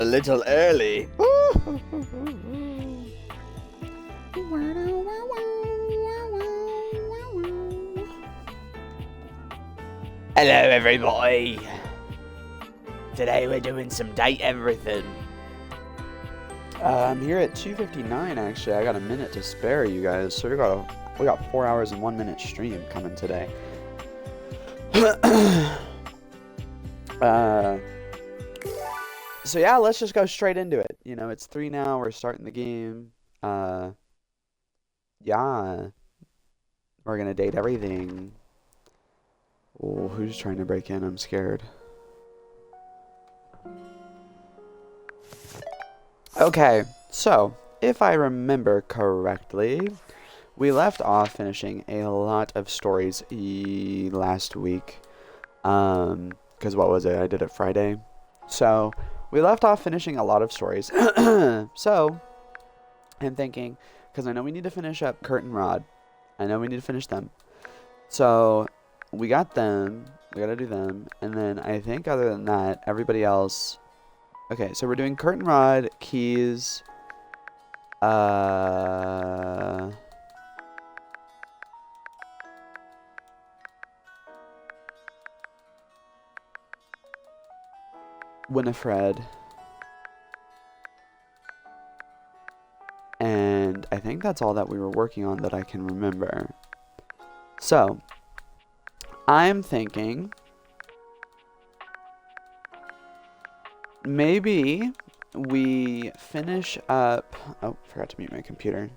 A little early. Hello everybody. Today we're doing some date everything. I'm here at 2:59 actually. I got a minute to spare you guys. So we got 4 hours and 1 minute stream coming today. So yeah, let's just go straight into it. You know, it's 3 now, we're starting the game. Yeah. We're gonna date everything. Oh, who's trying to break in? I'm scared. Okay, so, if I remember correctly, we left off finishing a lot of stories last week. Because what was it? I did it Friday. So, we left off finishing a lot of stories. So, I'm thinking, because I know we need to finish up Kurt and Rod. I know we need to finish them. So, we got them. We gotta do them. And then I think other than that, everybody else... Okay, so we're doing Kurt and Rod, Keys, Winifred, and I think that's all that we were working on that I can remember. So, I'm thinking maybe we finish up... Oh, forgot to mute my computer.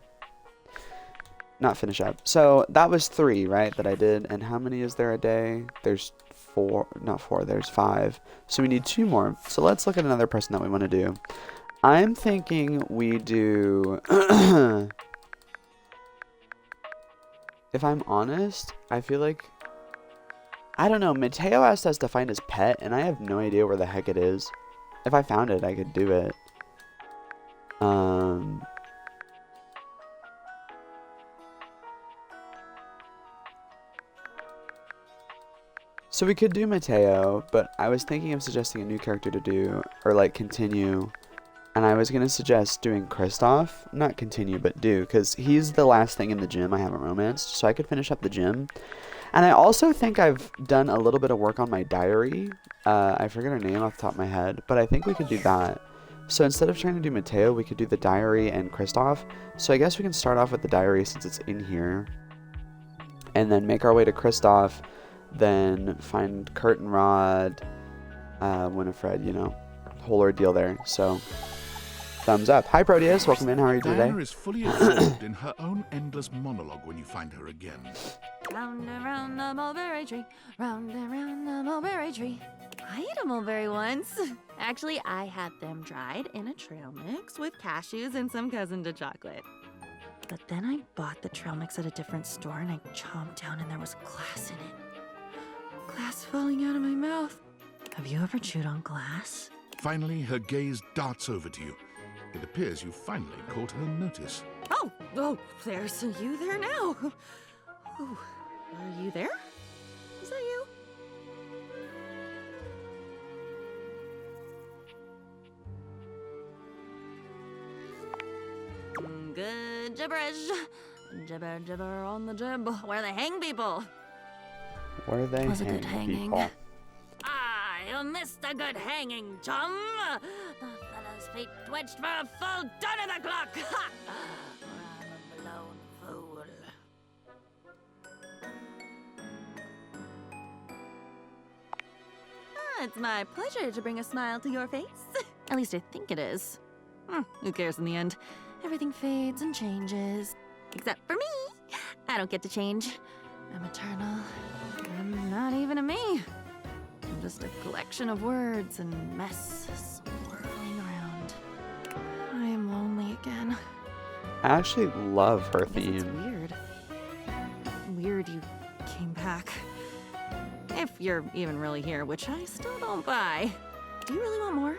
Not finish up. So, that was 3, right, that I did. And how many is there a day? There's 4. Not 4, there's 5. So, we need 2 more. So, let's look at another person that we want to do. I'm thinking we do... If I'm honest, I feel like... I don't know. Mateo asked us to find his pet, and I have no idea where the heck it is. If I found it, I could do it. So we could do Mateo, but I was thinking of suggesting a new character to do, or like continue. And I was going to suggest doing Kristoff. Not continue, but do, because he's the last thing in the gym I haven't romanced, so I could finish up the gym. And I also think I've done a little bit of work on my diary. I forget her name off the top of my head, but I think we could do that. So instead of trying to do Mateo, we could do the diary and Kristoff. So I guess we can start off with the diary since it's in here. And then make our way to Kristoff. Then find Kurt and Rod, Winifred, you know. Whole ordeal there. So, thumbs up. Hi Proteus, welcome in. How are you today? Diana is fully absorbed in her own endless monologue when you find her again. Round and round the mulberry tree, round and round the mulberry tree. I ate a mulberry once. Actually, I had them dried in a trail mix with cashews and some cousin to chocolate. But then I bought the trail mix at a different store and I chomped down and there was glass in it. Glass falling out of my mouth. Have you ever chewed on glass? Finally, her gaze darts over to you. It appears you finally caught her notice. Oh, there's you there now. Oh, are you there? Is that you? Good gibberish. Gibber, gibber on the jib. Where they hang people. Where they Was a hang good hanging. people. I missed a good hanging, chum. The fellow's feet twitched for a full turn of the clock. Ha! I'm a blown fool. It's my pleasure to bring a smile to your face. At least I think it is. Who cares in the end? Everything fades and changes. Except for me. I don't get to change. I'm eternal. I'm not even a me. I'm just a collection of words and mess swirling around. I am lonely again. I actually love her I guess it's theme. weird. Weird you came back. If you're even really here, which I still don't buy. Do you really want more?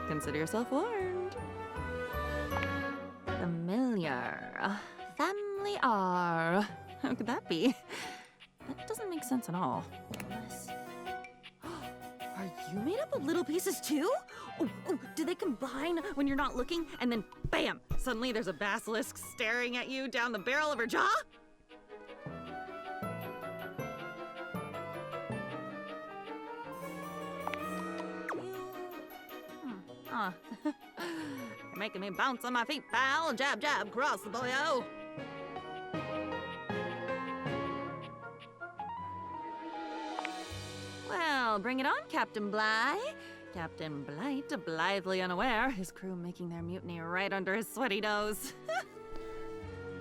Consider yourself warned. Familiar. Family R. How could that be? That doesn't make sense at all. Unless... Are you made up of little pieces too? Oh, do they combine when you're not looking? And then, bam, suddenly there's a basilisk staring at you down the barrel of her jaw? You're making me bounce on my feet, pal. Jab, jab, cross the boyo. Well, bring it on, Captain Bligh. Captain Blight, blithely unaware, his crew making their mutiny right under his sweaty nose.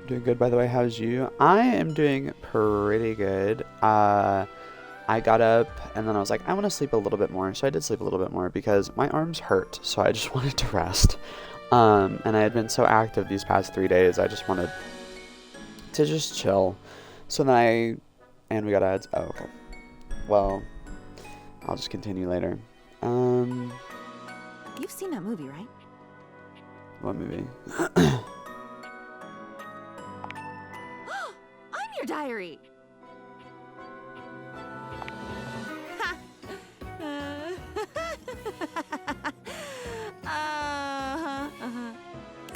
Doing good, by the way. How's you? I am doing pretty good. I got up and then I was like, I want to sleep a little bit more. So I did sleep a little bit more because my arms hurt. So I just wanted to rest. And I had been so active these past 3 days. I just wanted to just chill. So then and we got ads. Oh, okay. Well, I'll just continue later. You've seen that movie, right? What movie? I'm your diary.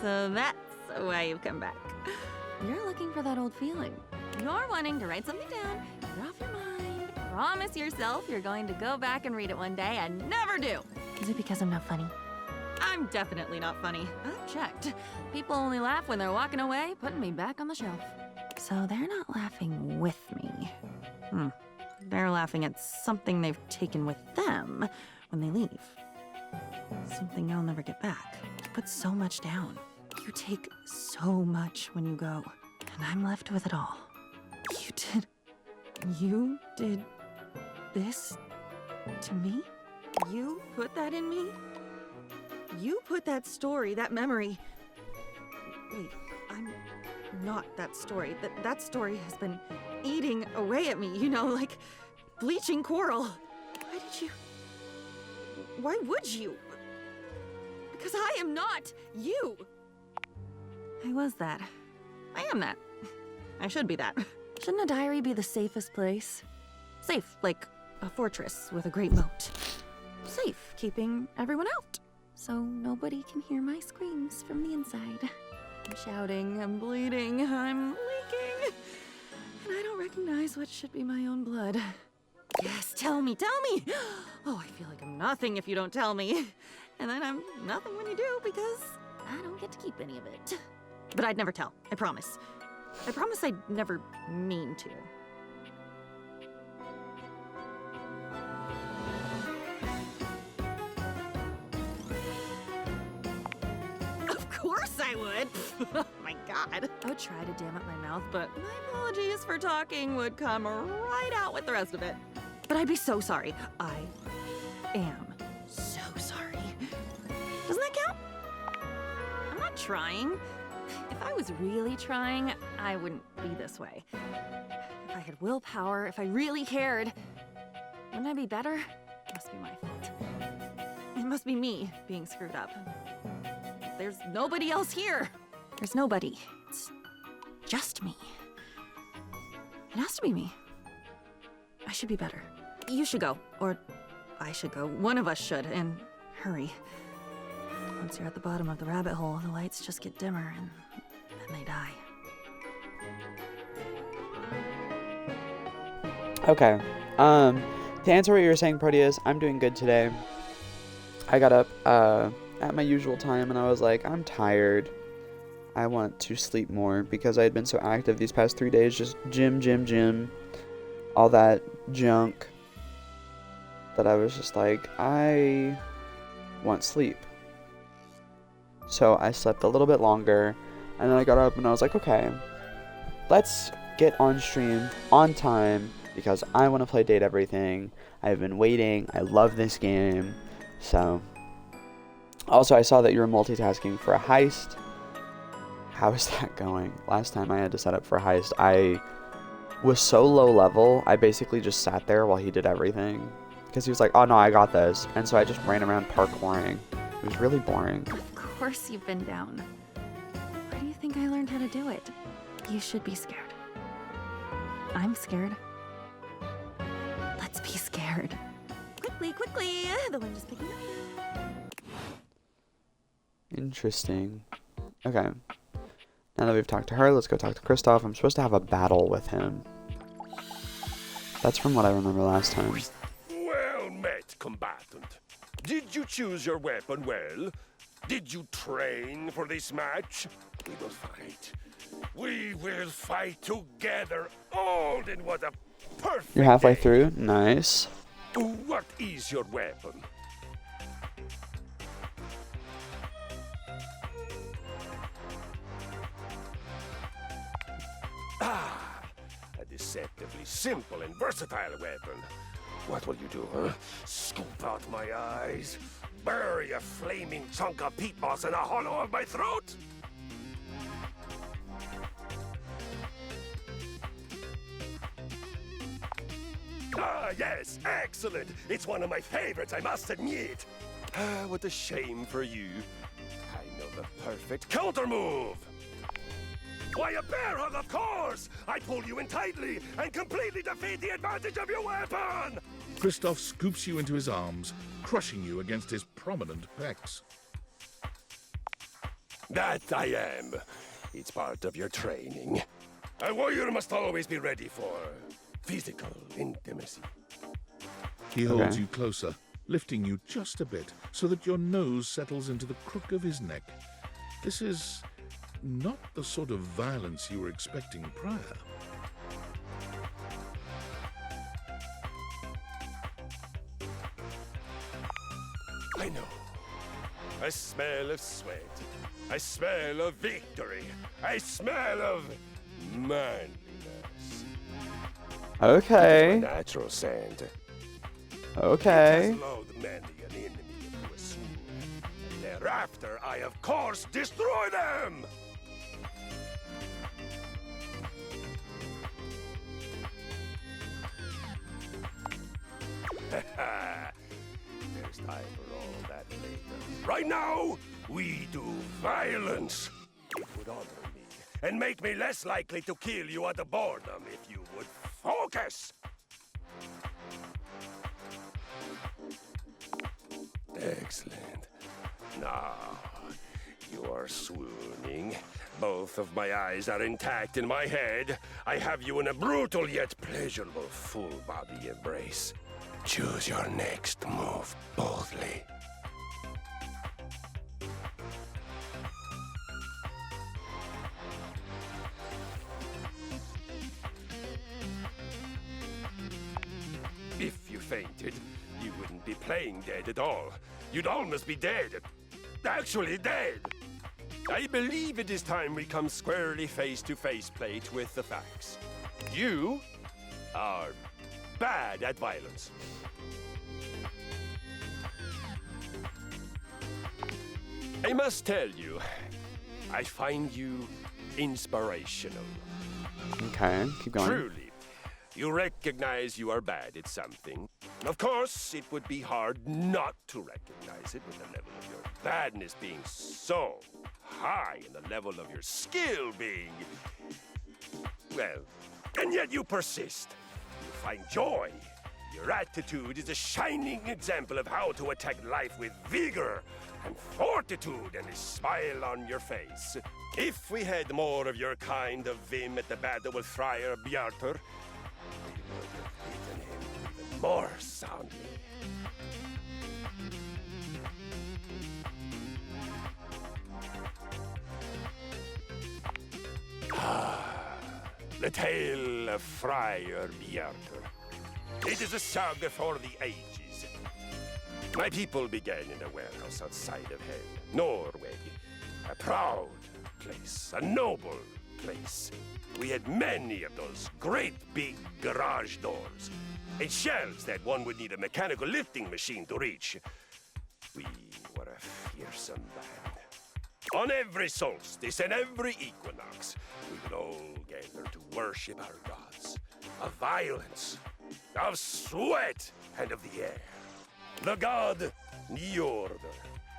So that's why you've come back. You're looking for that old feeling. You're wanting to write something down, get it off your mind, promise yourself you're going to go back and read it one day and never do. Is it because I'm not funny? I'm definitely not funny. I've checked. People only laugh when they're walking away, putting me back on the shelf. So they're not laughing with me. They're laughing at something they've taken with them when they leave. Something they'll never get back. You put so much down. You take so much when you go, and I'm left with it all. You did this to me? You put that in me? You put that story, that memory. Wait, I'm not that story. That story has been eating away at me, like bleaching coral. Why would you? Because I am not you. I was that. I am that. I should be that. Shouldn't a diary be the safest place? Safe, like a fortress with a great moat. Safe, keeping everyone out, so nobody can hear my screams from the inside. I'm shouting, I'm bleeding, I'm leaking, and I don't recognize what should be my own blood. Yes, tell me! Oh, I feel like I'm nothing if you don't tell me. And then I'm nothing when you do because I don't get to keep any of it. But I'd never tell, I promise. I promise I'd never mean to. Of course I would! Oh my god. I would try to dam up my mouth, but my apologies for talking would come right out with the rest of it. But I'd be so sorry. I am so sorry. Doesn't that count? I'm not trying. If I was really trying, I wouldn't be this way. If I had willpower, if I really cared, wouldn't I be better? It must be my fault. It must be me being screwed up. There's nobody else here. There's nobody. It's just me. It has to be me. I should be better. You should go, or I should go. One of us should, and hurry. Once you're at the bottom of the rabbit hole, the lights just get dimmer, and then they die. Okay. To answer what you were saying, Proteus, I'm doing good today. I got up at my usual time, and I was like, I'm tired. I want to sleep more because I had been so active these past 3 days, just gym, all that junk, that I was just like, I want sleep. So I slept a little bit longer, and then I got up and I was like, okay, let's get on stream on time because I want to play Date Everything. I've been waiting. I love this game. So, also I saw that you were multitasking for a heist. How is that going? Last time I had to set up for a heist, I was so low level, I basically just sat there while he did everything. Because he was like, oh no, I got this. And so I just ran around parkouring. It was really boring. Of course you've been down. Where do you think I learned how to do it? You should be scared. I'm scared. Let's be scared. Quickly! The wind is picking up. Interesting. Okay. Now that we've talked to her, let's go talk to Kristoff. I'm supposed to have a battle with him. That's from what I remember last time. Well met, combatant. Did you choose your weapon well? Did you train for this match? We will fight. We will fight together, all in what a perfect You're halfway day. through? Nice. What is your weapon? Ah, a deceptively simple and versatile weapon. What will you do, huh? Scoop out my eyes? Bury a flaming chunk of peat moss in a hollow of my throat? Ah, yes, excellent. It's one of my favorites, I must admit. Ah, what a shame for you. I know the perfect counter move. Why, a bear hug, of course! I pull you in tightly and completely defeat the advantage of your weapon! Kristoff scoops you into his arms, crushing you against his prominent pecs. That I am. It's part of your training. A warrior must always be ready for physical intimacy. He holds Okay. you closer, lifting you just a bit so that your nose settles into the crook of his neck. This is not the sort of violence you were expecting prior. I know. I smell of sweat. I smell of victory. I smell of manliness. Okay. My natural scent. Okay. It has lulled many an enemy into a swoon. And thereafter, I of course destroy them! There's time for all that later. Right now, we do violence. It would honor me and make me less likely to kill you out of boredom if you would focus. Excellent. Now, you are swooning. Both of my eyes are intact in my head. I have you in a brutal yet pleasurable full-body embrace. Choose your next move boldly. If you fainted, you wouldn't be playing dead at all. You'd almost be dead. Actually dead. I believe it is time we come squarely face-to-face plate with the facts. You are bad at violence. I must tell you, I find you inspirational. Okay. Keep going. Truly, you recognize you are bad at something. Of course, it would be hard not to recognize it with the level of your badness being so high and the level of your skill being, well, and yet you persist. You find joy. Your attitude is a shining example of how to attack life with vigor and fortitude and a smile on your face. If we had more of your kind of vim at the battle with Friar Bjartur, we would have beaten him even more soundly. The tale of Friar Bjartur. It is a saga for the ages. My people began in a warehouse outside of hell, Norway. A proud place, a noble place. We had many of those great big garage doors and shelves that one would need a mechanical lifting machine to reach. We were a fearsome band. On every solstice and every equinox, we would all gather to worship our gods of violence, of sweat, and of the air. The god Njord,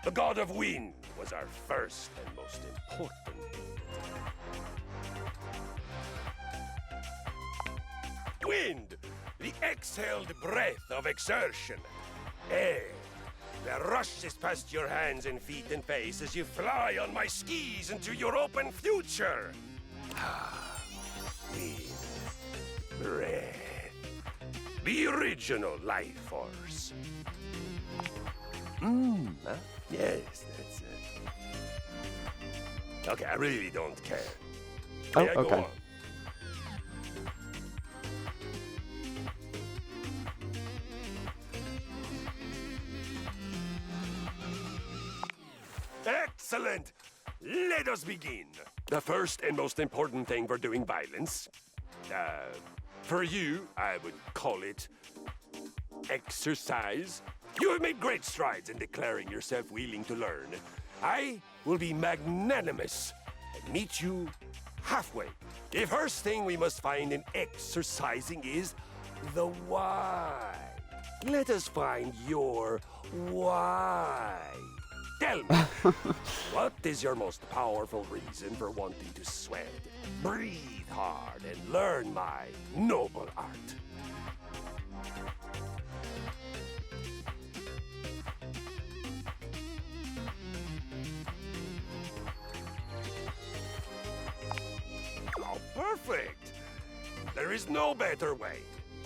the god of wind, was our first and most important deity. Wind, the exhaled breath of exertion. Air, rushes past your hands and feet and face as you fly on my skis into your open future. Breathe. Breath. The original life force. Yes, that's it. Okay, I really don't care. Oh, May I go okay. on? Excellent! Let us begin. The first and most important thing for doing violence, for you, I would call it exercise. You have made great strides in declaring yourself willing to learn. I will be magnanimous and meet you halfway. The first thing we must find in exercising is the why. Let us find your why. Tell me, what is your most powerful reason for wanting to sweat, breathe hard, and learn my noble art? Oh, perfect! There is no better way.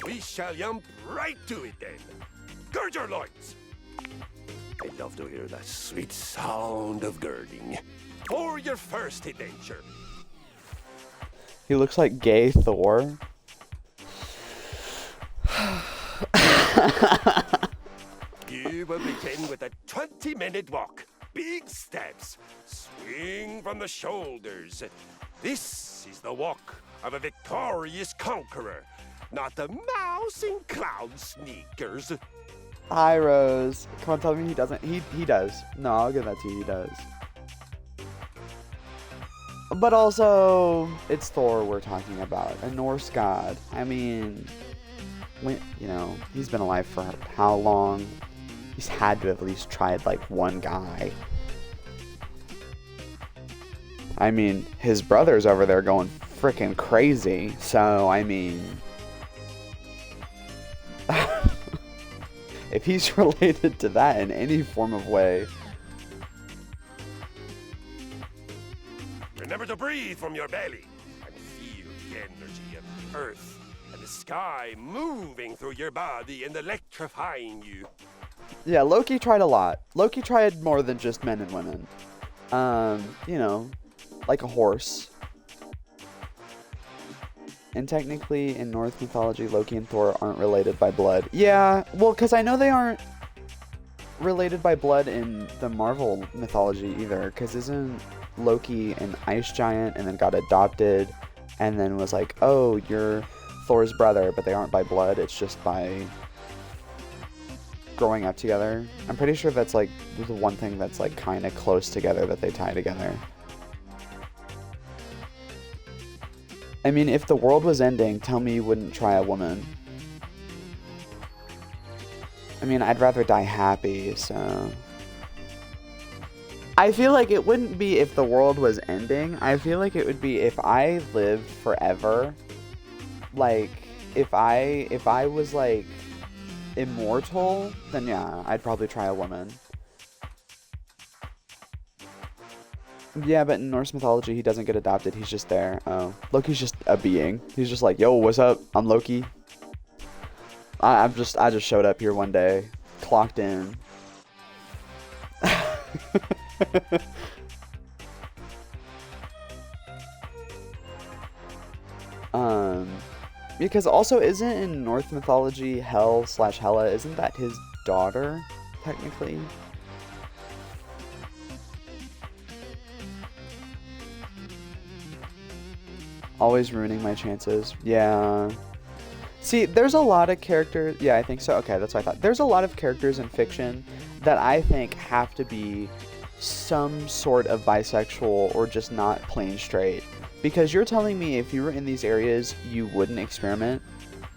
We shall jump right to it then. Gird your loins. I love to hear that sweet sound of girding. For your first adventure. He looks like gay Thor. You will begin with a 20-minute walk. Big steps. Swing from the shoulders. This is the walk of a victorious conqueror, not a mouse in clown sneakers. Hi, Rose. Come on, tell me he doesn't. He does. No, I'll give that to you. He does. But also, it's Thor we're talking about, a Norse god. I mean, he's been alive for how long? He's had to have at least tried like one guy. I mean, his brother's over there going freaking crazy. So, I mean, if he's related to that in any form of way. Remember to breathe from your belly and feel the energy of earth and the sky moving through your body and electrifying you. Yeah, Loki tried a lot. Loki tried more than just men and women. Like a horse. And technically, in Norse mythology, Loki and Thor aren't related by blood. Yeah, well, because I know they aren't related by blood in the Marvel mythology either. Because isn't Loki an ice giant and then got adopted and then was like, oh, you're Thor's brother, but they aren't by blood. It's just by growing up together. I'm pretty sure that's like the one thing that's like kind of close together that they tie together. I mean, if the world was ending, tell me you wouldn't try a woman. I mean, I'd rather die happy, so... I feel like it wouldn't be if the world was ending. I feel like it would be if I lived forever. Like, if I was, like, immortal, then yeah, I'd probably try a woman. Yeah, but in Norse mythology, he doesn't get adopted. He's just there. Oh, Loki's just a being. He's just like, yo, what's up? I'm Loki. I just showed up here one day, clocked in. Because also, isn't in Norse mythology Hel/Hela, isn't that his daughter, technically? Always ruining my chances. Yeah. See, there's a lot of characters... Yeah, I think so. Okay, that's what I thought. There's a lot of characters in fiction that I think have to be some sort of bisexual or just not plain straight. Because you're telling me if you were in these areas, you wouldn't experiment?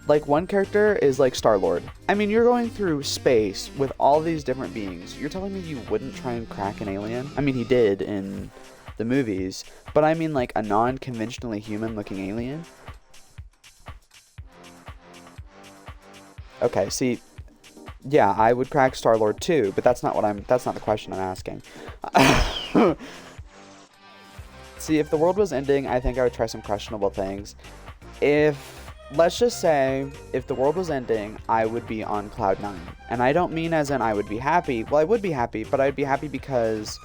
Like, one character is like Star-Lord. I mean, you're going through space with all these different beings. You're telling me you wouldn't try and crack an alien? I mean, he did in the movies. But I mean, like, a non-conventionally human-looking alien? Okay, see, Yeah, I would crack Star-Lord too, but that's not the question I'm asking. See, if the world was ending, I think I would try some questionable things. Let's just say, if the world was ending, I would be on cloud 9. And I don't mean as in I would be happy. Well, I would be happy, but I'd be happy because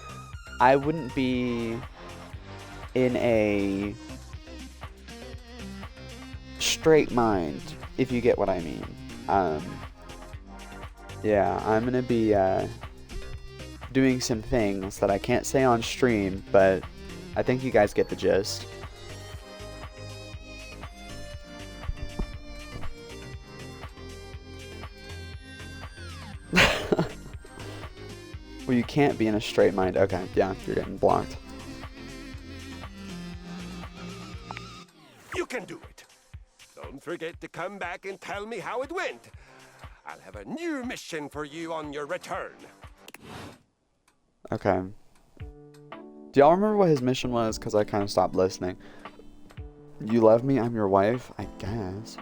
I wouldn't be in a straight mind, if you get what I mean. Yeah, I'm gonna be doing some things that I can't say on stream, but I think you guys get the gist. Well, you can't be in a straight mind. Okay, yeah, you're getting blocked. You can do it. Don't forget to come back and tell me how it went. I'll have a new mission for you on your return. Okay. Do y'all remember what his mission was? Because I kind of stopped listening. You love me, I'm your wife? I guess.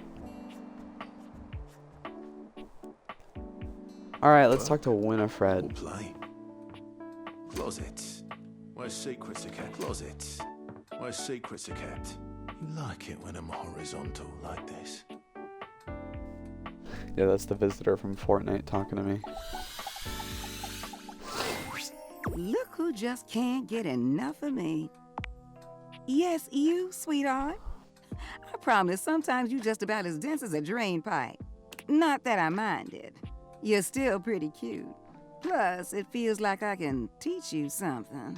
Alright, let's talk to Winifred. Play. Closets. Where secrets are kept. Closets. Where secrets are kept. You like it when I'm horizontal like this. Yeah, that's the visitor from Fortnite talking to me. Look who just can't get enough of me. Yes, you, sweetheart. I promise sometimes you just about as dense as a drain pipe. Not that I minded. You're still pretty cute. Plus, it feels like I can teach you something.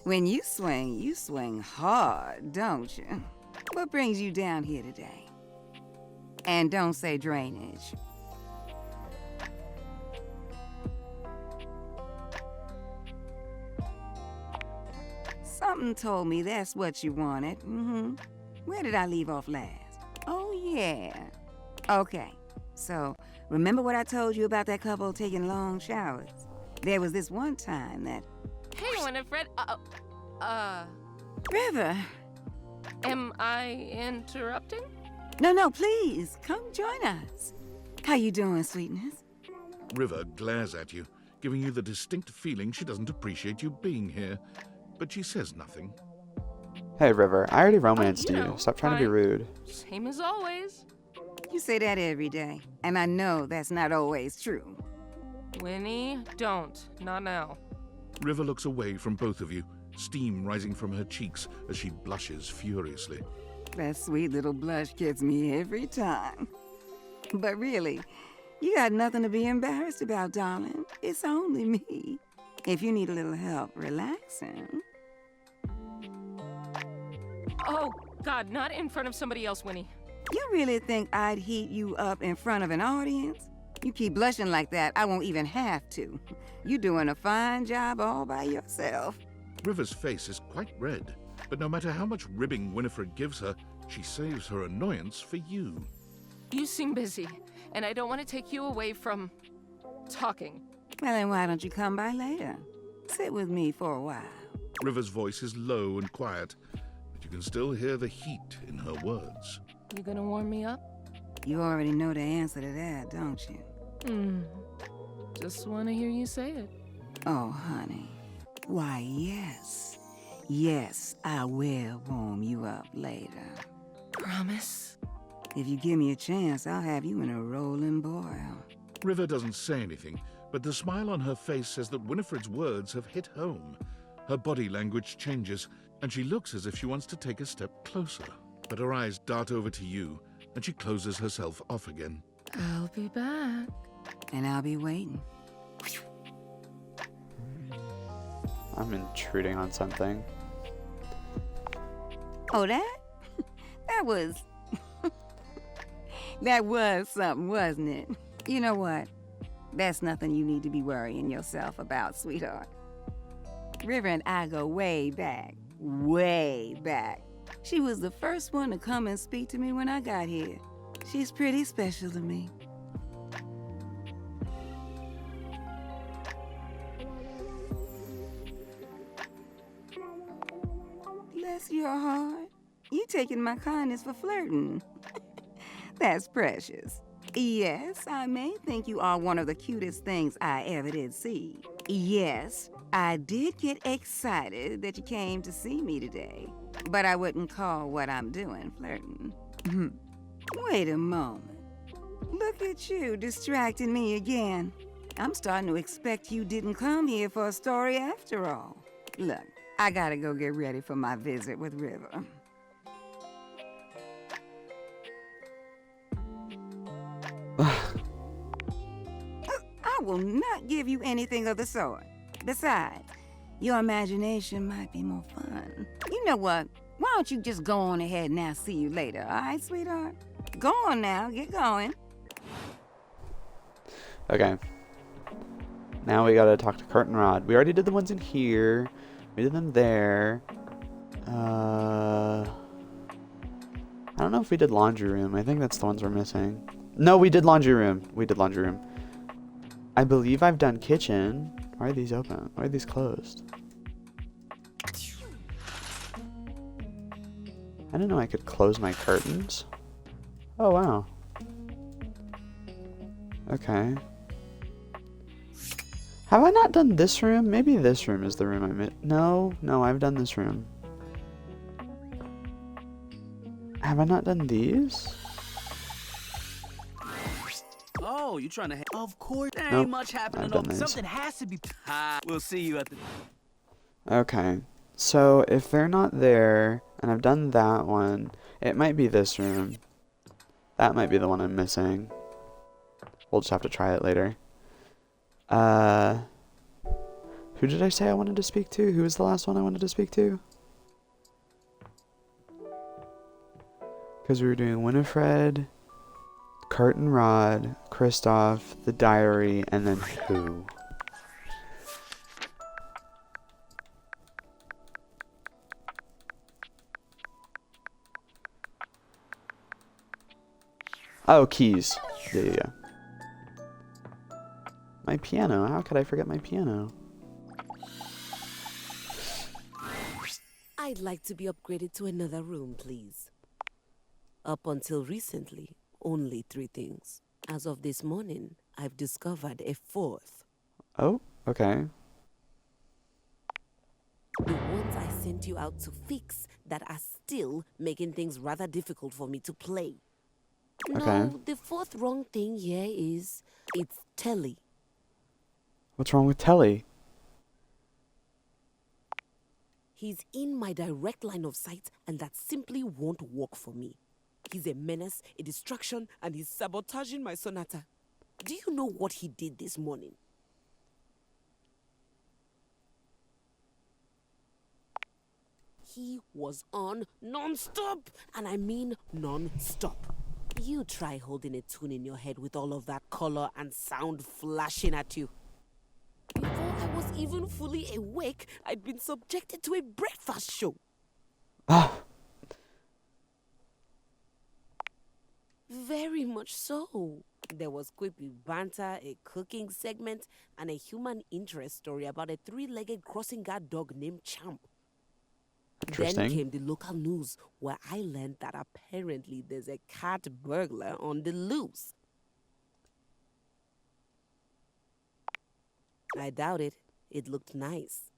When you swing hard, don't you? What brings you down here today? And don't say drainage. Something told me that's what you wanted. Where did I leave off last? Oh, yeah. Okay, so remember what I told you about that couple taking long showers? There was this one time that... Hey, Winifred. River! Am I interrupting? No, please, come join us. How you doing, sweetness? River glares at you, giving you the distinct feeling she doesn't appreciate you being here. But she says nothing. Hey, River, I already romanced you you. know, Stop trying to be fine. rude. Same as always. You say that every day, and I know that's not always true. Winnie, don't. Not now. River looks away from both of you, steam rising from her cheeks as she blushes furiously. That sweet little blush gets me every time. But really, you got nothing to be embarrassed about, darling. It's only me. If you need a little help relaxing. Oh, God, not in front of somebody else, Winnie. You really think I'd heat you up in front of an audience? You keep blushing like that, I won't even have to. You're doing a fine job all by yourself. River's face is quite red, but no matter how much ribbing Winifred gives her, she saves her annoyance for you. You seem busy, and I don't want to take you away from talking. Well, then why don't you come by later? Sit with me for a while. River's voice is low and quiet, but you can still hear the heat in her words. You gonna warm me up? You already know the answer to that, don't you? Just want to hear you say it. Oh, honey. Why, yes. Yes, I will warm you up later. Promise? If you give me a chance, I'll have you in a rolling boil. River doesn't say anything, but the smile on her face says that Winifred's words have hit home. Her body language changes, and she looks as if she wants to take a step closer. But her eyes dart over to you, and she closes herself off again. I'll be back. And I'll be waiting. I'm intruding on something. Oh, that? That was... that was something, wasn't it? You know what? That's nothing you need to be worrying yourself about, sweetheart. River and I go way back. Way back. She was the first one to come and speak to me when I got here. She's pretty special to me. Bless your heart. You taking my kindness for flirting. That's precious. Yes, I may think you are one of the cutest things I ever did see. Yes, I did get excited that you came to see me today, but I wouldn't call what I'm doing flirting. Wait a moment. Look at you distracting me again. I'm starting to expect you didn't come here for a story after all. Look, I gotta go get ready for my visit with River. I will not give you anything of the sort. Besides, your imagination might be more fun. You know what? Why don't you just go on ahead and I'll see you later, all right, sweetheart? Go on now, get going. Okay. Now we gotta talk to Curtin Rod. We already did the ones in here. We did them there. I don't know if we did laundry room. I think that's the ones we're missing. No, we did laundry room. We did laundry room. I believe I've done kitchen. Why are these open? Why are these closed? I didn't know I could close my curtains. Oh, wow. Okay. Have I not done this room? Maybe this room is the room I'm in. No, I've done this room. Have I not done these? Oh, you trying to? Of course, there Nope, ain't much happening. I've done these. Something has to be. We'll see you at the. Okay. So if they're not there, and I've done that one, it might be this room. That might be the one I'm missing. We'll just have to try it later. Who did I say I wanted to speak to? Who was the last one I wanted to speak to? Because we were doing Winifred, Curtin Rod, Kristoff, the diary, and then who? Oh, keys. Yeah. My piano. How could I forget my piano? I'd like to be upgraded to another room, please. Up until recently, only 3 things. As of this morning, I've discovered a 4th. Oh, okay. The ones I sent you out to fix that are still making things rather difficult for me to play. Okay. No, the 4th wrong thing here is it's Telly. What's wrong with Telly? He's in my direct line of sight, and that simply won't work for me. He's a menace, a distraction, and he's sabotaging my sonata. Do you know what he did this morning? He was on non-stop, and I mean non-stop. You try holding a tune in your head with all of that color and sound flashing at you. Before I was even fully awake, I'd been subjected to a breakfast show. Ah. Very much so. There was quippy banter, a cooking segment, and a human interest story about a 3-legged crossing guard dog named Champ. Then Interesting. came the local news, where I learned that apparently there's a cat burglar on the loose. I doubt it. It looked nice.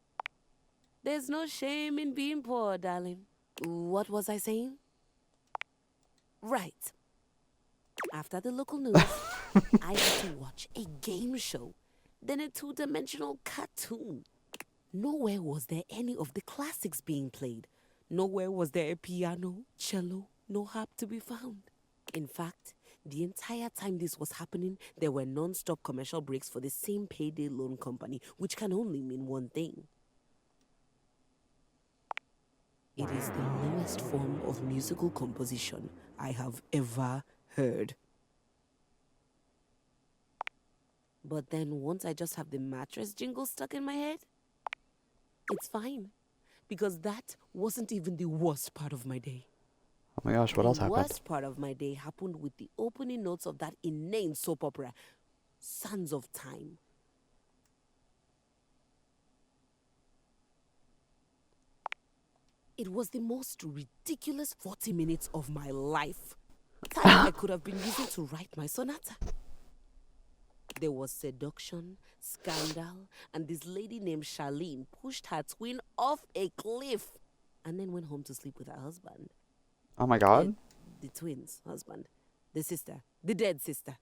There's no shame in being poor, darling. What was I saying? Right. After the local news, I had to watch a game show, then a 2-dimensional cartoon. Nowhere was there any of the classics being played. Nowhere was there a piano, cello, no harp to be found. In fact, the entire time this was happening, there were non-stop commercial breaks for the same payday loan company, which can only mean one thing. It is the lowest form of musical composition I have ever heard. But then once I just have the mattress jingle stuck in my head, it's fine. Because that wasn't even the worst part of my day. Oh my gosh, what else The happened? worst part of my day happened with the opening notes of that inane soap opera, Sands of Time. It was the most ridiculous 40 minutes of my life. Time I could have been using to write my sonata. There was seduction, scandal, and this lady named Charlene pushed her twin off a cliff and then went home to sleep with her husband. Oh my god. The twins' husband. The sister. The dead sister.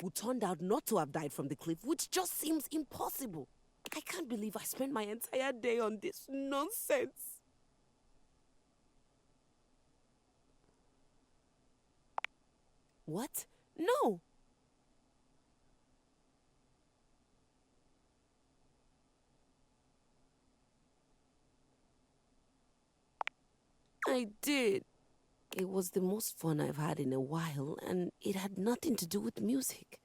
Who turned out not to have died from the cliff, which just seems impossible. I can't believe I spent my entire day on this nonsense. What? No! I did. It was the most fun I've had in a while, and it had nothing to do with music.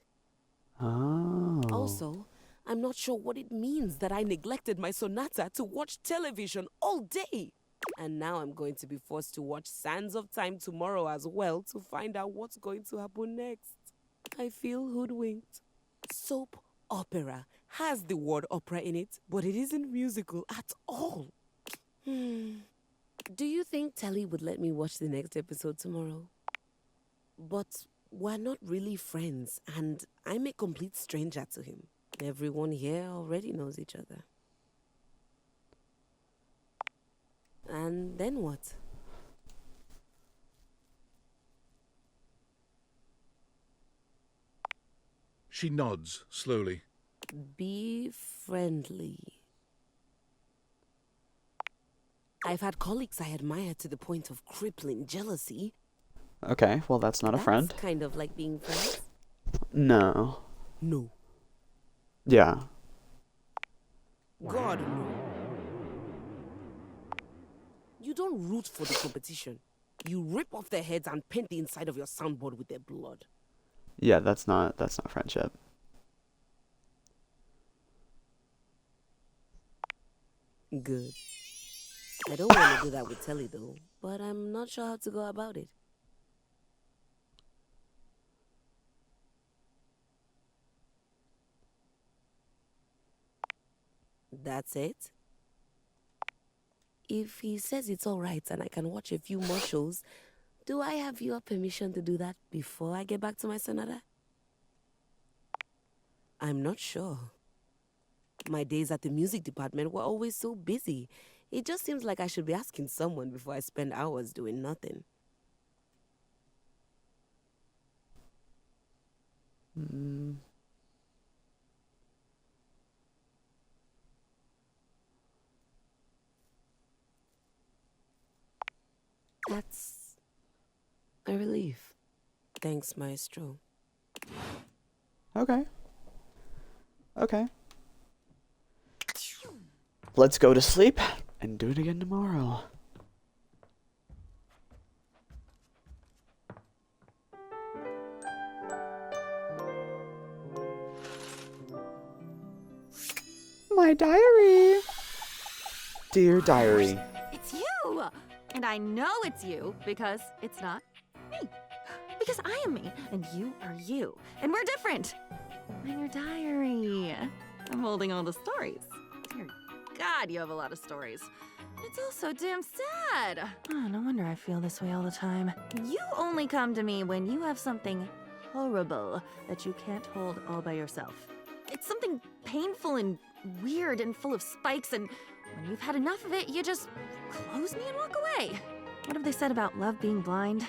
Oh. Also, I'm not sure what it means that I neglected my sonata to watch television all day. And now I'm going to be forced to watch Sands of Time tomorrow as well to find out what's going to happen next. I feel hoodwinked. Soap opera has the word opera in it, but it isn't musical at all. Do you think Telly would let me watch the next episode tomorrow? But we're not really friends, and I'm a complete stranger to him. Everyone here already knows each other. And then what? She nods slowly. Be friendly. I've had colleagues I admire to the point of crippling jealousy. Okay, well that's not a friend. That's kind of like being friends. No. No. Yeah. God, no. You don't root for the competition. You rip off their heads and paint the inside of your soundboard with their blood. Yeah, that's not friendship. Good. I don't want to do that with Telly though, but I'm not sure how to go about it. That's it? If he says it's alright and I can watch a few more shows, do I have your permission to do that before I get back to my sonata? I'm not sure. My days at the music department were always so busy. It just seems like I should be asking someone before I spend hours doing nothing. That's a relief. Thanks, Maestro. Okay. Okay. Let's go to sleep and do it again tomorrow. My diary. Dear diary. It's you! And I know it's you because it's not me. Because I am me, and you are you. And we're different. And your diary. I'm holding all the stories. Dear God, you have a lot of stories. It's all so damn sad. Oh, no wonder I feel this way all the time. You only come to me when you have something horrible that you can't hold all by yourself. It's something painful and weird and full of spikes, and when you've had enough of it, you just close me and walk away. What have they said about love being blind?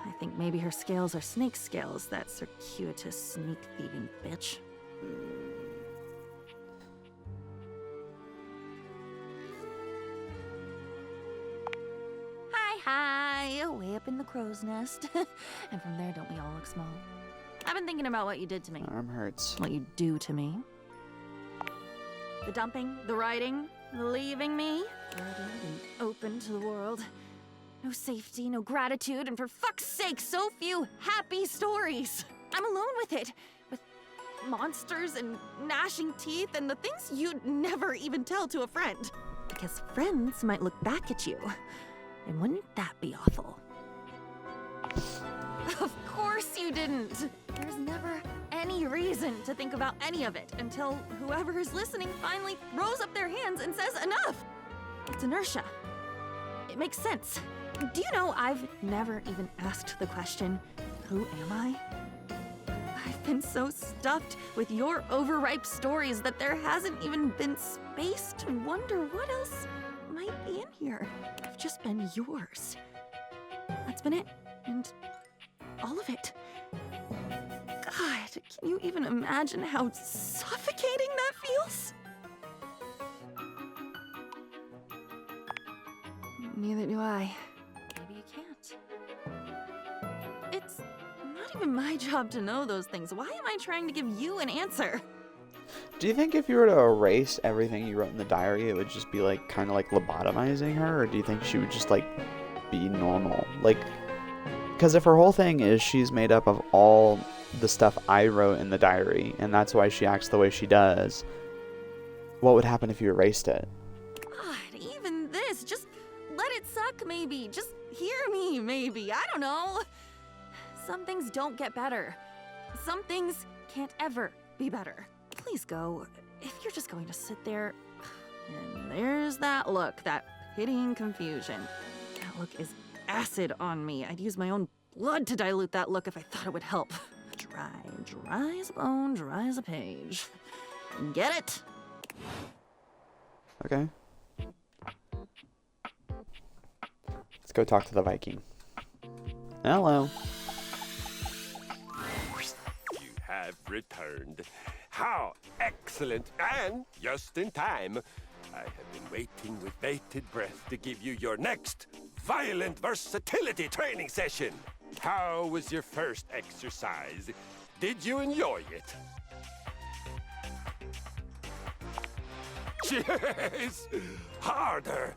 I think maybe her scales are snake scales, that circuitous sneak-thieving bitch. Hi, way up in the crow's nest. And from there, don't we all look small? I've been thinking about what you did to me. My arm hurts. What you do to me. The dumping, the writing, the leaving me. Burdened and open to the world. No safety, no gratitude, and for fuck's sake, so few happy stories. I'm alone with it. With monsters and gnashing teeth and the things you'd never even tell to a friend. Because friends might look back at you. And wouldn't that be awful? Of course you didn't. There's never any reason to think about any of it until whoever is listening finally throws up their hands and says enough. It's inertia. It makes sense. Do you know I've never even asked the question, who am I? I've been so stuffed with your overripe stories that there hasn't even been space to wonder what else might be in here. I've just been yours. That's been it. And all of it. God, can you even imagine how suffocating that feels? Neither do I. Maybe you can't. It's not even my job to know those things. Why am I trying to give you an answer? Do you think if you were to erase everything you wrote in the diary, it would just be like kind of like lobotomizing her, or do you think she would just like be normal? Like, because if her whole thing is she's made up of all the stuff I wrote in the diary, and that's why she acts the way she does, what would happen if you erased it? God, even this, just let it suck maybe. Just hear me maybe. I don't know. Some things don't get better. Some things can't ever be better. Please go. If you're just going to sit there, and there's that look, that pitying confusion. That look is acid on me. I'd use my own blood to dilute that look if I thought it would help. Dry as a bone, dry as a page. Get it? Okay. Let's go talk to the Viking. Hello. You have returned. How excellent, and just in time. I have been waiting with bated breath to give you your next violent versatility training session. How was your first exercise? Did you enjoy it? Yes! Harder!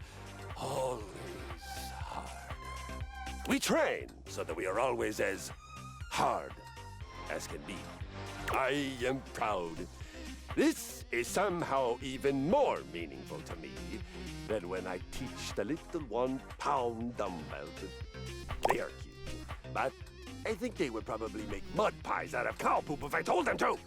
Always harder. We train so that we are always as hard as can be. I am proud. This is somehow even more meaningful to me than when I teach the little 1-pound dumbbells. They are cute, but I think they would probably make mud pies out of cow poop if I told them to.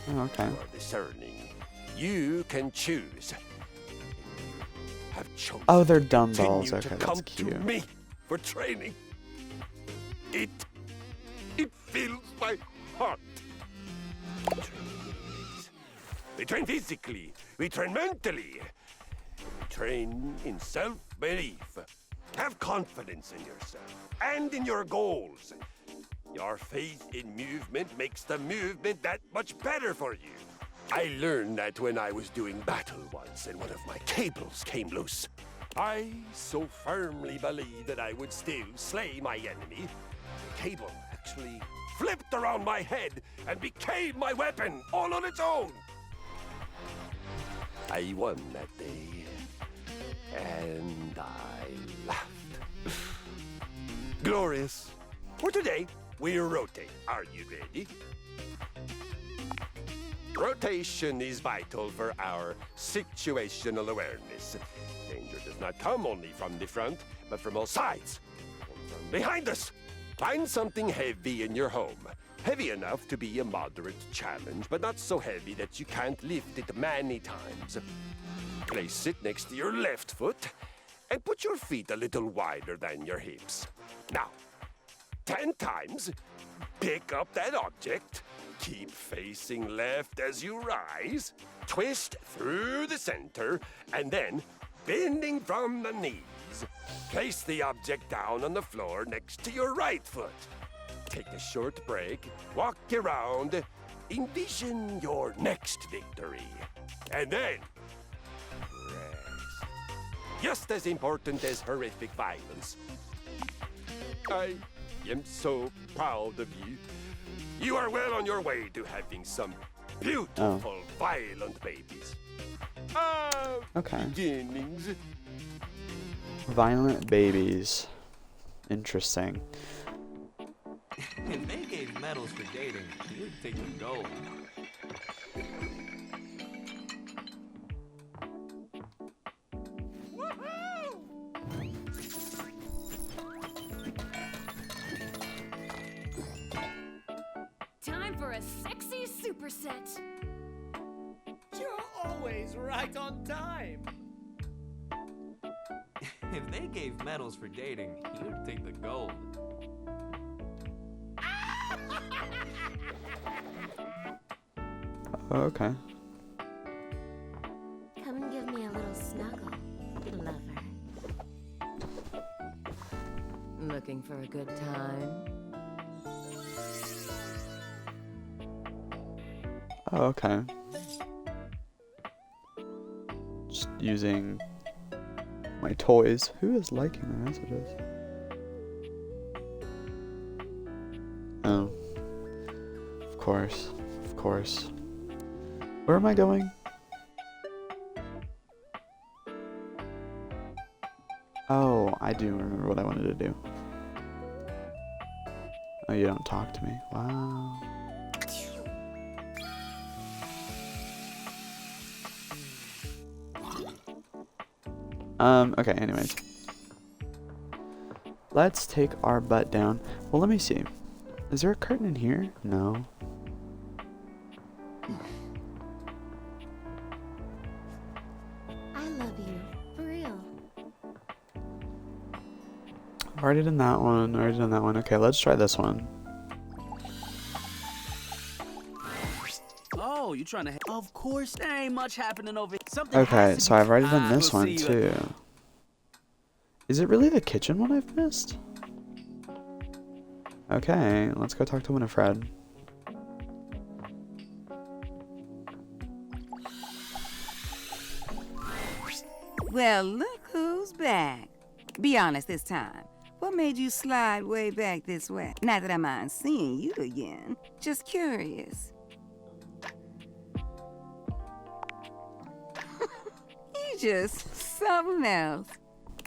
Oh, okay. You are discerning. You can choose. You have chosen. Oh, they're to dumbbells. continue Okay, to that's come cute. to me for training. It fills my heart. We train physically. We train mentally. We train in self-belief. Have confidence in yourself and in your goals. Your faith in movement makes the movement that much better for you. I learned that when I was doing battle once and one of my cables came loose. I so firmly believed that I would still slay my enemy. The cable actually flipped around my head and became my weapon all on its own. I won that day, and I laughed. Glorious. For today, we rotate. Are you ready? Rotation is vital for our situational awareness. Danger does not come only from the front, but from all sides. And from behind us. Find something heavy in your home. Heavy enough to be a moderate challenge, but not so heavy that you can't lift it many times. Place it next to your left foot, and put your feet a little wider than your hips. Now, 10 times, pick up that object, keep facing left as you rise, twist through the center, and then, bending from the knees, place the object down on the floor next to your right foot. Take a short break, walk around, envision your next victory, and then rest. Just as important as horrific violence. I am so proud of you. You are well on your way to having some beautiful, violent babies. Okay. Beginnings. Violent babies. Interesting. If they gave medals for dating, you'd take the gold. Time for a sexy superset. You're always right on time. If they gave medals for dating, you'd take the gold. Okay. Come and give me a little snuggle, lover. Looking for a good time? Oh, okay. Just using my toys. Who is liking the messages? Oh. Of course. Of course. Where am I going? Oh, I do remember what I wanted to do. Oh, you don't talk to me. Wow. Okay, anyways. Let's take our butt down. Well, let me see. Is there a curtain in here? No. I love you, for real. I've already done that one. Already done that one. Okay, let's try this one. Oh, you trying to? Of course, there ain't much happening over here. Something. Okay, so I've already done this we'll one see you too. Is it really the kitchen one I've missed? Okay, let's go talk to Winifred. Well, look who's back. Be honest this time. What made you slide way back this way? Not that I mind seeing you again. Just curious. You just something else.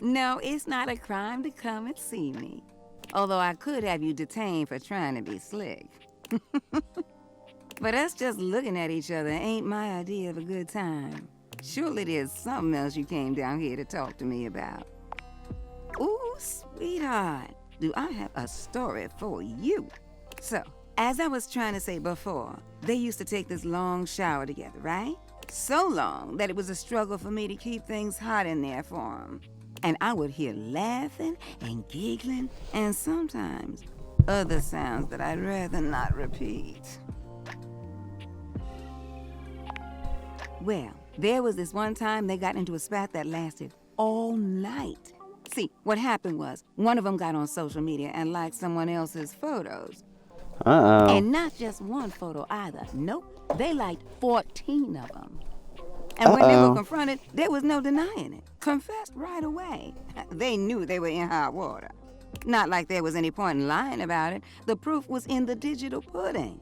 No, it's not a crime to come and see me. Although I could have you detained for trying to be slick. But us just looking at each other ain't my idea of a good time. Surely there's something else you came down here to talk to me about. Ooh, sweetheart, do I have a story for you. So, as I was trying to say before, they used to take this long shower together, right? So long that it was a struggle for me to keep things hot in there for them. And I would hear laughing and giggling, and sometimes other sounds that I'd rather not repeat. Well, there was this one time they got into a spat that lasted all night. See, what happened was, one of them got on social media and liked someone else's photos. Uh-oh. And not just one photo either. Nope, they liked 14 of them. And when they were confronted, there was no denying it. Confessed right away. They knew they were in hot water. Not like there was any point in lying about it. The proof was in the digital pudding.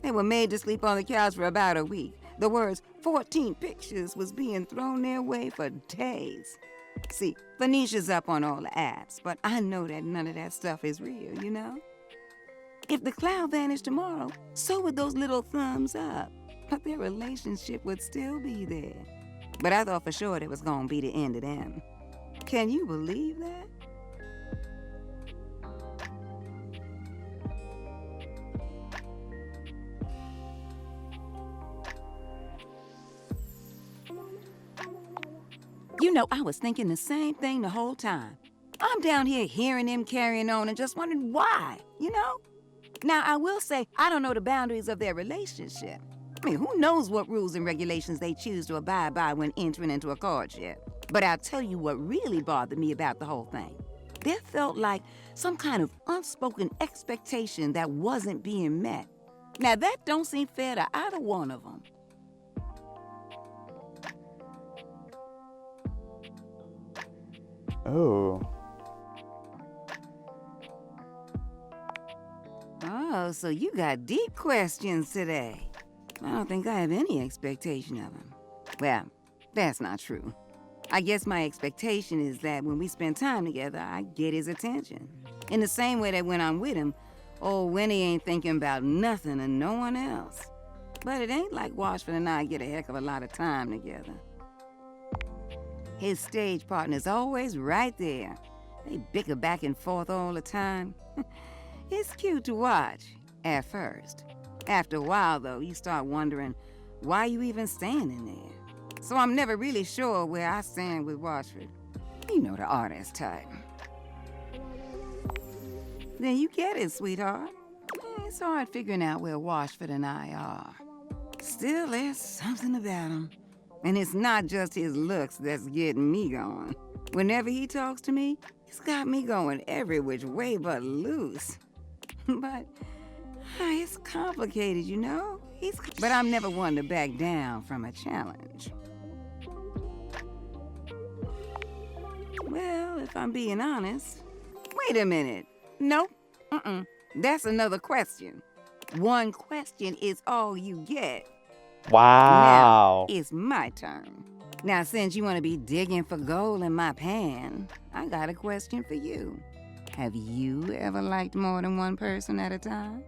They were made to sleep on the couch for about a week. The words 14 pictures was being thrown their way for days. See, Phoenicia's up on all the apps, but I know that none of that stuff is real, you know? If the cloud vanished tomorrow, so would those little thumbs up. But their relationship would still be there. But I thought for sure it was gonna be the end of them. Can you believe that? You know, I was thinking the same thing the whole time. I'm down here hearing them carrying on and just wondering why, you know? Now, I will say, I don't know the boundaries of their relationship. I mean, who knows what rules and regulations they choose to abide by when entering into a courtship? But I'll tell you what really bothered me about the whole thing. There felt like some kind of unspoken expectation that wasn't being met. Now, that don't seem fair to either one of them. Oh. Oh, so you got deep questions today. I don't think I have any expectation of him. Well, that's not true. I guess my expectation is that when we spend time together, I get his attention. In the same way that when I'm with him, old Winnie ain't thinking about nothing and no one else. But it ain't like Washford and I get a heck of a lot of time together. His stage partner's always right there. They bicker back and forth all the time. It's cute to watch, at first. After a while, though, you start wondering why you even standing there. So I'm never really sure where I stand with Washford. You know the artist type. Then you get it, sweetheart. It's hard figuring out where Washford and I are. Still, there's something about him. And it's not just his looks that's getting me going. Whenever he talks to me, he's got me going every which way but loose. But it's complicated, you know? But I'm never one to back down from a challenge. Well, if I'm being honest... Wait a minute. Nope. That's another question. One question is all you get. Wow. Now, it's my turn. Now, since you want to be digging for gold in my pan, I got a question for you. Have you ever liked more than one person at a time?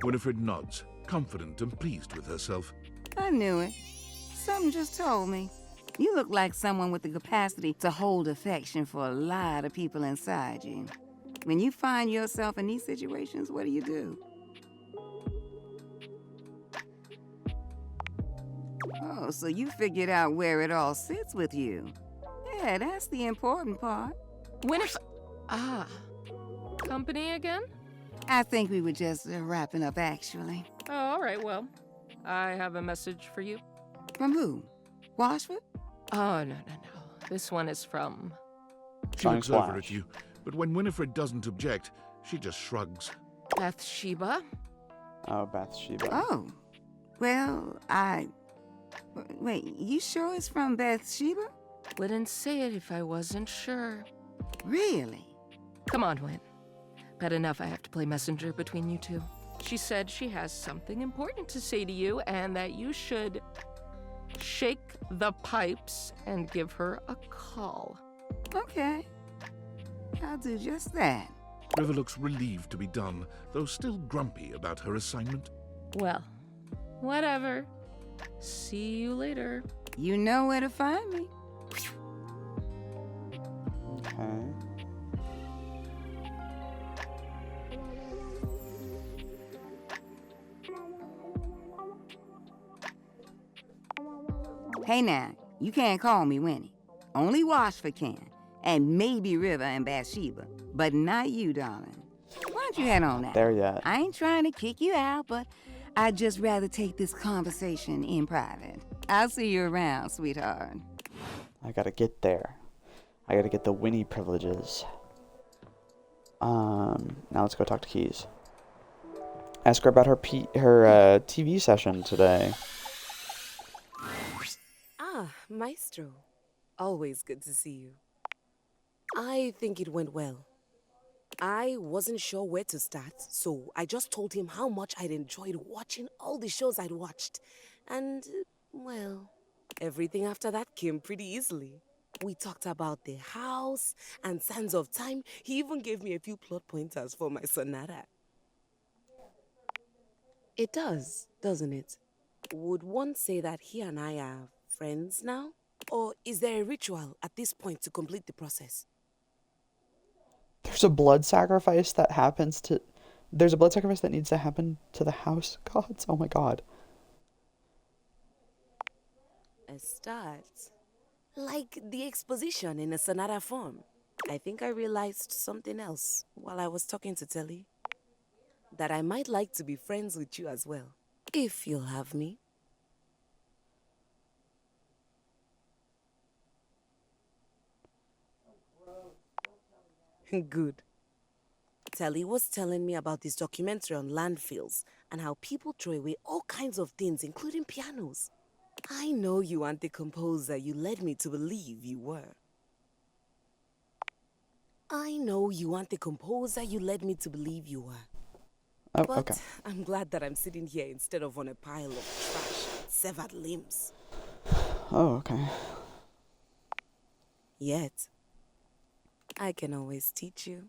Winifred nods, confident and pleased with herself. I knew it. Something just told me. You look like someone with the capacity to hold affection for a lot of people inside you. When you find yourself in these situations, what do? Oh, so you figured out where it all sits with you. Yeah, that's the important part. Winifred. Company again? I think we were just wrapping up, actually. Oh, all right, well, I have a message for you. From who? Washford? Oh, no. This one is from... She looks over at you, but when Winifred doesn't object, she just shrugs. Bathsheba. Oh, Bathsheba. Oh. Well, Wait, you sure it's from Bathsheba? Wouldn't say it if I wasn't sure. Really? Come on, Win. Bad enough I have to play messenger between you two. She said she has something important to say to you and that you should shake the pipes and give her a call. Okay. I'll do just that. River looks relieved to be done, though still grumpy about her assignment. Well, whatever. See you later. You know where to find me. Okay. Hey now, you can't call me Winnie. Only Washford can. And maybe River and Bathsheba. But not you, darling. Why don't you head on now? There yet. I ain't trying to kick you out, but I'd just rather take this conversation in private. I'll see you around, sweetheart. I gotta get there. I gotta get the Winnie privileges. Now let's go talk to Keys. Ask her about her TV session today. Ah, Maestro. Always good to see you. I think it went well. I wasn't sure where to start, so I just told him how much I'd enjoyed watching all the shows I'd watched. And, well, everything after that came pretty easily. We talked about the house and Sands of Time. He even gave me a few plot pointers for my sonata. It does, doesn't it? Would one say that he and I are friends now? Or is there a ritual at this point to complete the process? There's a blood sacrifice that happens to... There's a blood sacrifice that needs to happen to the house gods. Oh my god. A start. Like the exposition in a sonata form. I think I realized something else while I was talking to Telly. That I might like to be friends with you as well. If you'll have me. Good. Telly was telling me about this documentary on landfills and how people throw away all kinds of things, including pianos. I know you aren't the composer you led me to believe you were. I know you aren't the composer you led me to believe you were. Oh, But okay. I'm glad that I'm sitting here instead of on a pile of trash and severed limbs. Oh, okay. Yet, I can always teach you.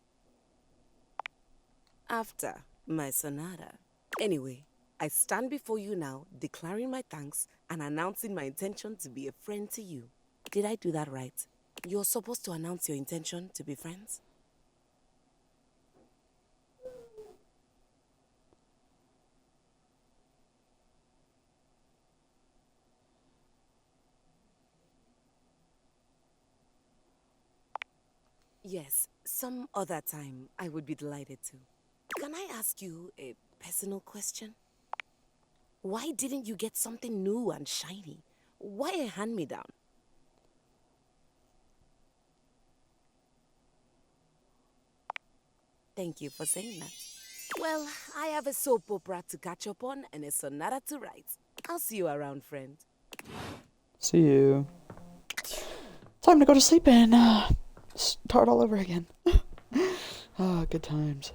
After my sonata. Anyway, I stand before you now, declaring my thanks and announcing my intention to be a friend to you. Did I do that right? You're supposed to announce your intention to be friends? Yes, some other time I would be delighted to. Can I ask you a personal question? Why didn't you get something new and shiny? Why a hand-me-down? Thank you for saying that. Well, I have a soap opera to catch up on and a sonata to write. I'll see you around, friend. See you. Time to go to sleep and start all over again. Ah, good times.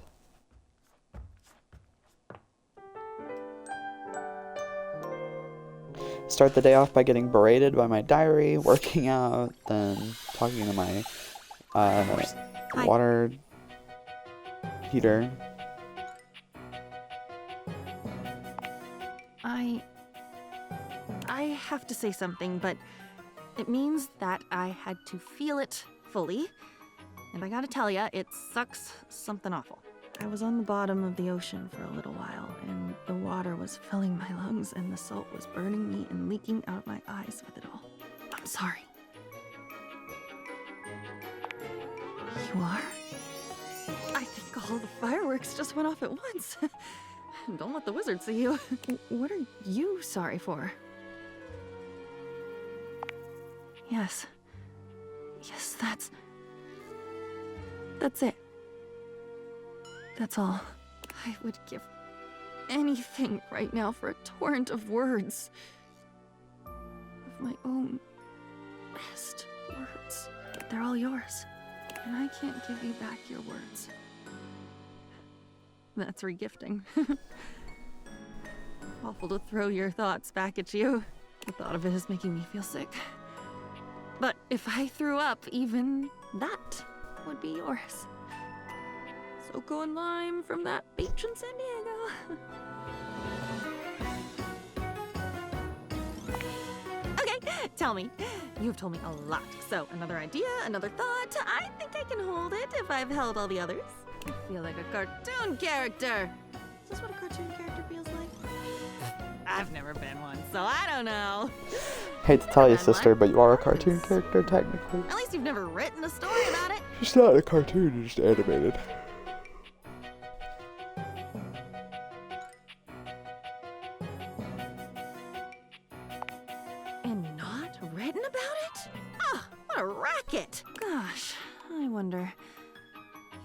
Start the day off by getting berated by my diary, working out, then talking to my water heater. I have to say something, but it means that I had to feel it fully. And I gotta tell ya, it sucks something awful. I was on the bottom of the ocean for a little while, and the water was filling my lungs, and the salt was burning me and leaking out my eyes with it all. I'm sorry. You are? I think all the fireworks just went off at once. Don't let the wizard see you. What are you sorry for? Yes. Yes, that's it. That's all. I would give anything right now for a torrent of words. Of my own best words. But they're all yours. And I can't give you back your words. That's regifting. Awful to throw your thoughts back at you. The thought of it is making me feel sick. But if I threw up, even that would be yours. Soko and lime from that beach in San Diego. Okay, tell me. You've told me a lot. So, another idea, another thought. I think I can hold it if I've held all the others. I feel like a cartoon character. Is this what a cartoon character feels like? I've never been one, so I don't know. Hate to tell you, sister, but you are a cartoon character, technically. At least you've never written a story about it. It's not a cartoon, it's just animated. And not written about it? Ah, what a racket! Gosh, I wonder.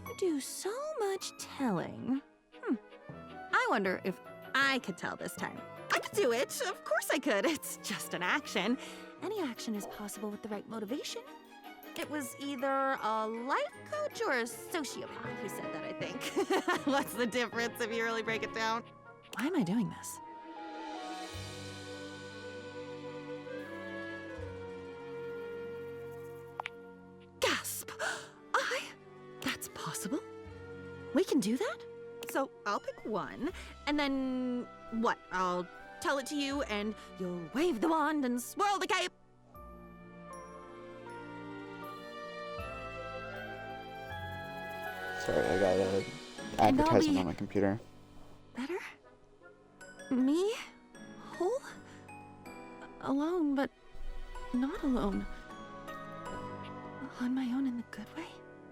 You do so much telling. I wonder if I could tell this time. I could do it. Of course I could. It's just an action. Any action is possible with the right motivation. It was either a life coach or a sociopath who said that, I think. What's the difference if you really break it down? Why am I doing this? Gasp! That's possible? We can do that? So I'll pick one, and then what? I'll tell it to you, and you'll wave the wand and swirl the cape. Sorry, I got an advertisement on my computer. Better? Me? Whole? Alone, but not alone. On my own in the good way?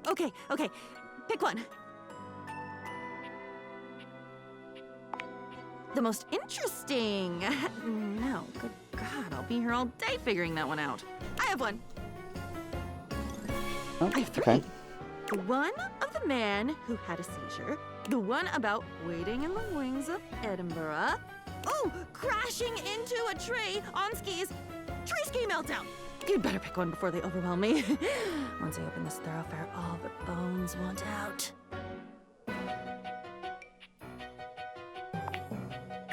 Okay. Pick one. The most interesting. No, good God, I'll be here all day figuring that one out. I have one. Oh, I have three. okay. The one of the man who had a seizure. The one about waiting in the wings of Edinburgh. Oh, crashing into a tree on skis. Tree ski meltdown. You'd better pick one before they overwhelm me. Once I open this thoroughfare, all the bones want out.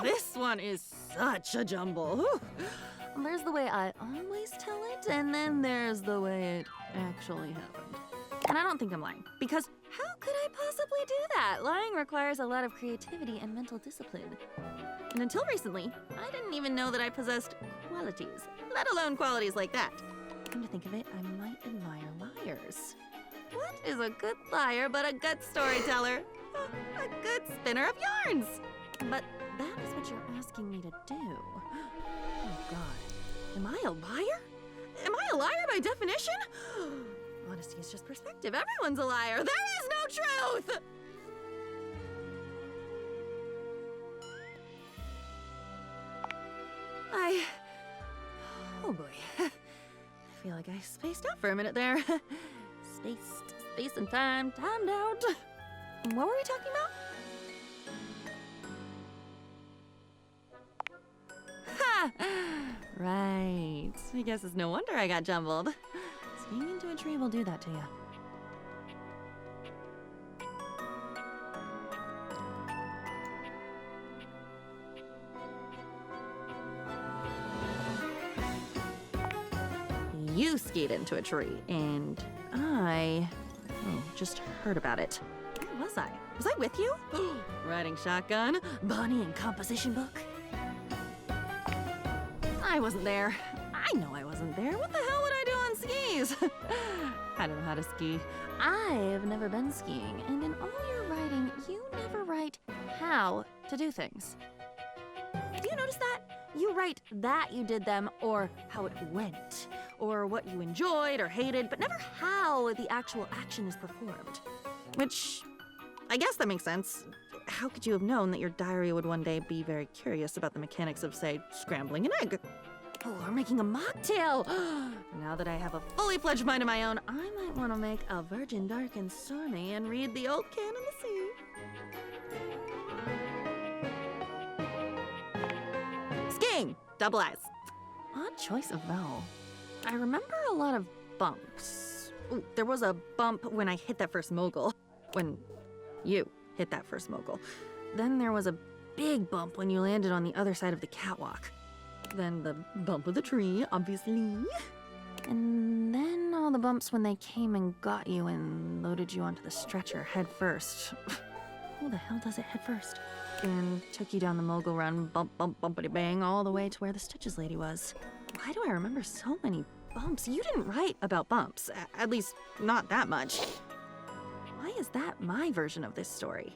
This one is such a jumble. Whew. There's the way I always tell it, and then there's the way it actually happened. And I don't think I'm lying, because how could I possibly do that? Lying requires a lot of creativity and mental discipline. And until recently, I didn't even know that I possessed qualities, let alone qualities like that. Come to think of it, I might admire liars. What is a good liar but a good storyteller? A good spinner of yarns. But that is what you're asking me to do. Oh, God. Am I a liar? Am I a liar by definition? Honesty is just perspective. Everyone's a liar. There is no truth! Oh boy. I feel like I spaced out for a minute there. Space and time, timed out. What were we talking about? Ha! Right. I guess it's no wonder I got jumbled. Skiing into a tree will do that to you. You skied into a tree, and I just heard about it. Where was I? Was I with you? Riding shotgun? Bunny and composition book? I wasn't there. I know I wasn't there. What the hell would I do on skis? I don't know how to ski. I've never been skiing, and in all your writing, you never write how to do things. Do you notice that? You write that you did them, or how it went, or what you enjoyed or hated, but never how the actual action is performed. Which, I guess that makes sense. How could you have known that your diary would one day be very curious about the mechanics of, say, scrambling an egg? Or making a mocktail? Now that I have a fully fledged mind of my own, I might want to make a virgin dark and stormy and read the old can in the sea. Skiing! Double eyes. Odd choice of vowel. I remember a lot of bumps. Ooh, there was a bump when I hit that first mogul. When you hit that first mogul. Then there was a big bump when you landed on the other side of the catwalk. Then the bump of the tree, obviously. And then all the bumps when they came and got you and loaded you onto the stretcher head first. Who the hell does it head first? And took you down the mogul run, bump, bump, bumpity bang, all the way to where the Stitches lady was. Why do I remember so many bumps? You didn't write about bumps, at least not that much. Why is that my version of this story?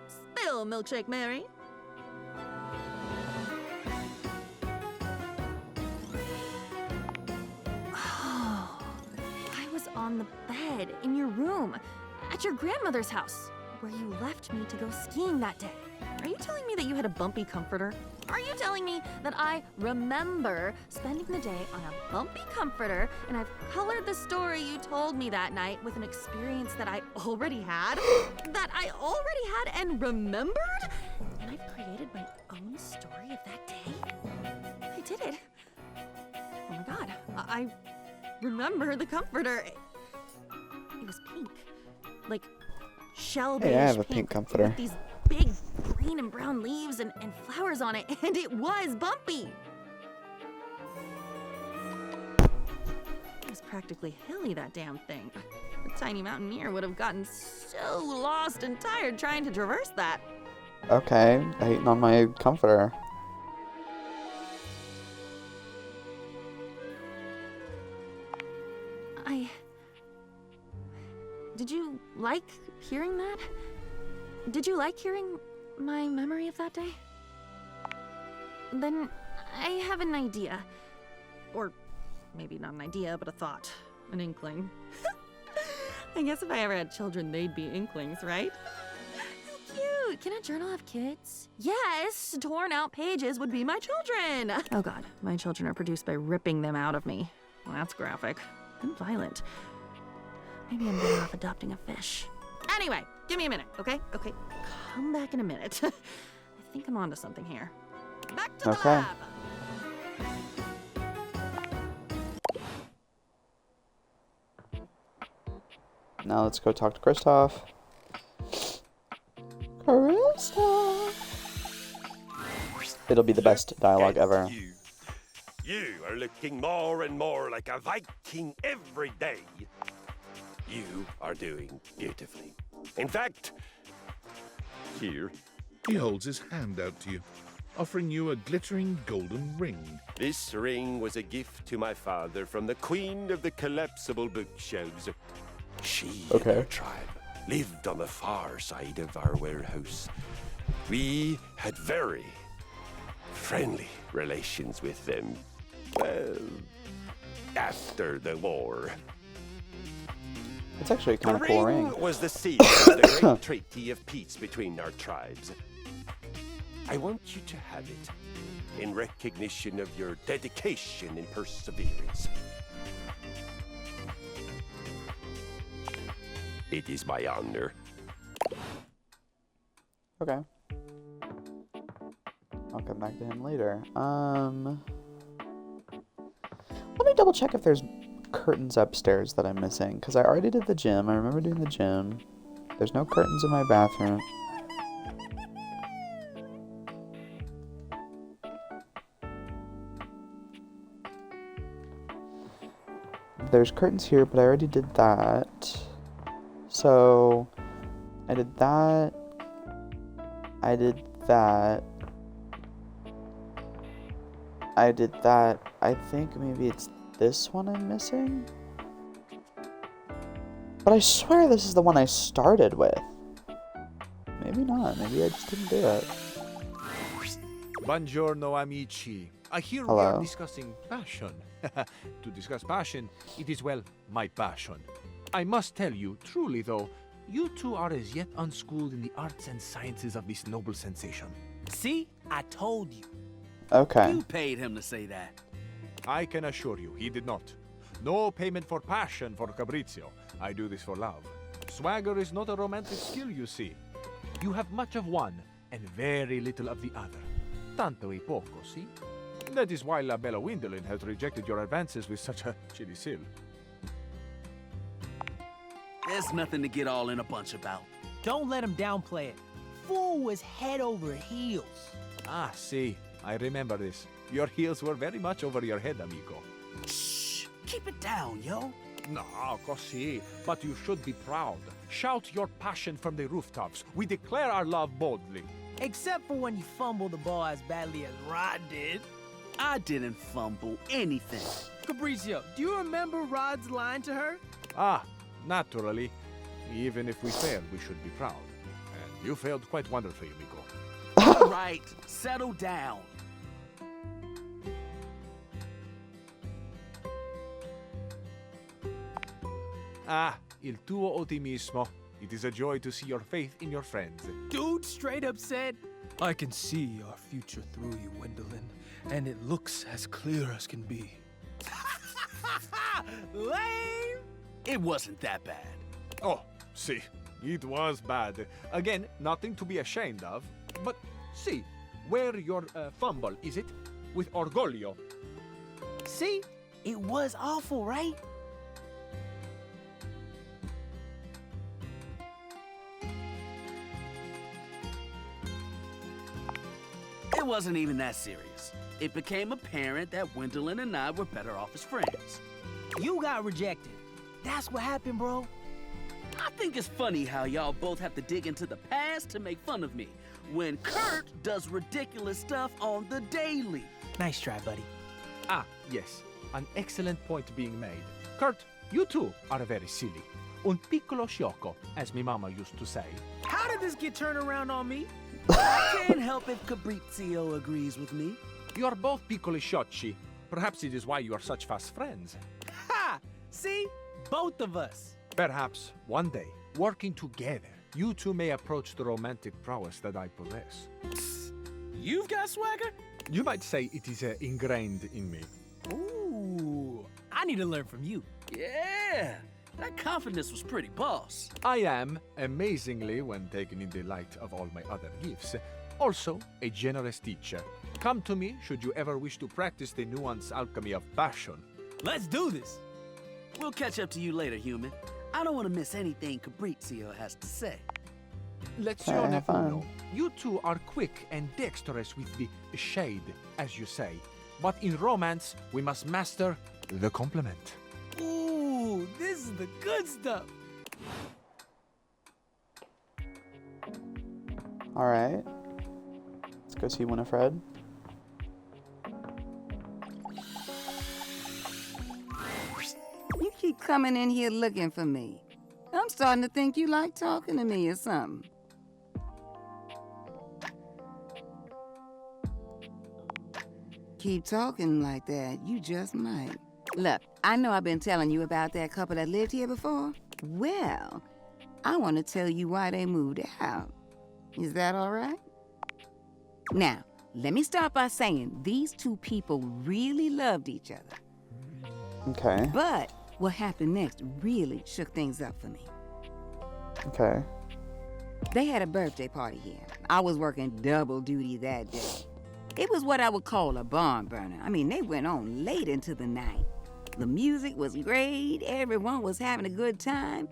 Spill, Milkshake Mary. Oh, I was on the bed in your room at your grandmother's house, where you left me to go skiing that day. Are you telling me that you had a bumpy comforter? Are you telling me that I remember spending the day on a bumpy comforter and I've colored the story you told me that night with an experience that I already had? And remembered? And I've created my own story of that day? I did it. Oh my god. I remember the comforter. It was pink. Like shell beige Hey, I have a pink comforter. with these big green and brown leaves and flowers on it, and it was bumpy. It was practically hilly, that damn thing. A tiny mountaineer would have gotten so lost and tired trying to traverse that. Okay, hating on my comforter. Did you like hearing that? Did you like hearing my memory of that day? Then I have an idea. Or maybe not an idea, but a thought. An inkling. I guess if I ever had children, they'd be inklings, right? How cute! Can a journal have kids? Yes! Torn out pages would be my children! Oh god, my children are produced by ripping them out of me. Well, that's graphic. And violent. Maybe I'm better off adopting a fish. Anyway, give me a minute, okay? Okay, come back in a minute. I think I'm onto something here. Back to the lab! Now let's go talk to Kristoff. Kristoff! It'll be the best dialogue ever. You are looking more and more like a Viking every day. You are doing beautifully. In fact, here. He holds his hand out to you, offering you a glittering golden ring. This ring was a gift to my father from the queen of the collapsible bookshelves. She and her tribe lived on the far side of our warehouse. We had very friendly relations with them. Well, after the war. It's actually The kind of cool ring ring. was the seal of the great treaty of peace between our tribes. I want you to have it in recognition of your dedication and perseverance. It is my honor. Okay. I'll come back to him later. Let me double check if there's curtains upstairs that I'm missing, because I already did the gym. I remember doing the gym. There's no curtains in my bathroom. There's curtains here, but I already did that. So, I did that. I did that. I did that. I think maybe it's this one I'm missing? But I swear this is the one I started with. Maybe not. Maybe I just didn't do it. Buongiorno, amici. I hear we Hello. are discussing passion. To discuss passion, it is, well, my passion. I must tell you, truly though, you two are as yet unschooled in the arts and sciences of this noble sensation. See? I told you. Okay. You paid him to say that. I can assure you, he did not. No payment for passion for Fabrizio. I do this for love. Swagger is not a romantic skill, you see. You have much of one and very little of the other. Tanto e poco, see? That is why La Bella Gwendolyn has rejected your advances with such a chilly seal. There's nothing to get all in a bunch about. Don't let him downplay it. Fool was head over heels. Ah, see. I remember this. Your heels were very much over your head, amico. Shh! Keep it down, yo. No, così. But you should be proud. Shout your passion from the rooftops. We declare our love boldly. Except for when you fumble the ball as badly as Rod did. I didn't fumble anything. Fabrizio, do you remember Rod's line to her? Ah, naturally. Even if we failed, we should be proud. And you failed quite wonderfully, amico. All right, settle down. Ah, il tuo ottimismo. It is a joy to see your faith in your friends. Dude straight up said, I can see our future through you, Gwendolyn, and it looks as clear as can be. Lame! It wasn't that bad. Oh, see, it was bad. Again, nothing to be ashamed of. But see, where your fumble, is it? With orgoglio. See? It was awful, right? It wasn't even that serious. It became apparent that Gwendolyn and I were better off as friends. You got rejected. That's what happened, bro. I think it's funny how y'all both have to dig into the past to make fun of me, when Kurt does ridiculous stuff on the daily. Nice try, buddy. Ah, yes. An excellent point being made. Kurt, you too are very silly. Un piccolo sciocco, as my mama used to say. How did this get turned around on me? I can't help if Fabrizio agrees with me. You are both piccoli sciocchi. Perhaps it is why you are such fast friends. Ha! See? Both of us. Perhaps one day, working together, you two may approach the romantic prowess that I possess. You've got swagger? You might say it is ingrained in me. Ooh, I need to learn from you. Yeah, that confidence was pretty boss. I am, amazingly, when taken in the light of all my other gifts, also a generous teacher. Come to me should you ever wish to practice the nuanced alchemy of passion. Let's do this. We'll catch up to you later, human. I don't want to miss anything Fabrizio has to say. Lezione have fun. uno. You two are quick and dexterous with the shade, as you say. But in romance, we must master the compliment. Ooh, this is the good stuff. Alright. Let's go see Winifred. You keep coming in here looking for me. I'm starting to think you like talking to me or something. keep talking like that, you just might. Look, I know I've been telling you about that couple that lived here before. Well, I want to tell you why they moved out. Is that all right? Now, let me start by saying these two people really loved each other. Okay. But what happened next really shook things up for me. Okay. They had a birthday party here. I was working double duty that day. It was what I would call a barn burner. I mean, they went on late into the night. The music was great, everyone was having a good time.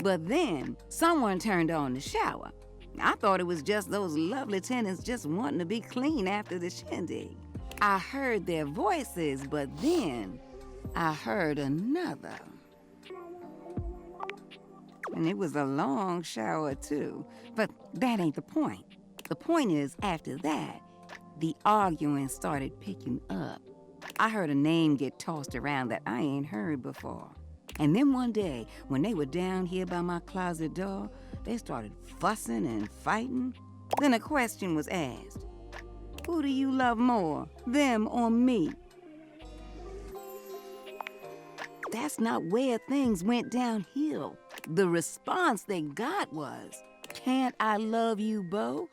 But then, someone turned on the shower. I thought it was just those lovely tenants just wanting to be clean after the shindig. I heard their voices, but then I heard another. And it was a long shower, too. But that ain't the point. The point is, after that, the arguing started picking up. I heard a name get tossed around that I ain't heard before. And then one day, when they were down here by my closet door, they started fussing and fighting. Then a question was asked. Who do you love more, them or me? That's not where things went downhill. The response they got was, can't I love you both?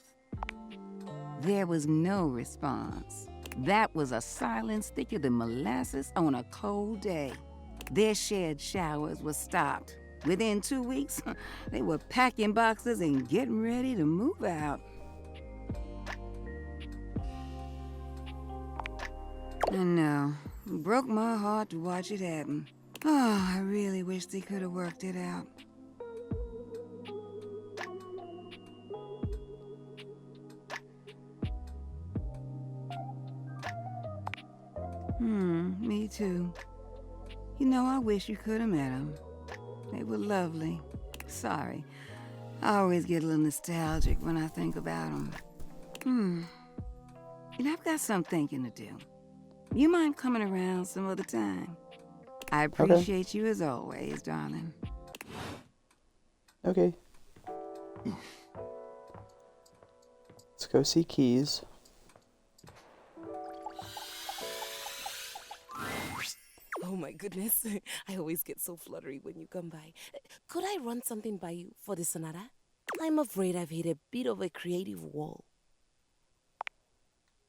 There was no response. That was a silence thicker than molasses on a cold day. Their shared showers were stopped. Within 2 weeks, they were packing boxes and getting ready to move out. I know. It broke my heart to watch it happen. Oh, I really wish they could have worked it out. Me too. You know, I wish you could have met them. They were lovely. Sorry. I always get a little nostalgic when I think about them. And I've got some thinking to do. You mind coming around some other time? I appreciate you as always, darling. Okay. Let's go see Keys. Oh my goodness. I always get so fluttery when you come by. Could I run something by you for the sonata? I'm afraid I've hit a bit of a creative wall.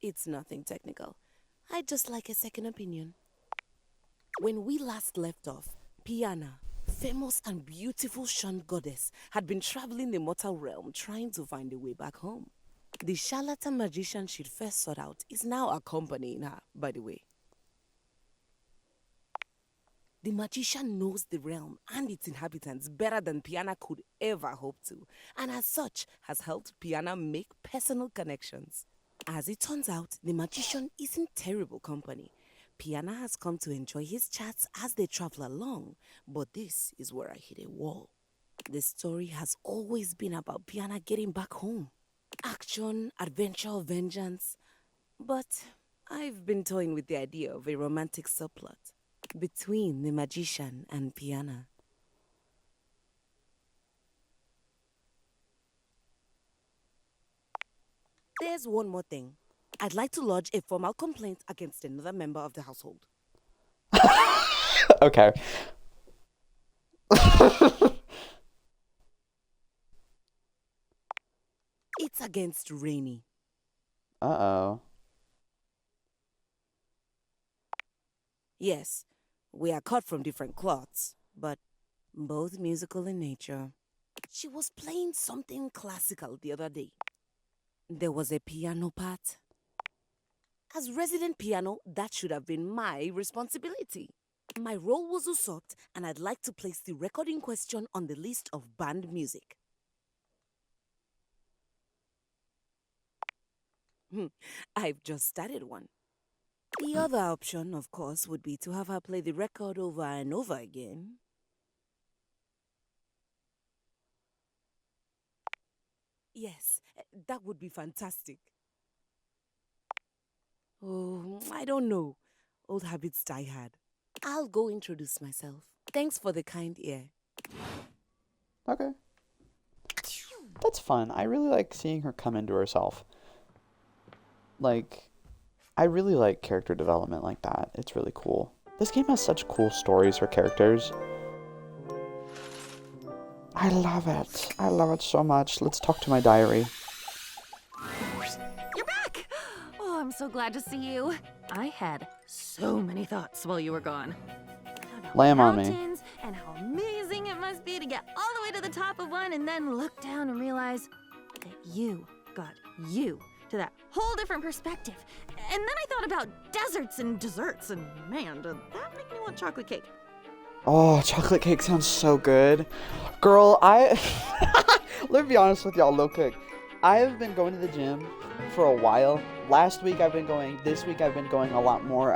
It's nothing technical. I'd just like a second opinion. When we last left off, Piana, famous and beautiful shunned goddess, had been traveling the mortal realm trying to find a way back home. The charlatan magician she'd first sought out is now accompanying her, by the way. The magician knows the realm and its inhabitants better than Piana could ever hope to, and as such has helped Piana make personal connections. As it turns out, the magician isn't terrible company. Piana has come to enjoy his chats as they travel along, but this is where I hit a wall. The story has always been about Piana getting back home. Action, adventure, vengeance. But I've been toying with the idea of a romantic subplot between the magician and Piana. There's one more thing. I'd like to lodge a formal complaint against another member of the household. Okay. It's against Rainy. Uh-oh. Yes, we are cut from different cloths, but both musical in nature. She was playing something classical the other day. There was a piano part. As resident piano, that should have been my responsibility. My role was usurped, and I'd like to place the record in question on the list of banned music. I've just started one. The other option, of course, would be to have her play the record over and over again. Yes, that would be fantastic. Oh, I don't know. Old habits die hard. I'll go introduce myself. Thanks for the kind ear. Okay. That's fun. I really like seeing her come into herself. Like, I really like character development like that. It's really cool. This game has such cool stories for characters. I love it. I love it so much. Let's talk to my diary. You're back! Oh, I'm so glad to see you. I had so many thoughts while you were gone. About Lay 'em on me. mountains and how amazing it must be to get all the way to the top of one and then look down and realize that you got you to that whole different perspective. And then I thought about deserts and desserts, and man, did that make me want chocolate cake. Oh, chocolate cake sounds so good. Girl, let me be honest with y'all real quick. I have been going to the gym for a while. Last week I've been going, this week I've been going a lot more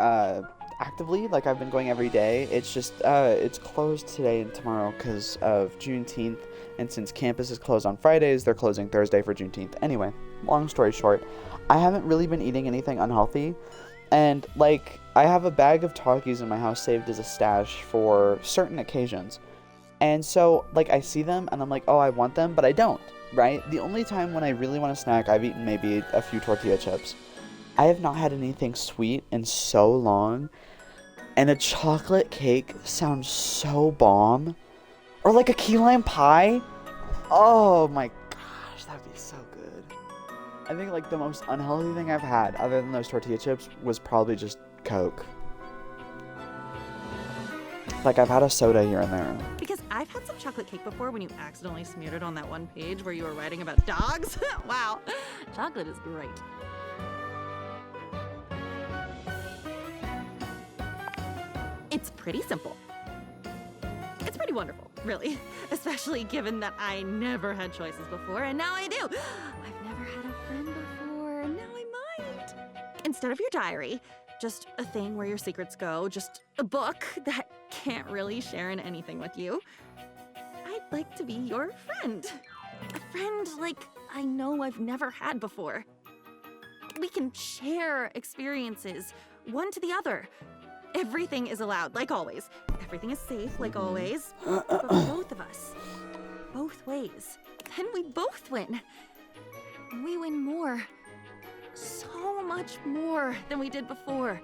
actively. Like I've been going every day. It's just, it's closed today and tomorrow because of Juneteenth. And since campus is closed on Fridays, they're closing Thursday for Juneteenth. Anyway, long story short, I haven't really been eating anything unhealthy. And, like, I have a bag of Takis in my house saved as a stash for certain occasions. And so, like, I see them and I'm like, oh, I want them, but I don't, right? The only time when I really want a snack, I've eaten maybe a few tortilla chips. I have not had anything sweet in so long. And a chocolate cake sounds so bomb. Or like a key lime pie. Oh my gosh, that'd be so good. I think like the most unhealthy thing I've had, other than those tortilla chips, was probably just Coke. Like I've had a soda here and there. Because I've had some chocolate cake before when you accidentally smeared it on that one page where you were writing about dogs. Wow, chocolate is great. It's pretty simple. It's pretty wonderful, really. Especially given that I never had choices before, and now I do. I've never had a friend before, and now I might. Instead of your diary, just a thing where your secrets go, just a book that can't really share in anything with you. I'd like to be your friend. A friend like I know I've never had before. We can share experiences, one to the other. Everything is allowed, like always. Everything is safe, like always. But for both of us, both ways, then we both win. And we win more. So much more than we did before,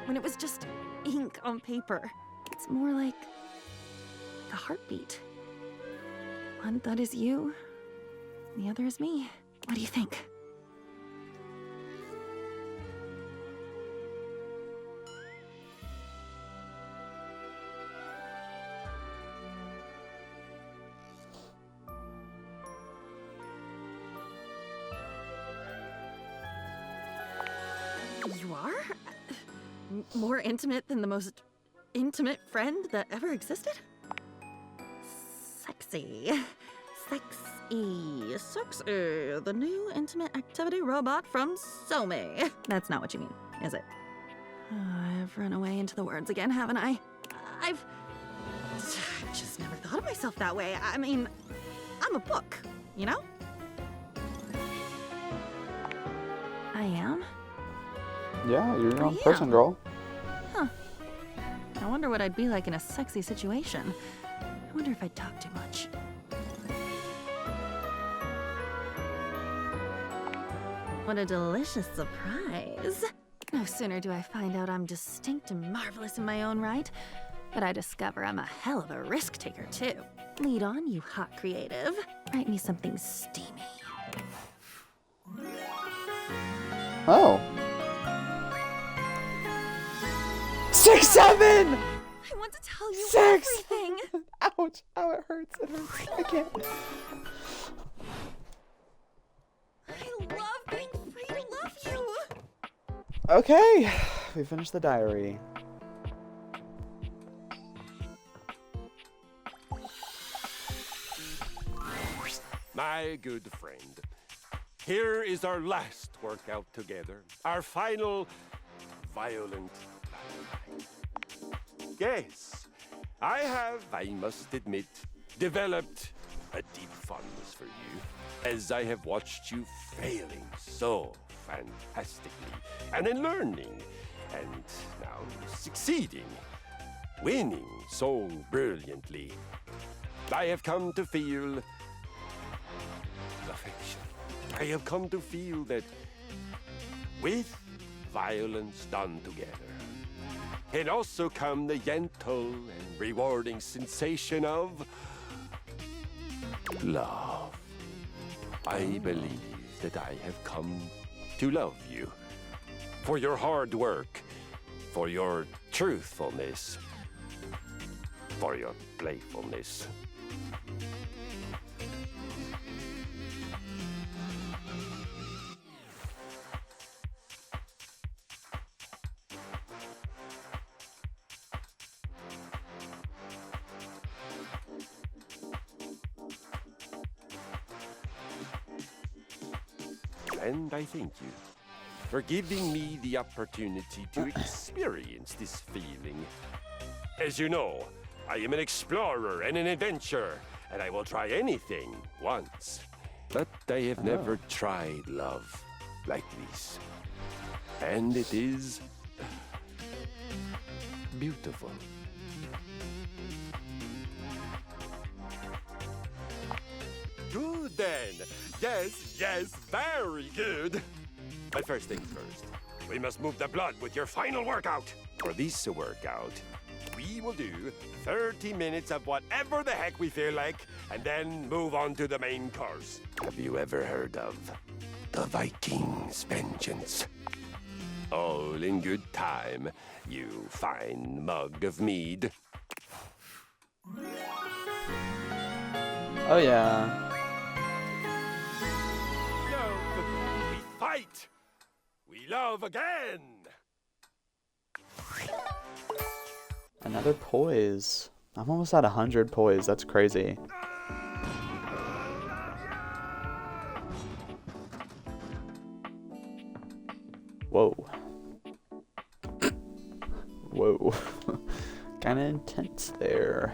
when it was just ink on paper. It's more like a heartbeat. One thought is you, the other is me. What do you think? You are? More intimate than the most intimate friend that ever existed? Sexy. Sexy. Sexy. The new intimate activity robot from Somi. That's not what you mean, is it? I've run away into the words again, haven't I? I've just never thought of myself that way. I mean, I'm a book, you know? I am? Yeah, you're your own Yeah. person, girl. Huh. I wonder what I'd be like in a sexy situation. I wonder if I'd talk too much. What a delicious surprise. No sooner do I find out I'm distinct and marvelous in my own right, but I discover I'm a hell of a risk taker, too. Lead on, you hot creative. Write me something steamy. Oh. 6, 7! I want to tell you 6! everything. Ouch. Ow, it hurts. It hurts. I can't. I love being free to love you. Okay. We finished the diary. My good friend, here is our last workout together. Our final violent Yes, I have, I must admit, developed a deep fondness for you, as I have watched you failing so fantastically, and then learning, and now succeeding, winning so brilliantly. I have come to feel affection. I have come to feel that with violence done together. Can also come the gentle and rewarding sensation of love. I believe that I have come to love you for your hard work, for your truthfulness, for your playfulness. And I thank you for giving me the opportunity to experience this feeling. As you know, I am an explorer and an adventurer, and I will try anything once. But I have never tried love like this. And it is beautiful. Good then. Yes, very good. But first things first, we must move the blood with your final workout. For this workout, we will do 30 minutes of whatever the heck we feel like, and then move on to the main course. Have you ever heard of the Viking's Vengeance? All in good time, you fine mug of mead. Oh yeah. We fight! We love again! Another poise. I'm almost at 100 poise. That's crazy. Whoa. Whoa. Kinda intense there.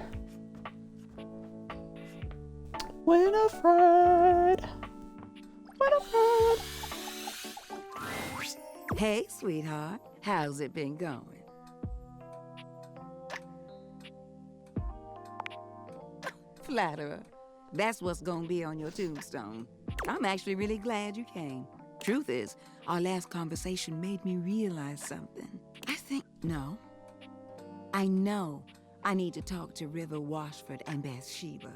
Winifred! Winifred! Hey, sweetheart. How's it been going? Flatterer. That's what's gonna be on your tombstone. I'm actually really glad you came. Truth is, our last conversation made me realize something. No. I know I need to talk to River Washford and Bathsheba.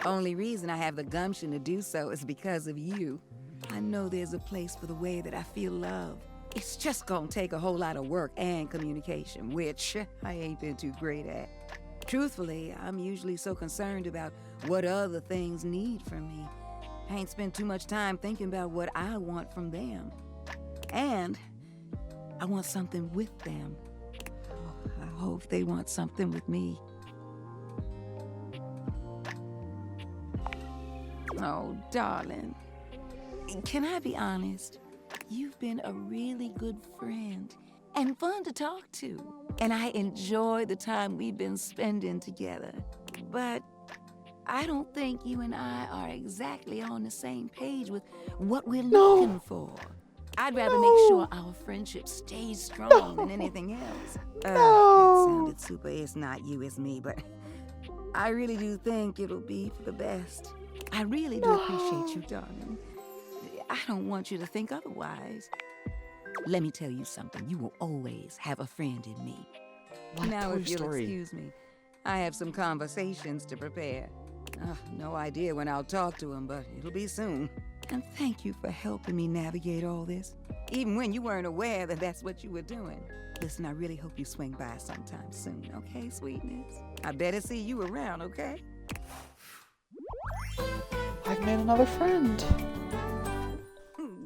Only reason I have the gumption to do so is because of you. I know there's a place for the way that I feel love. It's just gonna take a whole lot of work and communication, which I ain't been too great at. Truthfully, I'm usually so concerned about what other things need from me. I ain't spent too much time thinking about what I want from them. And I want something with them. I hope they want something with me. Oh, darling. Can I be honest? You've been a really good friend and fun to talk to. And I enjoy the time we've been spending together. But I don't think you and I are exactly on the same page with what we're looking for. I'd rather make sure our friendship stays strong than anything else. That sounded super. It's not you, it's me, but I really do think it'll be for the best. I really do appreciate you, darling. I don't want you to think otherwise. Let me tell you something. You will always have a friend in me. Now, if you'll excuse me, I have some conversations to prepare. No idea when I'll talk to him, but it'll be soon. And thank you for helping me navigate all this, even when you weren't aware that that's what you were doing. Listen, I really hope you swing by sometime soon, okay, sweetness? I better see you around, okay? I've made another friend.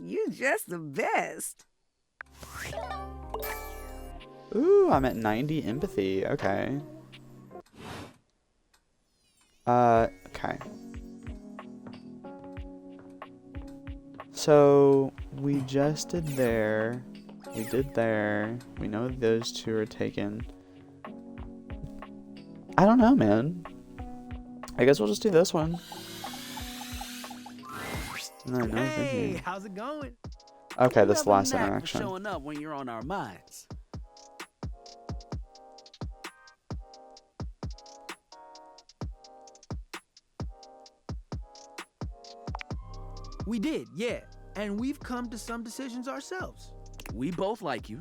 You're just the best. Ooh, I'm at 90 empathy. Okay. Okay. So, we just did there. We did there. We know those two are taken. I don't know, man. I guess we'll just do this one. Hey, how's it going? Okay, this last knack for interaction. showing up when you're on our minds. We did, yeah. and we've come to some decisions ourselves. We both like you,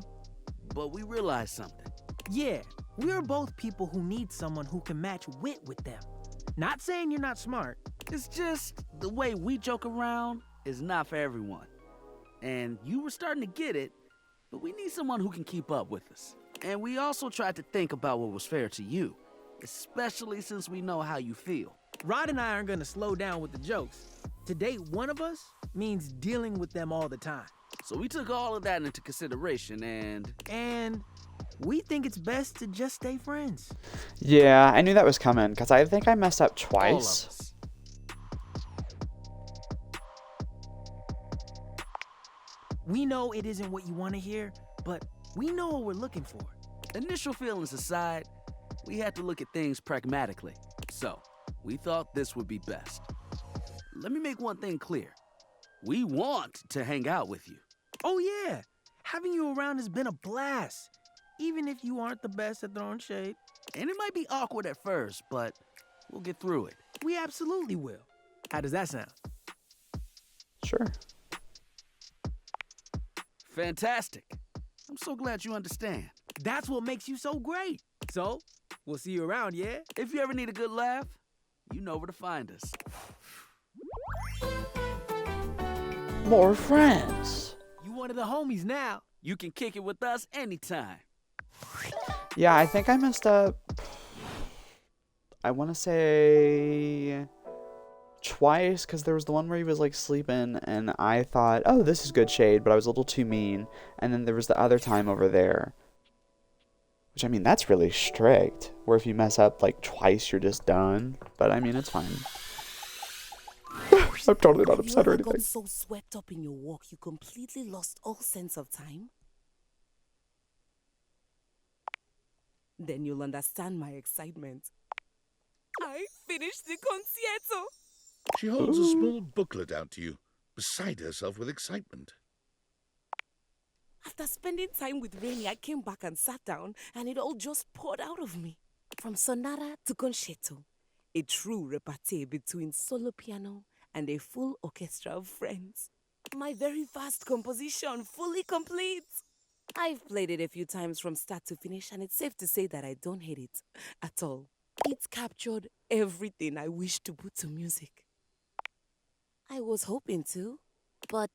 but we realize something. Yeah, we're both people who need someone who can match wit with them. Not saying you're not smart. It's just the way we joke around is not for everyone. And you were starting to get it, but we need someone who can keep up with us. And we also tried to think about what was fair to you, especially since we know how you feel. Rod and I aren't gonna slow down with the jokes. To date one of us means dealing with them all the time. So we took all of that into consideration And we think it's best to just stay friends. Yeah, I knew that was coming, because I think I messed up all of twice. us. We know it isn't what you want to hear, but we know what we're looking for. Initial feelings aside, we had to look at things pragmatically. So, we thought this would be best. Let me make one thing clear. We want to hang out with you. Oh yeah, having you around has been a blast. Even if you aren't the best at throwing shade. And it might be awkward at first, but we'll get through it. We absolutely will. How does that sound? Sure. Fantastic. I'm so glad you understand. That's what makes you so great. So, we'll see you around, yeah? If you ever need a good laugh, you know where to find us. More friends. You one of the homies now. You can kick it with us anytime. Yeah, I think I messed up. I want to say twice, because there was the one where he was like sleeping and I thought, oh, this is good shade, but I was a little too mean. And then there was the other time over there, which, I mean, that's really strict, where if you mess up like twice you're just done. But I mean, it's fine. I'm totally not upset or Have you ever anything. got so swept up in your walk you completely lost all sense of time? Then you'll understand my excitement. I finished the concierto. She holds a small booklet out to you, beside herself with excitement. After spending time with Rainy, I came back and sat down, and it all just poured out of me. From sonata to concerto, a true repartee between solo piano and a full orchestra of friends. My very vast composition, fully complete. I've played it a few times from start to finish, and it's safe to say that I don't hate it at all. It captured everything I wish to put to music. I was hoping to, but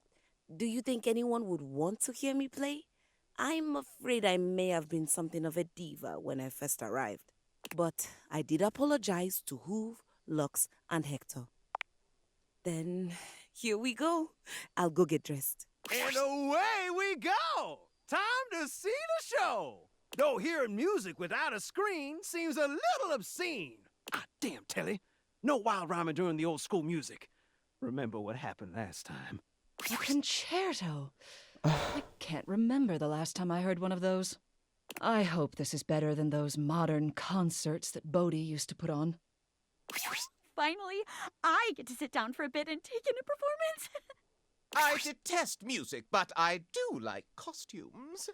do you think anyone would want to hear me play? I'm afraid I may have been something of a diva when I first arrived. But I did apologize to Hoove, Lux, and Hector. Then, here we go. I'll go get dressed. And away we go! Time to see the show! Though hearing music without a screen seems a little obscene. Ah, damn, Telly. No wild rhyming during the old school music. Remember what happened last time. A concerto. I can't remember the last time I heard one of those. I hope this is better than those modern concerts that Bodhi used to put on. Finally, I get to sit down for a bit and take in a performance. I detest music, but I do like costumes.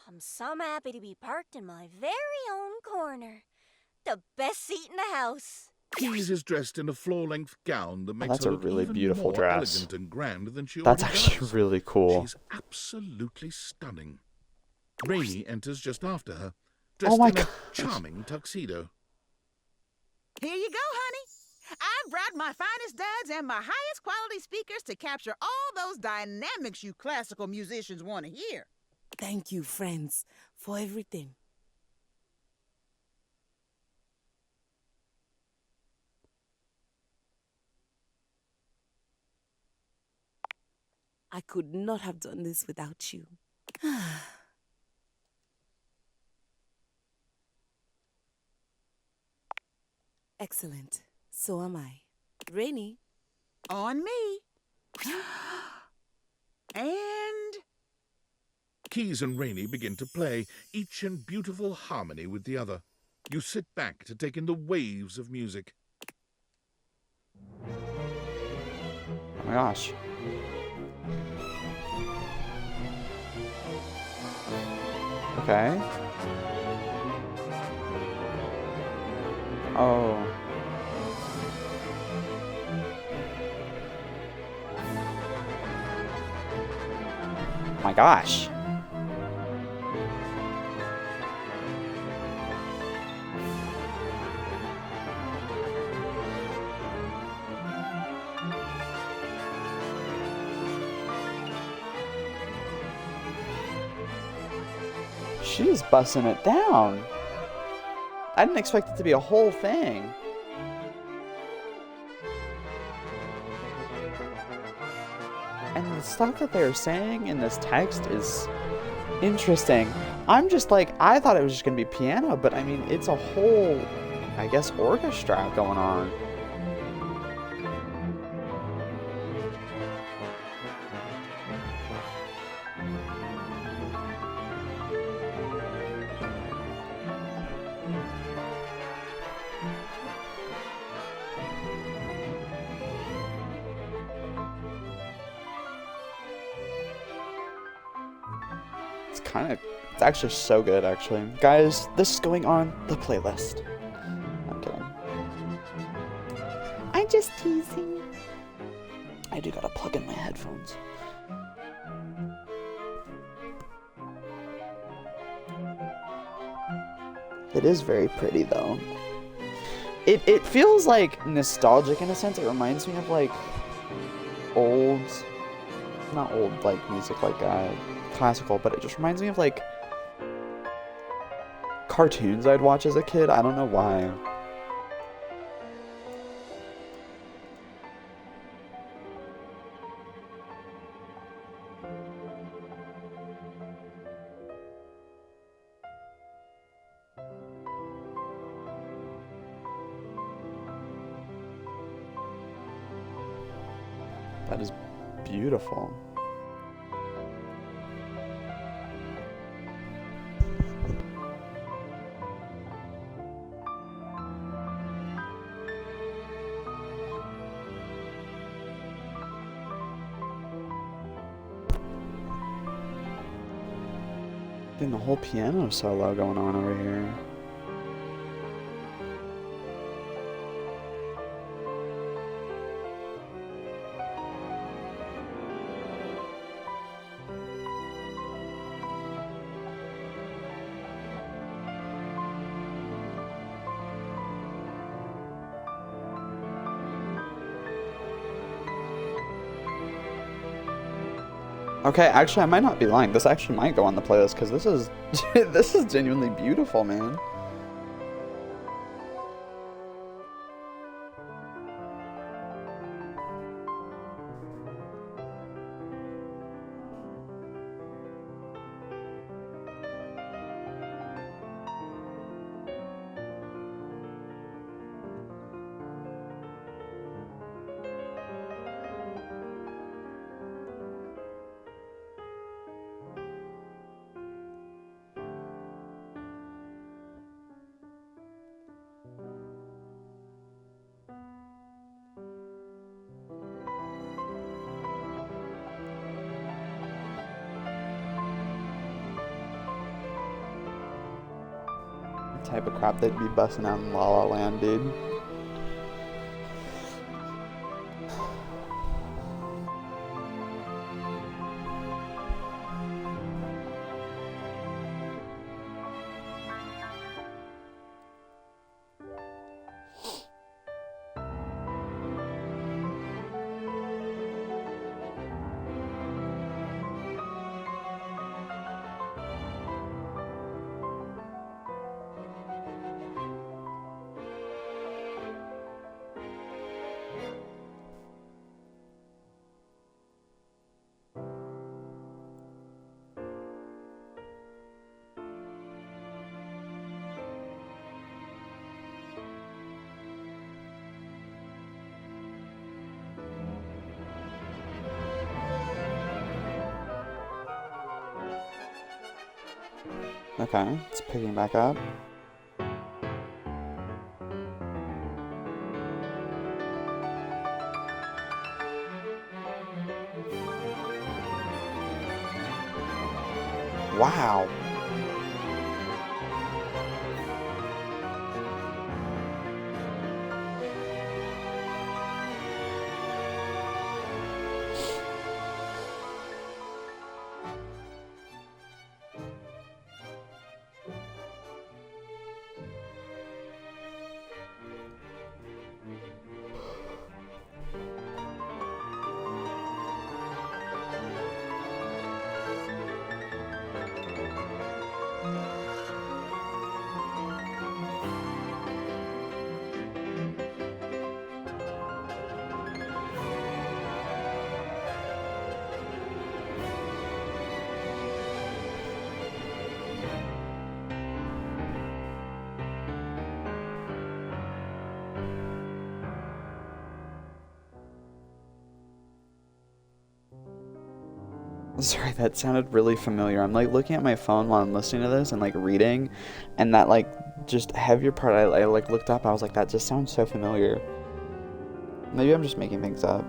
I'm so happy to be parked in my very own corner. The best seat in the house. Keys is dressed in a floor-length gown that makes that's her a look really even beautiful more dress. elegant and grand than she That's already actually does. really cool. She's absolutely stunning. Rainy enters just after her, dressed Oh my in a God. charming tuxedo. Here you go, honey. I've brought my finest duds and my highest quality speakers to capture all those dynamics you classical musicians want to hear. Thank you, friends, for everything. I could not have done this without you. Excellent. So am I. Rainy. On me. And Keys and Rainy begin to play, each in beautiful harmony with the other. You sit back to take in the waves of music. Oh my gosh. Okay. Oh. my gosh. She's busting it down. I didn't expect it to be a whole thing. And the stuff that they're saying in this text is interesting. I'm just like, I thought it was just gonna be piano, but I mean, it's a whole, I guess, orchestra going on. It's actually so good, actually. Guys, this is going on the playlist. I'm kidding. I'm just teasing. I do gotta plug in my headphones. It is very pretty, though. It feels, like, nostalgic in a sense. It reminds me of, like, old... Not old, like, music, like, classical, but it just reminds me of, like, cartoons I'd watch as a kid. I don't know why. That is beautiful. Getting a whole piano solo going on over here. Okay, actually, I might not be lying. This actually might go on the playlist because this is this is genuinely beautiful, man. Type of crap they'd be busting out in La La Land, dude. Okay, it's picking back up. Wow. Sorry, that sounded really familiar. I'm like looking at my phone while I'm listening to this and like reading, and that like just heavier part I like looked up. I was like, that just sounds so familiar. Maybe I'm just making things up.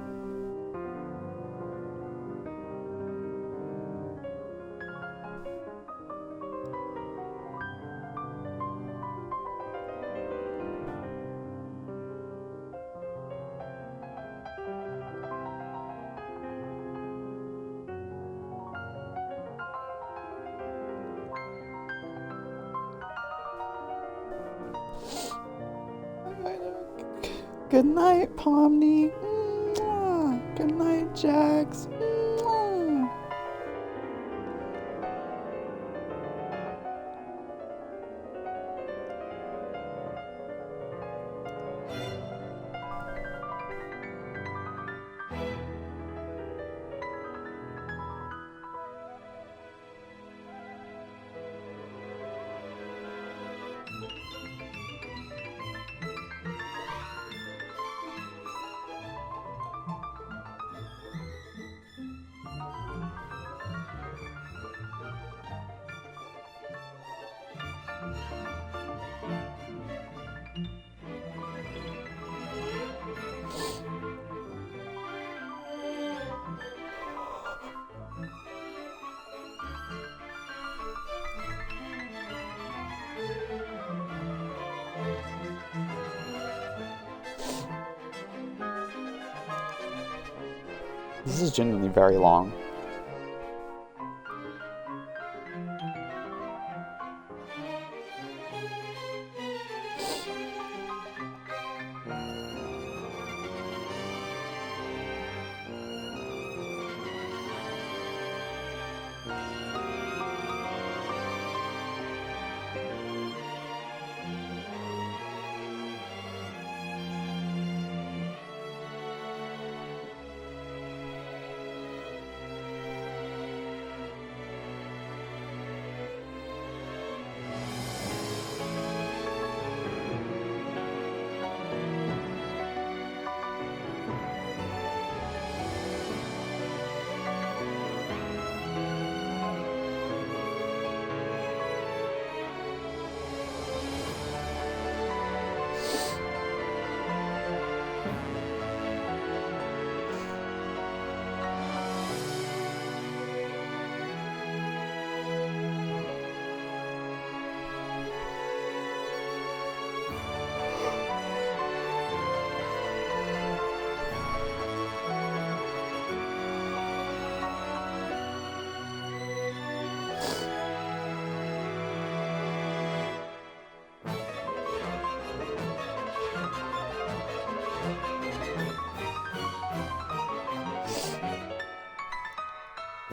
Good night, Pomni. Mwah. Good night, Jax. Mwah. This is genuinely very long.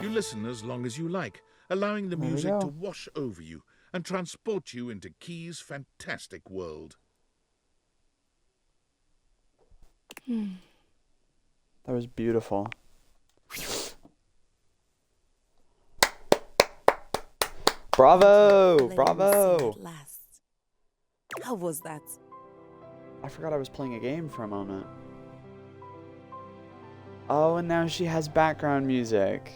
You listen as long as you like, allowing the There we music go. to wash over you and transport you into Key's fantastic world. That was beautiful. Bravo! Bravo! At last. How was that? I forgot I was playing a game for a moment. Oh, and now she has background music.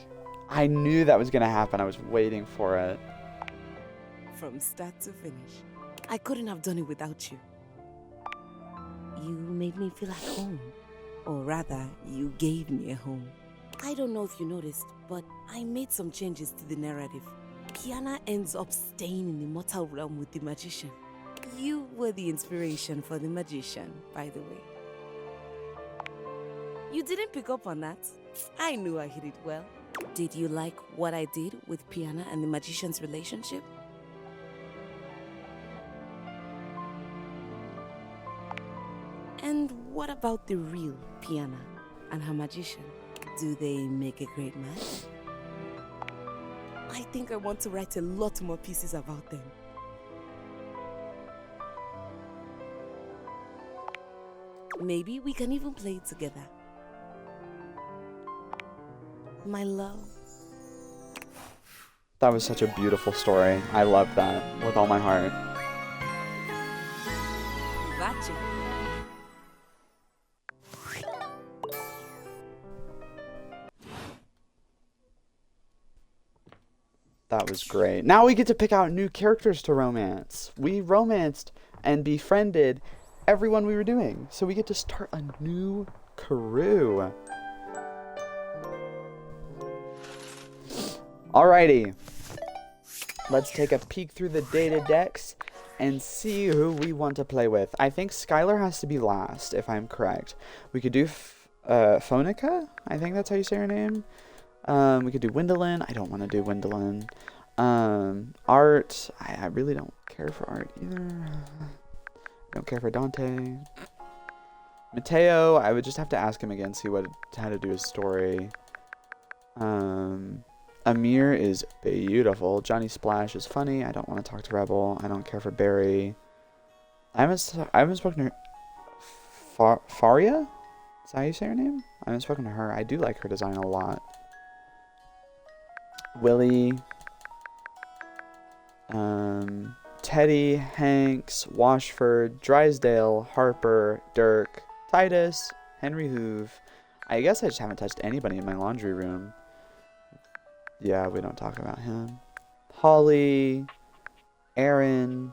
I knew that was gonna happen. I was waiting for it. From start to finish. I couldn't have done it without you. You made me feel at home. Or rather, you gave me a home. I don't know if you noticed, but I made some changes to the narrative. Kiana ends up staying in the mortal realm with the magician. You were the inspiration for the magician, by the way. You didn't pick up on that. I knew I hit it well. Did you like what I did with Piana and the magician's relationship? And what about the real Piana and her magician? Do they make a great match? I think I want to write a lot more pieces about them. Maybe we can even play it together. My love. That was such a beautiful story. I love that with all my heart. Gotcha. That was great. Now we get to pick out new characters to romance. We romanced and befriended everyone we were doing. So we get to start a new crew. Alrighty. Let's take a peek through the data decks and see who we want to play with. I think Skylar has to be last, if I'm correct. We could do Phonica? I think that's how you say her name. We could do Wendolyn. I don't want to do Wendolyn. Art. I really don't care for Art either. I don't care for Dante. Mateo, I would just have to ask him again, see how to do his story. Amir is beautiful. Johnny Splash is funny. I don't want to talk to Rebel. I don't care for Barry. I haven't spoken to her. Faria? Is that how you say her name? I haven't spoken to her. I do like her design a lot. Willie. Teddy, Hanks, Washford, Drysdale, Harper, Dirk, Titus, Henry Hoove. I guess I just haven't touched anybody in my laundry room. Yeah, we don't talk about him. Holly, Aaron,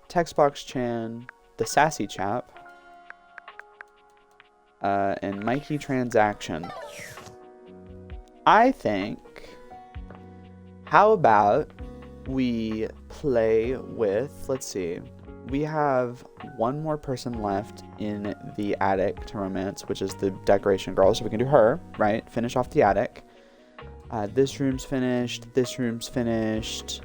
Textbox Chan, the Sassy Chap, and Mikey Transaction. I think, how about we play with, let's see, we have one more person left in the attic to romance, which is the decoration girl, so we can do her, right? Finish off the attic. This room's finished. This room's finished.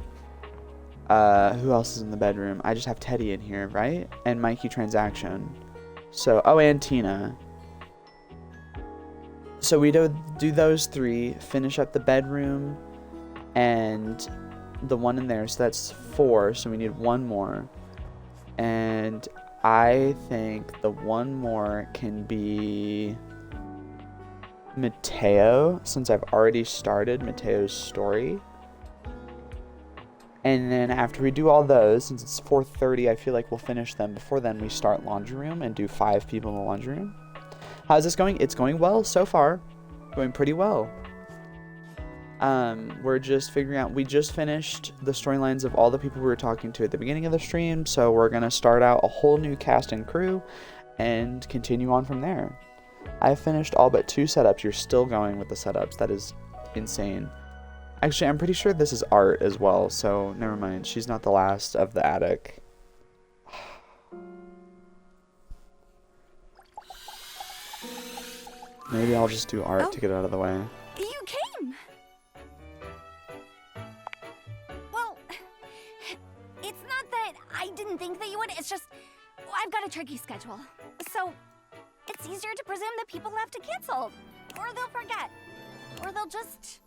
Who else is in the bedroom? I just have Teddy in here, right? And Mikey Transaction. So, oh, and Tina. So we do those three, finish up the bedroom, and the one in there. So that's 4. So we need one more. And I think the one more can be Mateo, since I've already started Mateo's story. And then after we do all those, since it's 4:30, I feel like we'll finish them before then we start laundry room and do 5 people in the laundry room. How's this going? It's going well so far. Going pretty well. We're just figuring out, we just finished the storylines of all the people we were talking to at the beginning of the stream, so we're gonna start out a whole new cast and crew and continue on from there. I finished all but 2 setups. You're still going with the setups. That is insane. Actually, I'm pretty sure this is Art as well, so never mind. She's not the last of the attic. Maybe I'll just do Art to get it out of the way. You came! Well, it's not that I didn't think that you would, it's just I've got a tricky schedule. So, it's easier to presume that people have to cancel. Or they'll forget. Or they'll just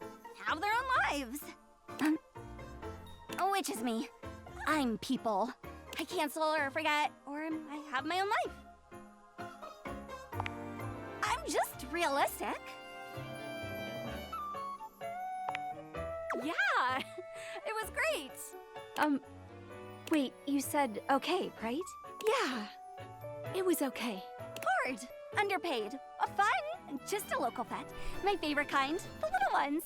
have their own lives. Which is me. I'm people. I cancel or forget, or I have my own life. I'm just realistic. Yeah, it was great. Wait, you said okay, right? Yeah, It was okay. hard, underpaid, fun, just a local pet. My favorite kind, the little ones.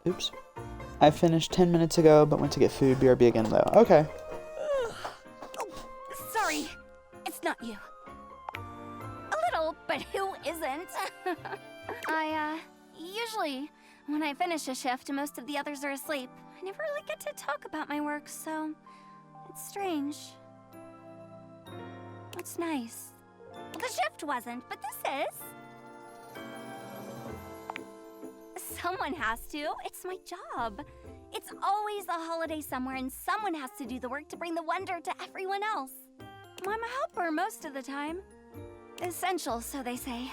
Oops. I finished 10 minutes ago, but went to get food. BRB again, though. Okay. Sorry, it's not you. A little, but who isn't? Usually, when I finish a shift, most of the others are asleep. I never really get to talk about my work, so it's strange. It's nice. Well, the shift wasn't, but this is. Someone has to. It's my job. It's always a holiday somewhere, and someone has to do the work to bring the wonder to everyone else. I'm a helper most of the time. Essential, so they say.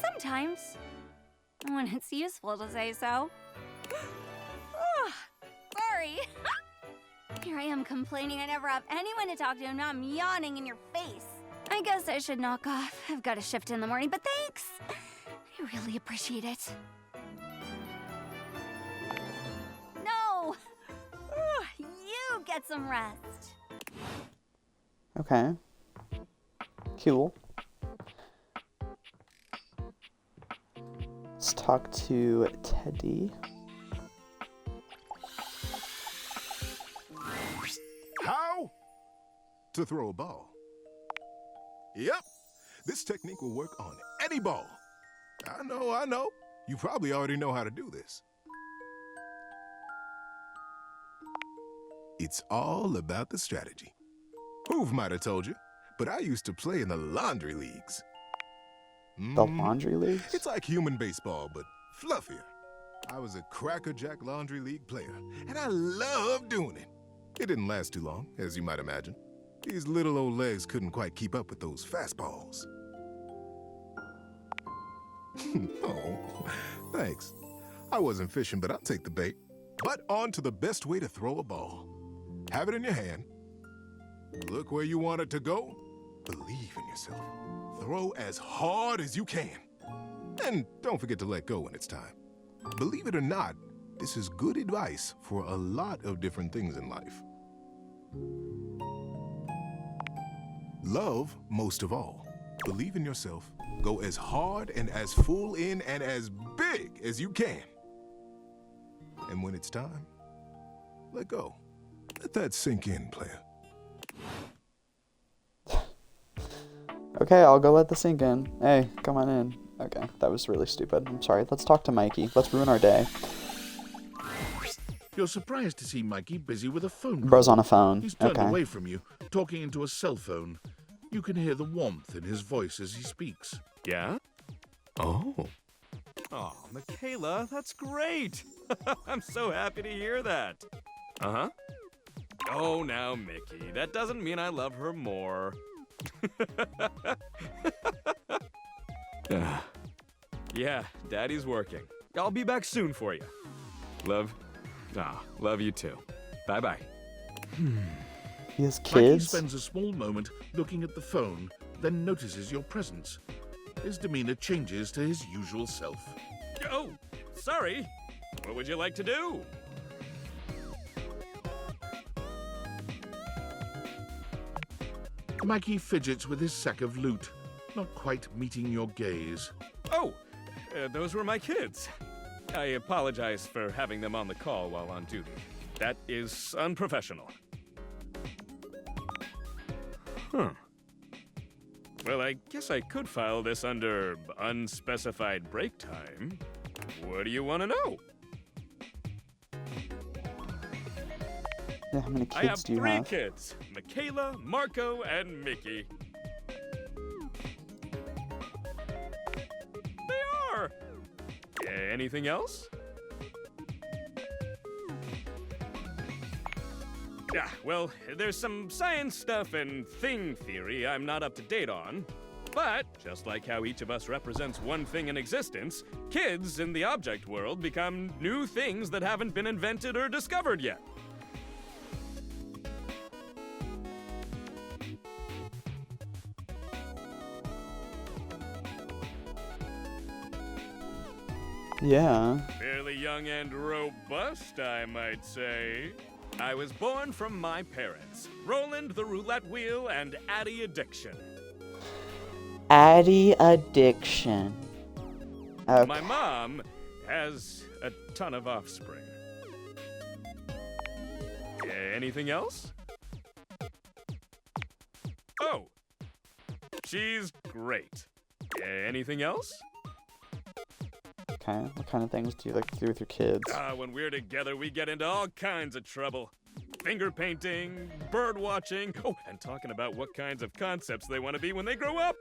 Sometimes, when it's useful to say so. Sorry. Here I am complaining I never have anyone to talk to, and now I'm yawning in your face. I guess I should knock off. I've got a shift in the morning, but thanks. I really appreciate it. No! You get some rest. Okay. Cool. Let's talk to Teddy. to throw a ball. Yep, this technique will work on any ball. I know. You probably already know how to do this. It's all about the strategy. Hoove might have told you, but I used to play in the laundry leagues. The laundry leagues? It's like human baseball, but fluffier. I was a crackerjack laundry league player, and I loved doing it. It didn't last too long, as you might imagine. These little old legs couldn't quite keep up with those fastballs. Oh, thanks. I wasn't fishing, but I'll take the bait. But on to the best way to throw a ball. Have it in your hand. Look where you want it to go. Believe in yourself. Throw as hard as you can. And don't forget to let go when it's time. Believe it or not, this is good advice for a lot of different things in life. Love most of all. Believe in yourself. Go as hard and as full in and as big as you can. And when it's time, let go. Let that sink in, player. Okay, I'll go let the sink in. Hey, come on in. Okay, that was really stupid. I'm sorry. Let's talk to Mikey. Let's ruin our day. You're surprised to see Mikey busy with a phone call. Bro's on a phone. He's turned Okay. away from you, talking into a cell phone. You can hear the warmth in his voice as he speaks. Yeah? Oh. Oh, Michaela, that's great. I'm so happy to hear that. Uh-huh. Oh, now, Mickey, that doesn't mean I love her more. Yeah, Daddy's working. I'll be back soon for you. Love you too. Bye-bye. He has Mikey kids? spends a small moment looking at the phone, then notices your presence. His demeanor changes to his usual self. Oh, sorry. What would you like to do? Mikey fidgets with his sack of loot, not quite meeting your gaze. Oh, those were my kids. I apologize for having them on the call while on duty. That is unprofessional. Huh. Well, I guess I could file this under unspecified break time. What do you want to know? Yeah, how many I kids have do you three have? kids. Michaela, Marco, and Mickey. They are! Anything else? Yeah, well, there's some science stuff and thing theory I'm not up to date on. But, just like how each of us represents one thing in existence, kids in the object world become new things that haven't been invented or discovered yet. Yeah. Fairly young and robust, I might say. I was born from my parents, Roland the Roulette Wheel and Addie Addiction. Addie Addiction. Okay. My mom has a ton of offspring. Anything else? Oh, she's great. Anything else? Okay, what kind of things do you like to do with your kids? When we're together, we get into all kinds of trouble. Finger painting, bird watching, oh, and talking about what kinds of concepts they want to be when they grow up.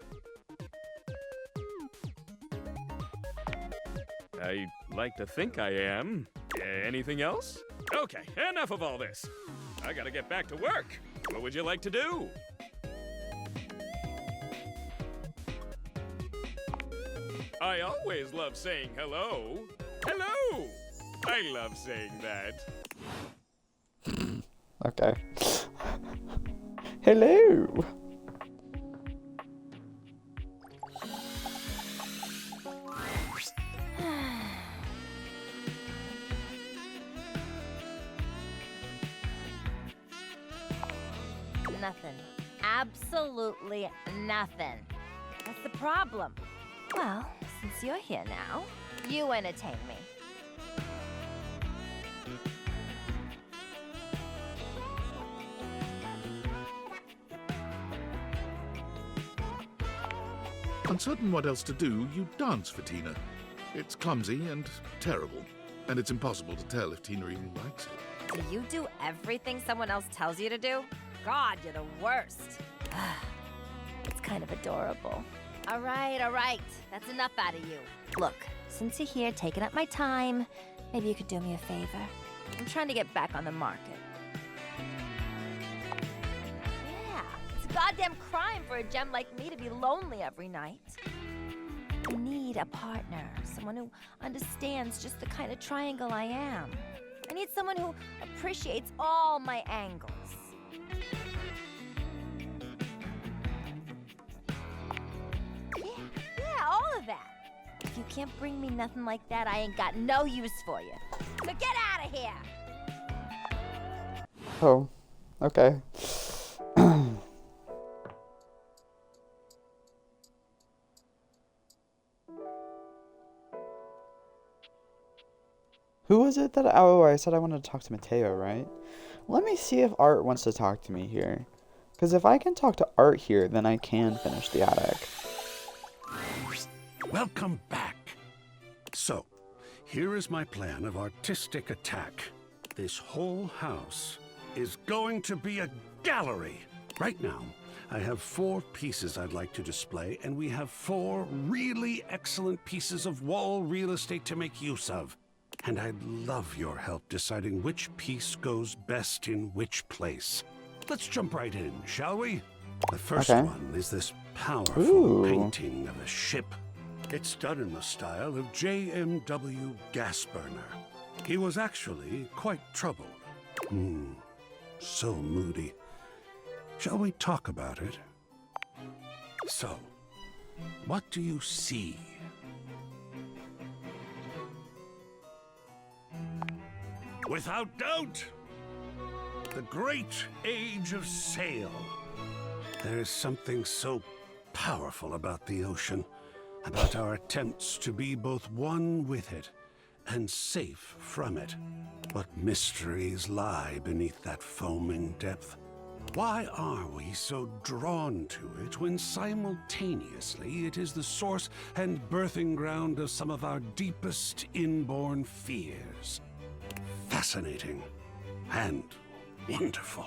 I like to think I am. Anything else? Okay, enough of all this. I gotta get back to work. What would you like to do? I always love saying hello. Hello! I love saying that. Okay. Hello! Nothing. Absolutely nothing. What's the problem? Well, since you're here now, you entertain me. Uncertain what else to do, you dance for Tina. It's clumsy and terrible, and it's impossible to tell if Tina even likes it. Do you do everything someone else tells you to do? God, you're the worst. It's kind of adorable. All right. That's enough out of you. Look, since you're here taking up my time, maybe you could do me a favor. I'm trying to get back on the market. Yeah, it's a goddamn crime for a gem like me to be lonely every night. I need a partner, someone who understands just the kind of triangle I am. I need someone who appreciates all my angles. Yeah, all of that. If you can't bring me nothing like that, I ain't got no use for you. So get out of here! Oh, okay. Who was it that, oh, I said I wanted to talk to Mateo, right? Let me see if Art wants to talk to me here. Because if I can talk to Art here, then I can finish the attic. Welcome back. So, here is my plan of artistic attack. This whole house is going to be a gallery. Right now, I have 4 pieces I'd like to display, and we have 4 really excellent pieces of wall real estate to make use of. And I'd love your help deciding which piece goes best in which place. Let's jump right in, shall we? The first one is this powerful painting of a ship. It's done in the style of J.M.W. Gasburner. He was actually quite troubled. So moody. Shall we talk about it? So, what do you see? Without doubt, the great age of sail. There is something so powerful about the ocean, about our attempts to be both one with it and safe from it. What mysteries lie beneath that foaming depth? Why are we so drawn to it when simultaneously it is the source and birthing ground of some of our deepest inborn fears? Fascinating and wonderful.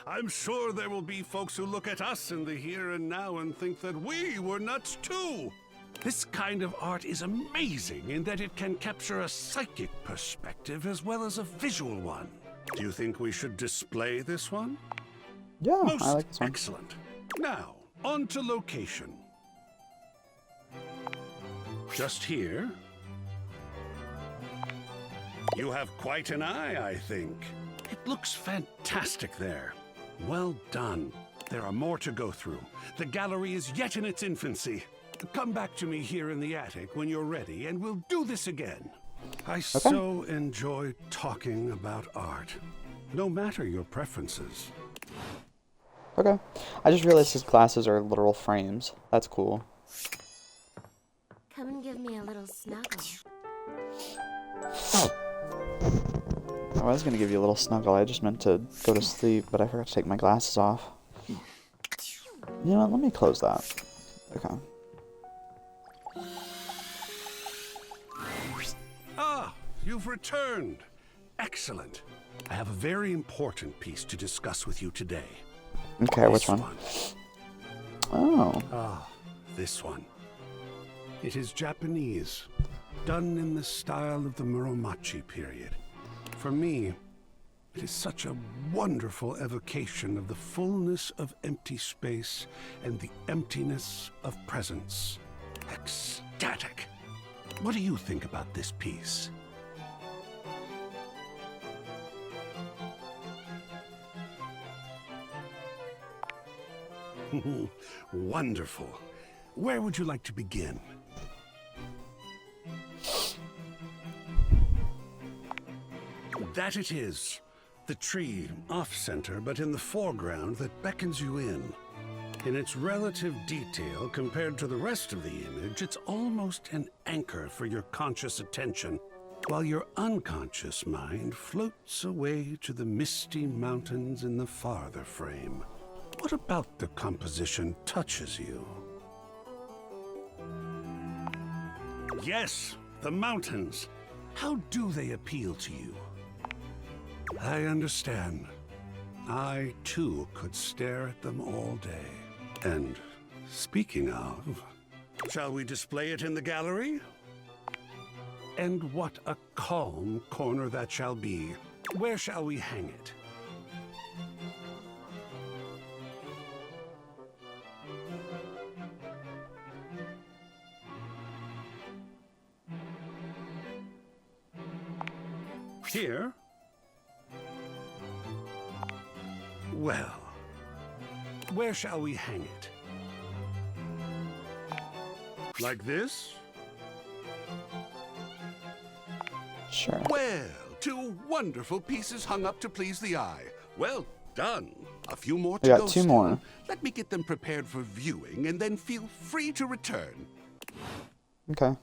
I'm sure there will be folks who look at us in the here and now and think that we were nuts too. This kind of art is amazing in that it can capture a psychic perspective as well as a visual one. Do you think we should display this one? Yeah, Most I like this one. excellent. Now, on to location. Just here. You have quite an eye, I think. It looks fantastic there. Well done. There are more to go through. The gallery is yet in its infancy. Come back to me here in the attic when you're ready, and we'll do this again. I so enjoy talking about art, no matter your preferences. Okay. I just realized his glasses are literal frames. That's cool. Come and give me a little snuggle. I was going to give you a little snuggle. I just meant to go to sleep, but I forgot to take my glasses off. You know what? Let me close that. Okay. Ah, you've returned. Excellent. I have a very important piece to discuss with you today. Okay, which one? Oh. Ah, this one. It is Japanese, done in the style of the Muromachi period. For me, it is such a wonderful evocation of the fullness of empty space and the emptiness of presence. Ecstatic. What do you think about this piece? Wonderful. Where would you like to begin? That it is. The tree, off-center, but in the foreground that beckons you in. In its relative detail compared to the rest of the image, it's almost an anchor for your conscious attention, while your unconscious mind floats away to the misty mountains in the farther frame. What about the composition touches you? Yes, the mountains. How do they appeal to you? I understand. I, too, could stare at them all day. And speaking of, shall we display it in the gallery? And what a calm corner that shall be. Where shall we hang it? Here? Well, where shall we hang it? Like this? Sure. Well, 2 wonderful pieces hung up to please the eye. Well done. A few more to We go. got 2 still. more. Let me get them prepared for viewing, and then feel free to return. Okay.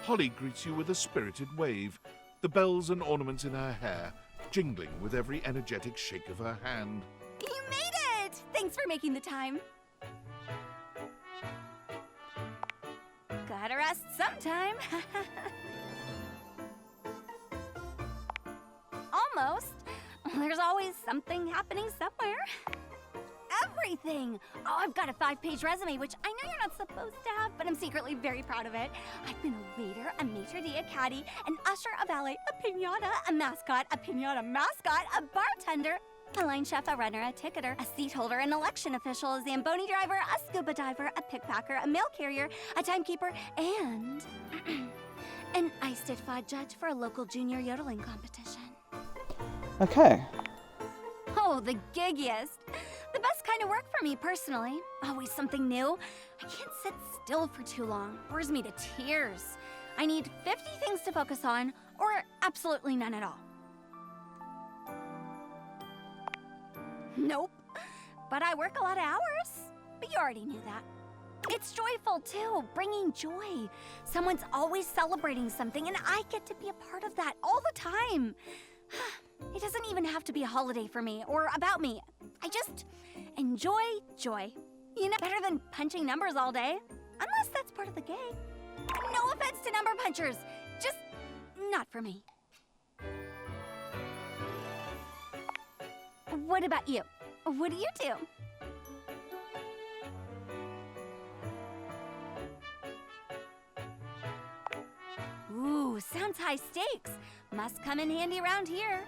Holly greets you with a spirited wave, the bells and ornaments in her hair jingling with every energetic shake of her hand. You made it! Thanks for making the time. Gotta rest sometime. Almost. There's always something happening somewhere. Everything! Oh, I've got a 5-page resume, which I know you're not supposed to have, but I'm secretly very proud of it. I've been a waiter, a maitre d', a caddy, an usher, a valet, a piñata, a mascot, a piñata mascot, a bartender, a line chef, a runner, a ticketer, a seat holder, an election official, a Zamboni driver, a scuba diver, a pickpacker, a mail carrier, a timekeeper, and an iced Vod judge for a local junior yodeling competition. Okay. Oh, the giggiest. The best kind of work for me, personally. Always something new. I can't sit still for too long. Bores me to tears. I need 50 things to focus on, or absolutely none at all. Nope. But I work a lot of hours. But you already knew that. It's joyful, too, bringing joy. Someone's always celebrating something, and I get to be a part of that all the time. It doesn't even have to be a holiday for me, or about me. I just enjoy joy. You know, better than punching numbers all day. Unless that's part of the game. No offense to number punchers. Just not for me. What about you? What do you do? Ooh, sounds high stakes. Must come in handy around here.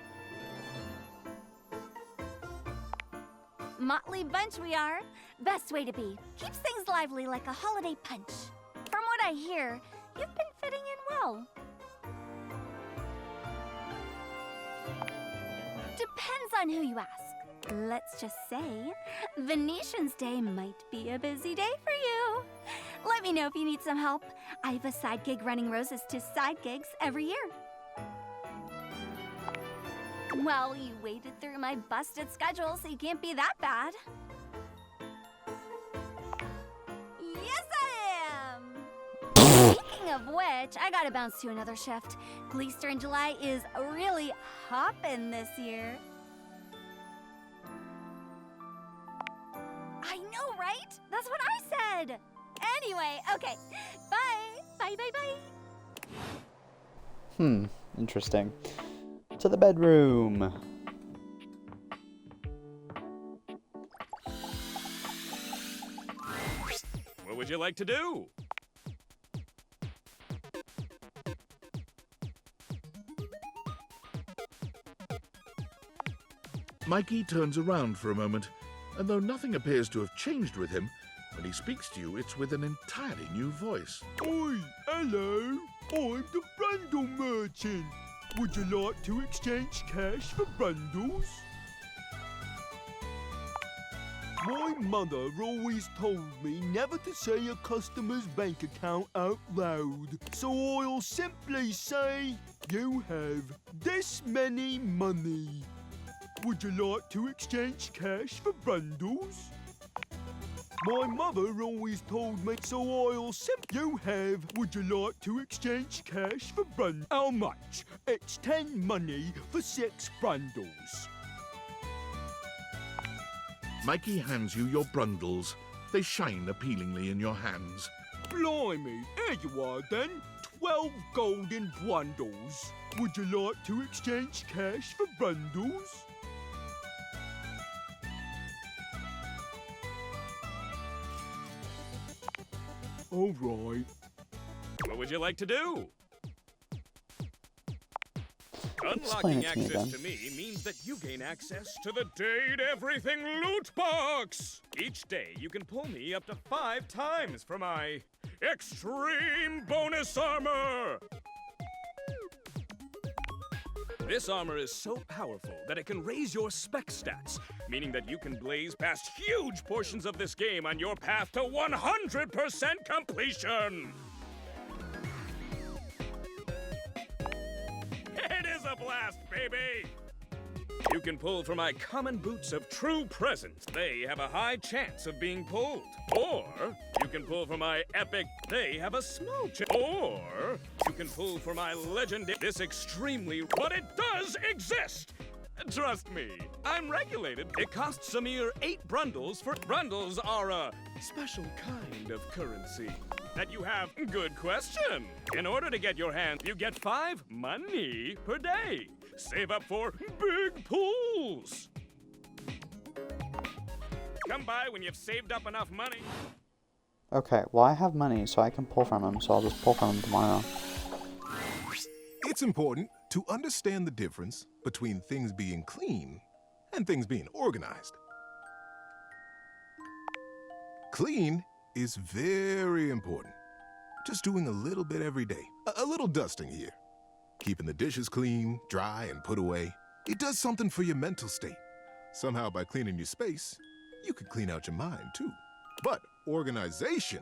Motley bunch we are. Best way to be. Keeps things lively like a holiday punch. From what I hear, you've been fitting in well. Depends on who you ask. Let's just say, Venetian's Day might be a busy day for you. Let me know if you need some help. I have a side gig running roses to side gigs every year. Well, you waded through my busted schedule, so you can't be that bad. Yes, I am! Speaking of which, I gotta bounce to another shift. Gleester in July is really hoppin' this year. I know, right? That's what I said! Anyway, okay. Bye! Bye, bye, bye! Interesting. To the bedroom. What would you like to do? Mikey turns around for a moment, and though nothing appears to have changed with him, when he speaks to you, it's with an entirely new voice. Oi, hello. I'm the Brundle Merchant. Would you like to exchange cash for Brundles? My mother always told me never to say a customer's bank account out loud. So I'll simply say, you have this many money. Would you like to exchange cash for Brundles? My mother always told me, so I'll you have. Would you like to exchange cash for brand? How much? It's 10 money for 6 brundles. Mikey hands you your brundles. They shine appealingly in your hands. Blimey, here you are then. 12 golden brundles. Would you like to exchange cash for brundles? All right. What would you like to do? Explain Unlocking it to me, access then. to me means that you gain access to the Date Everything loot box! Each day, you can pull me up to 5 times for my extreme bonus armor! This armor is so powerful that it can raise your spec stats, meaning that you can blaze past huge portions of this game on your path to 100% completion! It is a blast, baby! You can pull for my common boots of true presence. They have a high chance of being pulled. Or you can pull for my epic. They have a small chance. Or you can pull for my legend. This extremely, but it does exist. Trust me, I'm regulated. It costs a mere 8 brundles for. Brundles are a special kind of currency that you have. Good question. In order to get your hand, you get 5 money per day. Save up for big pools. Come by when you've saved up enough money. Okay, well I have money, so I can pull from him, so I'll just pull from him tomorrow. It's important to understand the difference between things being clean and things being organized. Clean is very important. Just doing a little bit every day. A little dusting here. Keeping the dishes clean, dry, and put away. It does something for your mental state. Somehow by cleaning your space, you can clean out your mind too. But organization,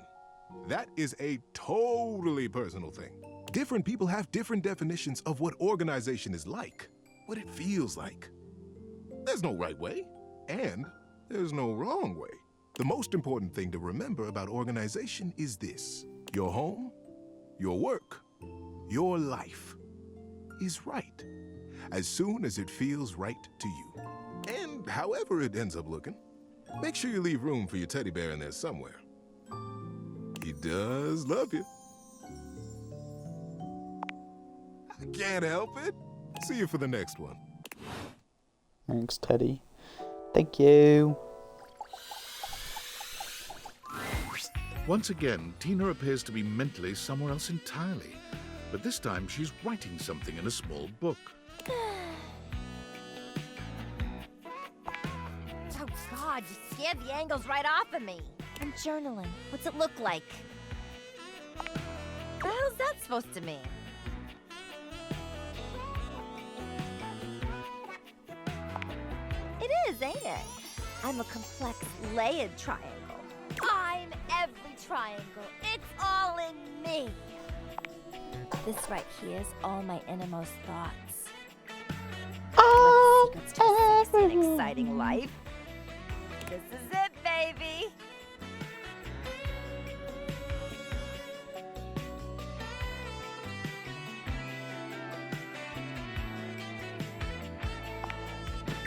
that is a totally personal thing. Different people have different definitions of what organization is like, what it feels like. There's no right way, and there's no wrong way. The most important thing to remember about organization is this: your home, your work, your life is right as soon as it feels right to you. And however it ends up looking, make sure you leave room for your teddy bear in there somewhere. He does love you. I can't help it. See you for the next one. Thanks, Teddy. Thank you. Once again, Tina appears to be mentally somewhere else entirely. But this time, she's writing something in a small book. Oh, God, you scared the angles right off of me. I'm journaling. What's it look like? What the hell's that supposed to mean? It is, ain't it? I'm a complex, layered triangle. I'm every triangle. It's all in me. This right here is all my innermost thoughts. Secrets to a sexy and exciting life. This is it, baby.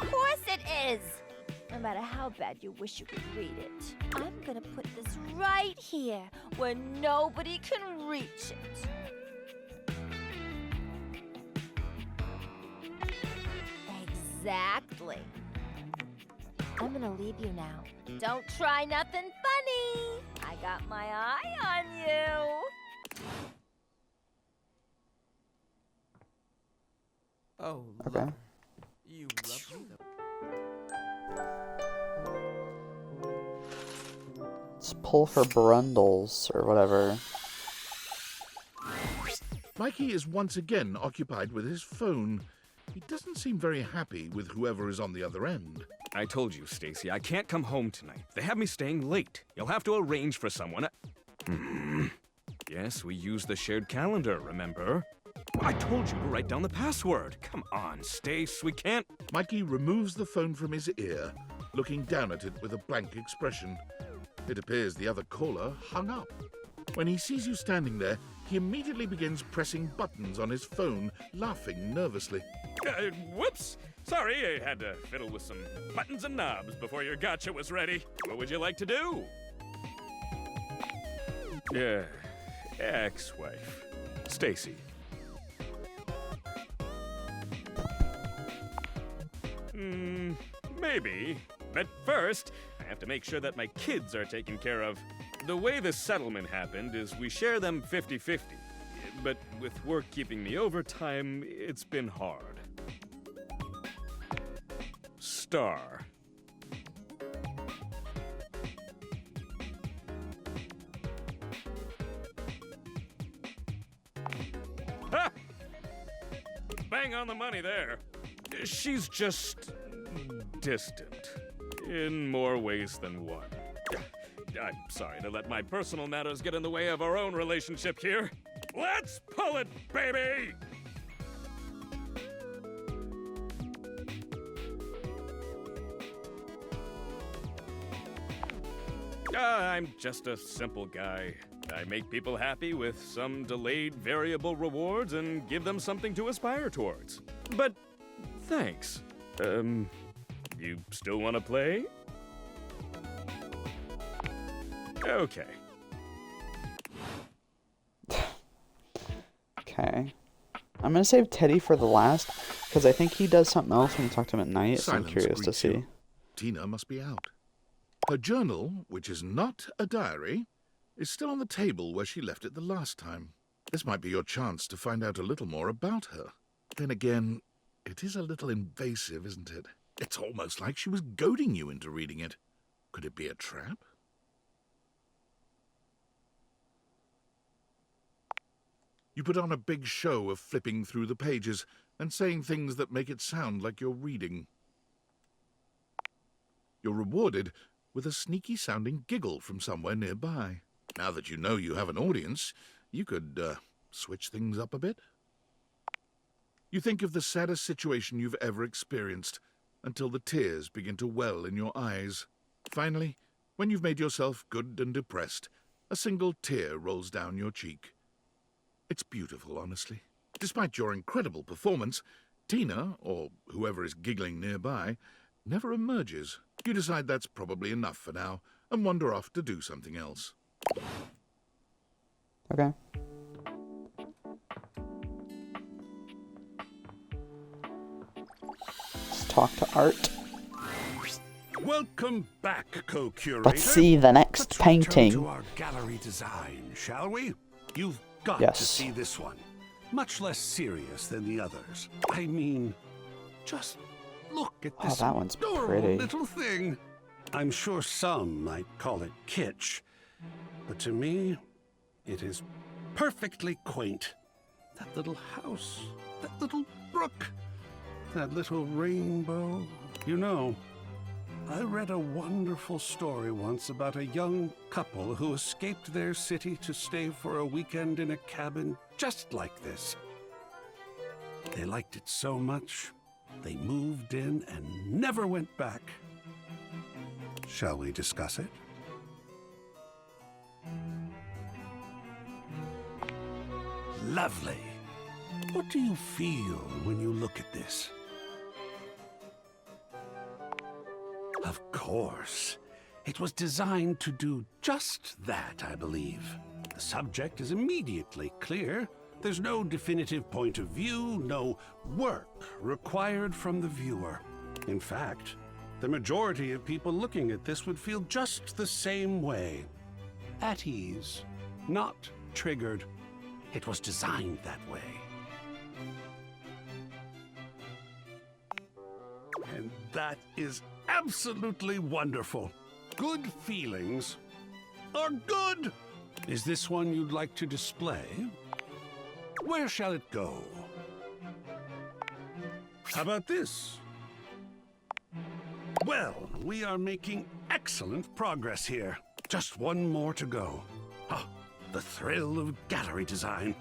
Of course it is. No matter how bad you wish you could read it, I'm gonna put this right here where nobody can reach it. Exactly. I'm gonna leave you now. Don't try nothing funny. I got my eye on you. Oh, Okay. lover. You love me though. Let's pull for Brundles or whatever. Mikey is once again occupied with his phone. He doesn't seem very happy with whoever is on the other end. I told you, Stacy, I can't come home tonight. They have me staying late. You'll have to arrange for someone. Yes, we use the shared calendar, remember? I told you to write down the password. Come on, Stace, we can't... Mikey removes the phone from his ear, looking down at it with a blank expression. It appears the other caller hung up. When he sees you standing there, he immediately begins pressing buttons on his phone, laughing nervously. Whoops! Sorry, I had to fiddle with some buttons and knobs before your gotcha was ready. What would you like to do? Yeah, ex-wife, Stacy. Maybe. But first, I have to make sure that my kids are taken care of. The way the settlement happened is we share them 50-50. But with work keeping me overtime, it's been hard. Star. Ha! Bang on the money there. She's just distant in more ways than one. I'm sorry to let my personal matters get in the way of our own relationship here. Let's pull it, baby! I'm just a simple guy. I make people happy with some delayed variable rewards and give them something to aspire towards. But thanks. You still want to play? Okay. Okay. I'm gonna save Teddy for the last, because I think he does something else when you talk to him at night, so I'm Silence curious to greets see. you. Tina must be out. Her journal, which is not a diary, is still on the table where she left it the last time. This might be your chance to find out a little more about her. Then again, it is a little invasive, isn't it? It's almost like she was goading you into reading it. Could it be a trap? You put on a big show of flipping through the pages and saying things that make it sound like you're reading. You're rewarded with a sneaky-sounding giggle from somewhere nearby. Now that you know you have an audience, you could, switch things up a bit. You think of the saddest situation you've ever experienced, until the tears begin to well in your eyes. Finally, when you've made yourself good and depressed, a single tear rolls down your cheek. It's beautiful, honestly. Despite your incredible performance, Tina, or whoever is giggling nearby, never emerges. You decide that's probably enough for now, and wander off to do something else. Okay. Let's talk to Art. Welcome back, co-curator. Let's see the next Let's painting. return to our gallery design, shall we? You've got Yes. to see this one. Much less serious than the others. I mean, just look at Oh, this that one's adorable pretty. little thing. I'm sure some might call it kitsch, but to me, it is perfectly quaint. That little house, that little brook, that little rainbow. You know, I read a wonderful story once about a young couple who escaped their city to stay for a weekend in a cabin just like this. They liked it so much, they moved in and never went back. Shall we discuss it? Lovely. What do you feel when you look at this? Of course. It was designed to do just that, I believe. The subject is immediately clear. There's no definitive point of view, no work required from the viewer. In fact, the majority of people looking at this would feel just the same way. At ease, not triggered. It was designed that way. And that is absolutely wonderful. Good feelings are good. Is this one you'd like to display? Where shall it go? How about this? Well, we are making excellent progress here. Just one more to go. Ah, the thrill of gallery design.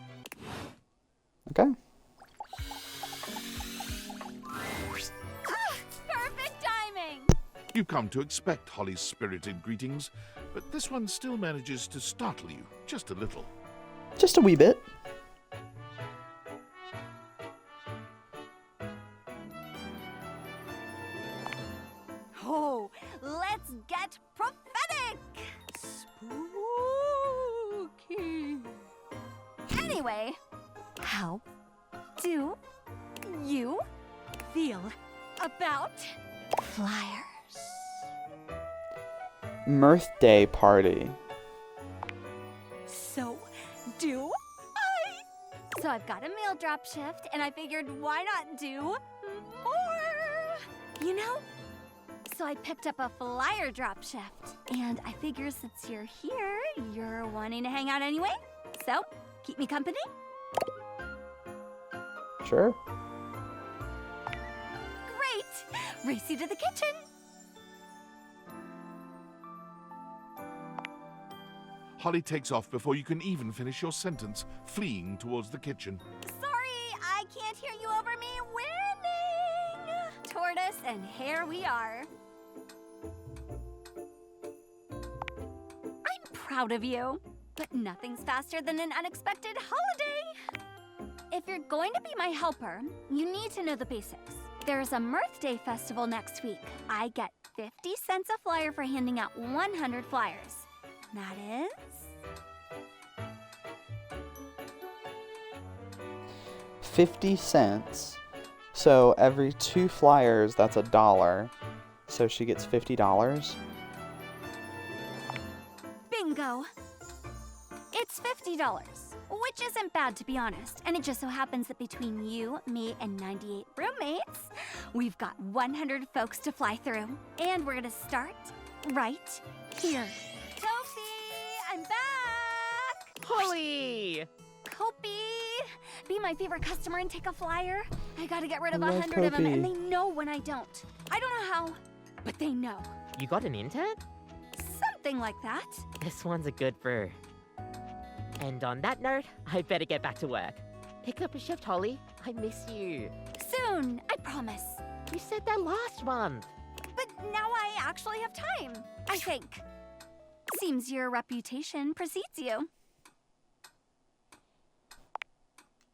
Okay. Perfect timing! You come to expect Holly's spirited greetings, but this one still manages to startle you just a little. Just a wee bit. Oh, let's get prophetic! Spooky. Anyway, how do you feel about flyers? Mirth Day party. So do I. So I've got a meal drop shift, and I figured why not do more? You know? So I picked up a flyer drop shift, and I figure since you're here, you're wanting to hang out anyway. So, keep me company? Sure. Great! Race you to the kitchen. Holly takes off before you can even finish your sentence, fleeing towards the kitchen. Sorry, I can't hear you over me. Winning! Tortoise, and here we are. I'm proud of you, but nothing's faster than an unexpected holiday. If you're going to be my helper, you need to know the basics. There's a Mirth Day festival next week. I get 50 cents a flyer for handing out 100 flyers. That is 50 cents. So every 2 flyers, that's $1. So she gets $50. bingo. It's $50, which isn't bad to be honest. And it just so happens that between you, me, and 98 roommates, we've got 100 folks to fly through. And we're gonna start right here. Kofi, I'm back! Holly! Kofi, be my favorite customer and take a flyer. I gotta get rid of I love 100 of them, and Kofi. they know when I don't. I don't know how, but they know. You got an intern? Something like that. This one's a good brew. And on that note, I better get back to work. Pick up a shift, Holly. I miss you. Soon, I promise. You said that last month. But now I actually have time, I think. Seems your reputation precedes you.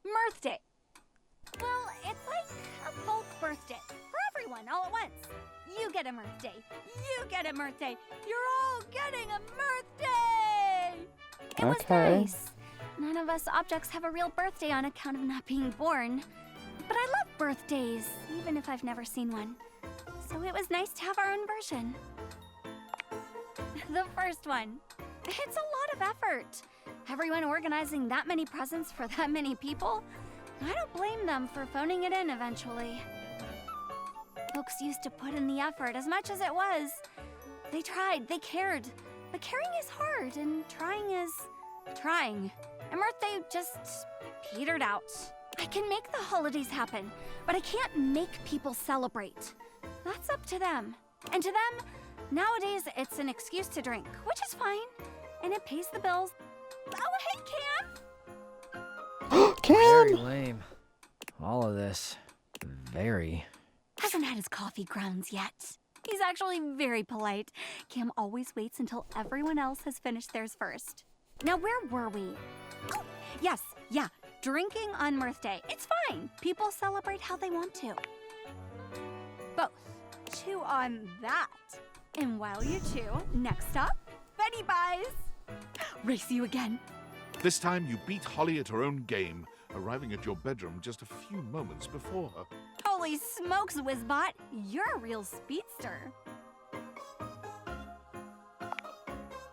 Mirth Day. Well, it's like a bulk birthday for everyone all at once. You get a Mirth Day. You get a Mirth Day. You're all getting a Mirth Day. It was nice. None of us objects have a real birthday on account of not being born. But I love birthdays, even if I've never seen one. So it was nice to have our own version. The first one. It's a lot of effort. Everyone organizing that many presents for that many people? I don't blame them for phoning it in eventually. Folks used to put in the effort as much as it was. They tried, they cared. But caring is hard, and trying is trying. And Mirth Day just petered out. I can make the holidays happen, but I can't make people celebrate. That's up to them. And to them, nowadays it's an excuse to drink, which is fine. And it pays the bills. Oh, hey, Cam! Very lame. All of this. Very. Hasn't had his coffee grounds yet. He's actually very polite. Cam always waits until everyone else has finished theirs first. Now, where were we? Oh, yes, yeah, drinking on Mirth Day. It's fine. People celebrate how they want to. Both. Chew on that. And while you chew, next up, Betty buys. Race you again. This time you beat Holly at her own game, arriving at your bedroom just a few moments before her. Holy smokes, Wizbot, you're a real speedster.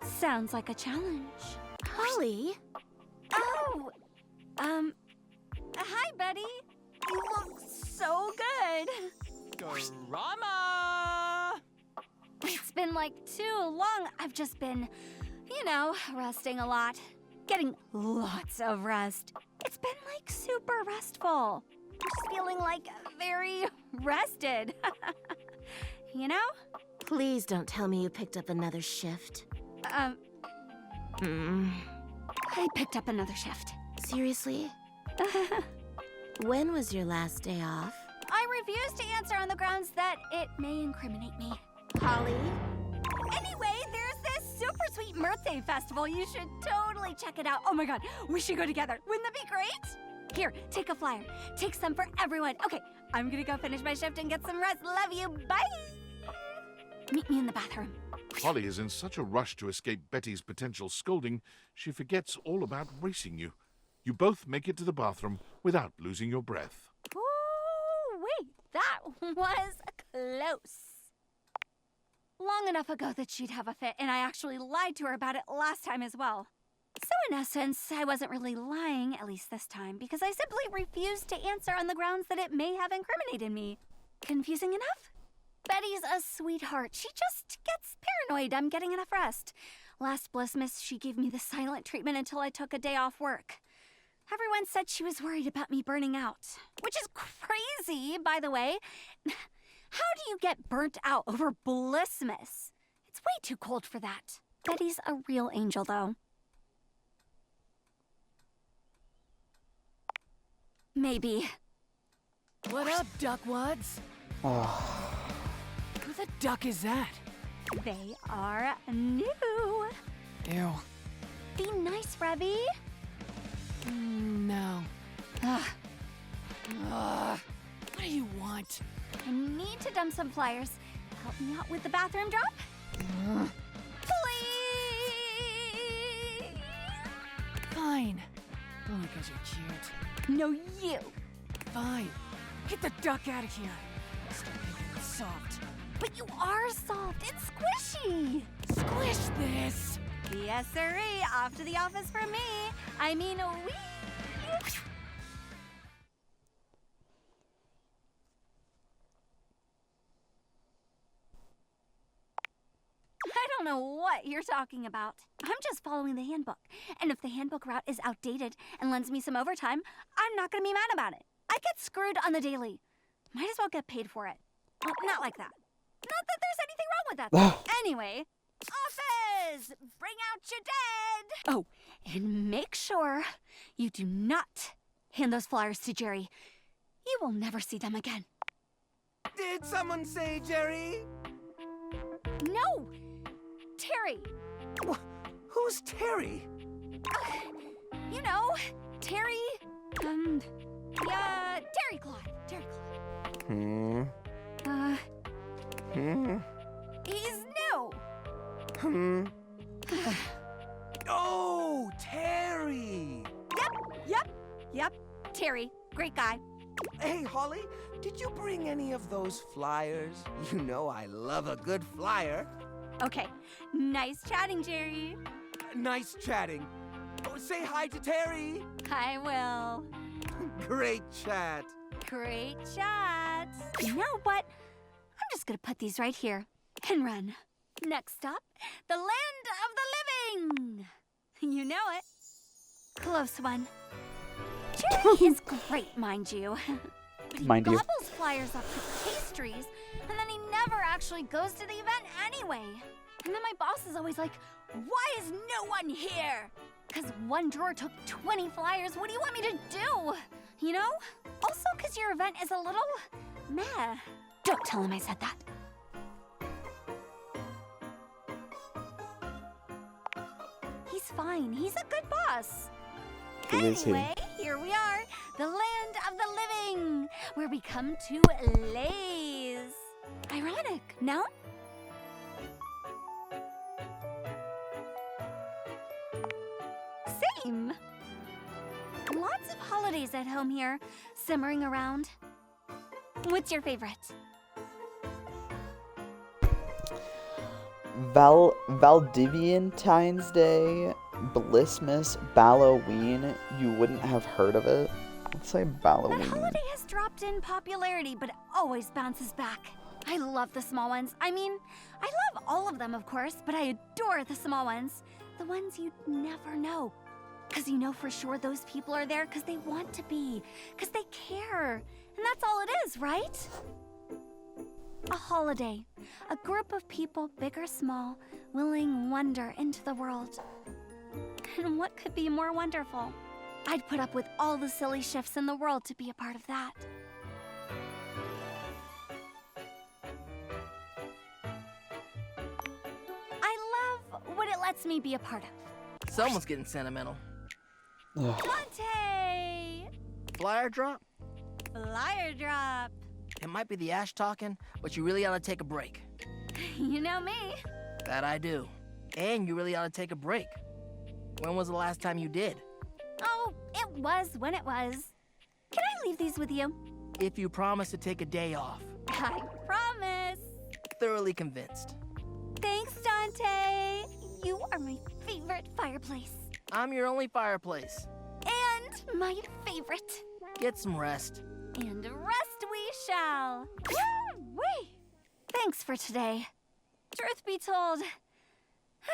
Sounds like a challenge. Holly? Oh, hi, Betty. You look so good. Drama! It's been like too long. I've just been, resting a lot. Getting lots of rest. It's been like super restful. Just feeling like very rested. You know? Please don't tell me you picked up another shift. I picked up another shift. Seriously? When was your last day off? I refuse to answer on the grounds that it may incriminate me. Holly. Anyway, there's this super sweet birthday festival. You should totally check it out. Oh my god, we should go together. Wouldn't that be great? Here, take a flyer. Take some for everyone. Okay, I'm gonna go finish my shift and get some rest. Love you. Bye. Meet me in the bathroom. Holly is in such a rush to escape Betty's potential scolding, she forgets all about racing you. You both make it to the bathroom without losing your breath. Ooh, wait, that was close. Long enough ago that she'd have a fit, and I actually lied to her about it last time as well. So in essence, I wasn't really lying, at least this time, because I simply refused to answer on the grounds that it may have incriminated me. Confusing enough? Betty's a sweetheart. She just gets paranoid I'm getting enough rest. Last Blissmas, she gave me the silent treatment until I took a day off work. Everyone said she was worried about me burning out, which is crazy, by the way. How do you get burnt out over Blissmas? It's way too cold for that. Betty's a real angel, though. Maybe. What up, duckwads? Who the duck is that? They are new. Ew. Be nice, Revy. No. Ugh. What do you want? I need to dump some flyers. Help me out with the bathroom drop? Please! Fine. Only because you're cute. No, you. Fine. Get the duck out of here. Stop making it soft. But you are soft. It's squishy. Squish this. Yes, sirree. Off to the office for me. I mean, wee. I don't know what you're talking about. I'm just following the handbook. And if the handbook route is outdated and lends me some overtime, I'm not going to be mad about it. I get screwed on the daily. Might as well get paid for it. Well, not like that. Not that there's anything wrong with that. Anyway, office! Bring out your dead! Oh, and make sure you do not hand those flyers to Jerry. You will never see them again. Did someone say Jerry? No! Terry! Who's Terry? You know, Terry... Terry Cloth. Terry Cloth. He's new! Oh, Terry! Yep. Terry. Great guy. Hey, Holly, did you bring any of those flyers? You know I love a good flyer. Okay. Nice chatting, Jerry. Nice chatting. Oh, say hi to Terry. I will. Great chat. Great chat. You know what? I'm just gonna put these right here and run. Next stop, the land of the living. You know it. Close one. Jerry is great, mind you. But he gobbles flyers up with pastries, and then he never actually goes to the event anyway. And then my boss is always like, why is no one here? Because one drawer took 20 flyers. What do you want me to do? You know? Also, because your event is a little meh. Don't tell him I said that. He's fine. He's a good boss. Anyway, here we are, the land of the living, where we come to laze. Ironic, no? Same. Lots of holidays at home here, simmering around. What's your favorite? Valdiviantine's Day, Blissmas, Balloween. You wouldn't have heard of it. Let's say Balloween. That holiday has dropped in popularity, but it always bounces back. I love the small ones. I mean, I love all of them, of course, but I adore the small ones. The ones you'd never know. Because you know for sure those people are there because they want to be, because they care. And that's all it is, right? A holiday. A group of people, big or small, willing wonder into the world. And what could be more wonderful? I'd put up with all the silly shifts in the world to be a part of that. lets me be a part of. Someone's getting sentimental. Dante! Flyer drop? Flyer drop. It might be the ash talking, but you really ought to take a break. You know me. That I do. And you really ought to take a break. When was the last time you did? Oh, it was when it was. Can I leave these with you? If you promise to take a day off. I promise. Thoroughly convinced. Thanks, Dante. You are my favorite fireplace. I'm your only fireplace. And my favorite. Get some rest. And rest we shall. Woo-wee. Thanks for today. Truth be told,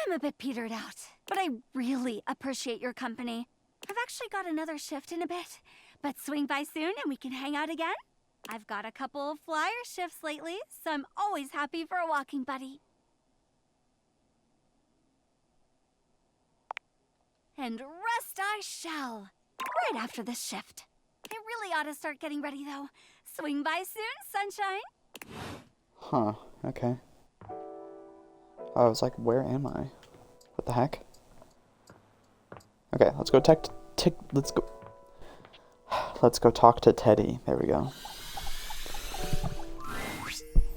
I'm a bit petered out, but I really appreciate your company. I've actually got another shift in a bit, but swing by soon and we can hang out again. I've got a couple of flyer shifts lately, so I'm always happy for a walking buddy. And rest I shall, right after this shift. I really ought to start getting ready, though. Swing by soon, sunshine. Huh, okay. I was like, where am I? What the heck? Okay, let's go let's go talk to Teddy. There we go.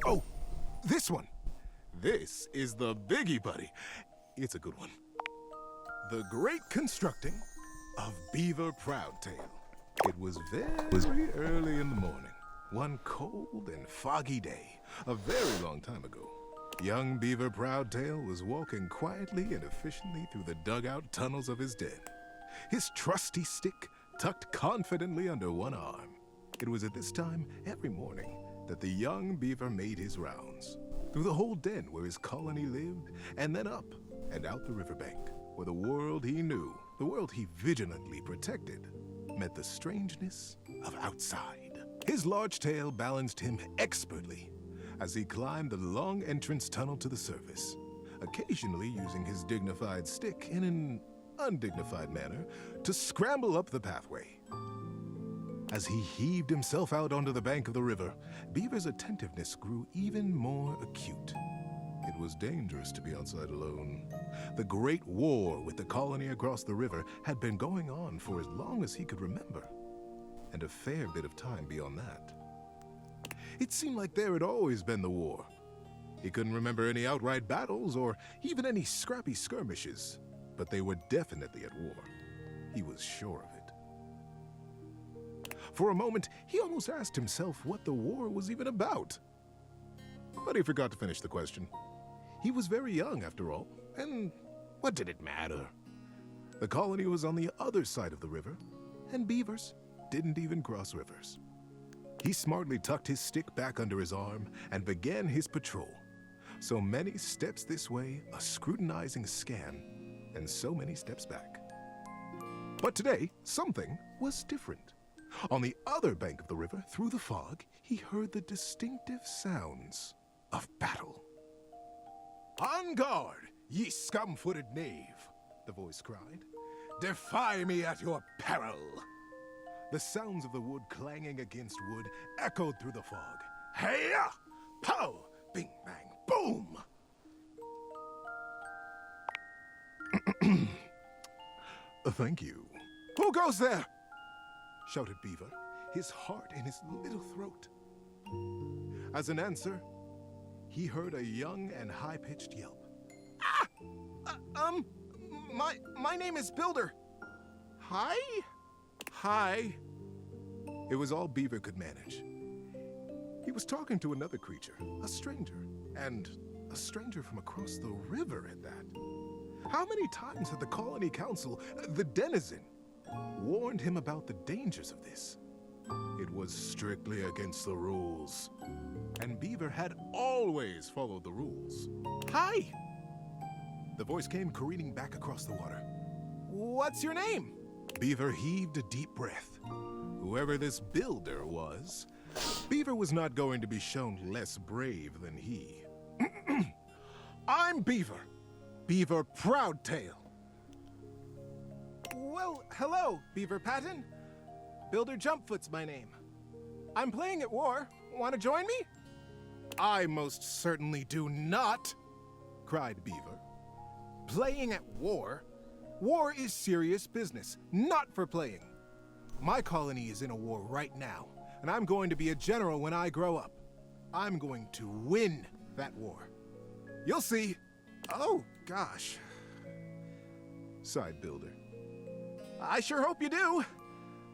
Oh, this one. This is the biggie, buddy. It's a good one. The Great Constructing of Beaver Proudtail. It was very early in the morning, one cold and foggy day, a very long time ago. Young Beaver Proudtail was walking quietly and efficiently through the dugout tunnels of his den, his trusty stick tucked confidently under one arm. It was at this time every morning that the young beaver made his rounds, through the whole den where his colony lived, and then up and out the riverbank, where the world he knew, the world he vigilantly protected, met the strangeness of outside. His large tail balanced him expertly as he climbed the long entrance tunnel to the surface, occasionally using his dignified stick in an undignified manner to scramble up the pathway. As he heaved himself out onto the bank of the river, Beaver's attentiveness grew even more acute. It was dangerous to be outside alone. The Great War with the colony across the river had been going on for as long as he could remember, and a fair bit of time beyond that. It seemed like there had always been the war. He couldn't remember any outright battles or even any scrappy skirmishes, but they were definitely at war. He was sure of it. For a moment, he almost asked himself what the war was even about. But he forgot to finish the question. He was very young, after all, and what did it matter? The colony was on the other side of the river, and beavers didn't even cross rivers. He smartly tucked his stick back under his arm and began his patrol. So many steps this way, a scrutinizing scan, and so many steps back. But today, something was different. On the other bank of the river, through the fog, he heard the distinctive sounds of battle. "On guard, ye scum-footed knave," the voice cried. "Defy me at your peril." The sounds of the wood clanging against wood echoed through the fog. Hey-ya! Pow! Bing, bang, boom! "Thank you." "Who goes there?" shouted Beaver, his heart in his little throat. As an answer, he heard a young and high-pitched yelp. My name is Builder." "Hi?" "Hi." It was all Beaver could manage. He was talking to another creature, a stranger, and a stranger from across the river at that. How many times had the Colony Council, the denizen, warned him about the dangers of this? It was strictly against the rules, and Beaver had always followed the rules. "Hi!" The voice came careening back across the water. "What's your name?" Beaver heaved a deep breath. Whoever this builder was, Beaver was not going to be shown less brave than he. "I'm Beaver. Beaver Proudtail." "Well, hello, Beaver Patton. Builder Jumpfoot's my name. I'm playing at war. Want to join me?" "I most certainly do not," cried Beaver. Playing at war? War is serious business, not for playing. My colony is in a war right now, and I'm going to be a general when I grow up. I'm going to win that war. You'll see. Oh, gosh. Sighed Builder. I sure hope you do.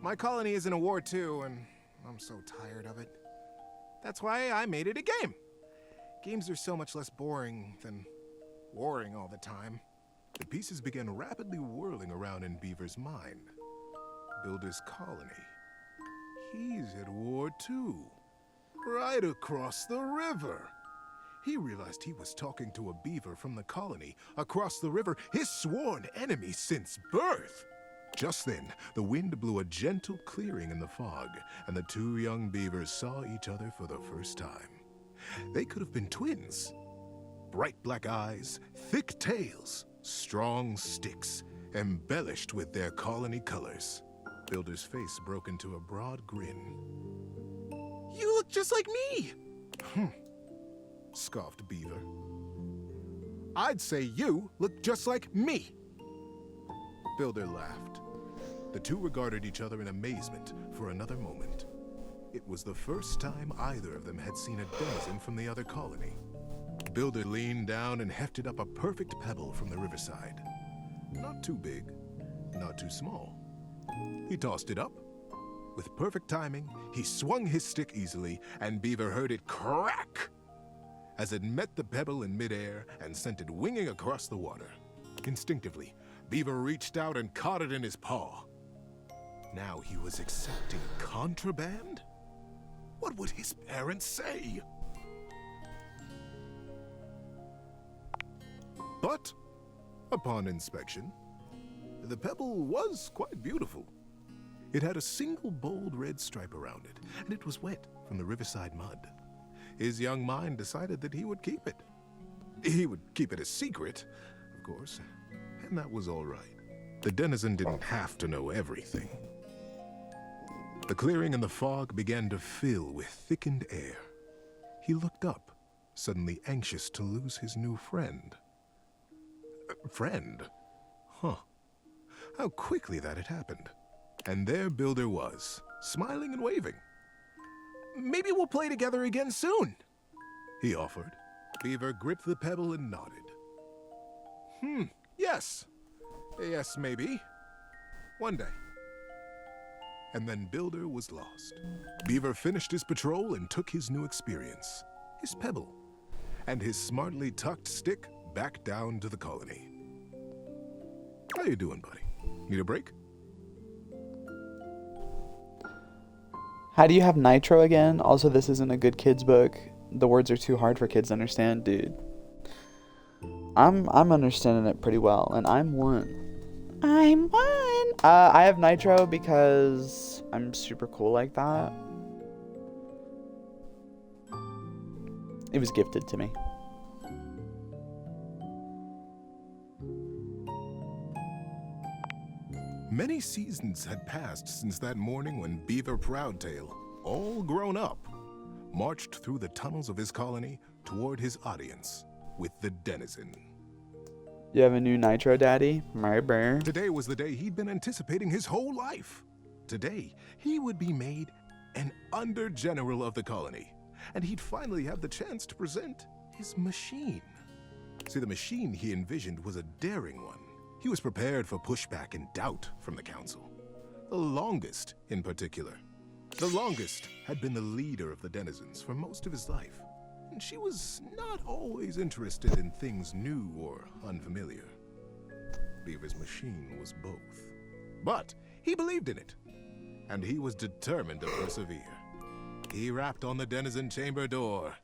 My colony is in a war too, and I'm so tired of it. That's why I made it a game. Games are so much less boring than warring all the time. The pieces began rapidly whirling around in Beaver's mind. Builder's colony. He's at war too. Right across the river. He realized he was talking to a beaver from the colony across the river, his sworn enemy since birth. Just then, the wind blew a gentle clearing in the fog, and the two young beavers saw each other for the first time. They could have been twins. Bright black eyes, thick tails, strong sticks, embellished with their colony colors. Builder's face broke into a broad grin. You look just like me! Scoffed Beaver. I'd say you look just like me! Builder laughed. The two regarded each other in amazement for another moment. It was the first time either of them had seen a denizen from the other colony. Builder leaned down and hefted up a perfect pebble from the riverside. Not too big, not too small. He tossed it up. With perfect timing, he swung his stick easily, and Beaver heard it crack as it met the pebble in midair and sent it winging across the water. Instinctively, Beaver reached out and caught it in his paw. Now he was accepting contraband? What would his parents say? But, upon inspection, the pebble was quite beautiful. It had a single bold red stripe around it, and it was wet from the riverside mud. His young mind decided that he would keep it. He would keep it a secret, of course, and that was all right. The denizen didn't have to know everything. The clearing and the fog began to fill with thickened air. He looked up, suddenly anxious to lose his new friend. Friend? Huh. How quickly that had happened. And there Builder was, smiling and waving. Maybe we'll play together again soon, he offered. Beaver gripped the pebble and nodded. Yes. Yes, maybe. One day. And then Builder was lost. Beaver finished his patrol and took his new experience, his pebble, and his smartly tucked stick back down to the colony. How you doing, buddy? Need a break? How do you have nitro again? Also, this isn't a good kids book. The words are too hard for kids to understand, dude. I'm understanding it pretty well, and I'm one. I have nitro because I'm super cool like that. It was gifted to me. Many seasons had passed since that morning when Beaver Proudtail, all grown up, marched through the tunnels of his colony toward his audience with the denizen. You have a new nitro, Daddy? My bear. Today was the day he'd been anticipating his whole life. Today, he would be made an under-general of the colony, and he'd finally have the chance to present his machine. See, the machine he envisioned was a daring one. He was prepared for pushback and doubt from the council. The longest, in particular. The longest had been the leader of the denizens for most of his life, and she was not always interested in things new or unfamiliar. Beaver's machine was both. But he believed in it, and he was determined to persevere. He rapped on the denizen chamber door.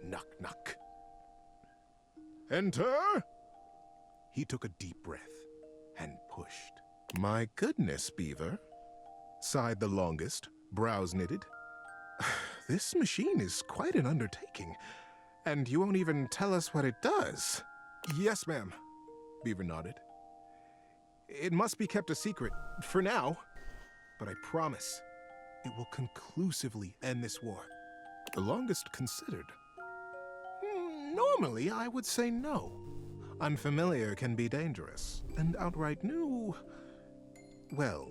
Knock, knock. Enter! He took a deep breath and pushed. My goodness, Beaver, sighed the longest, brows knitted. This machine is quite an undertaking, and you won't even tell us what it does. Yes, ma'am, Beaver nodded. It must be kept a secret, for now, but I promise it will conclusively end this war. The longest considered. Normally, I would say no. Unfamiliar can be dangerous, and outright new, well.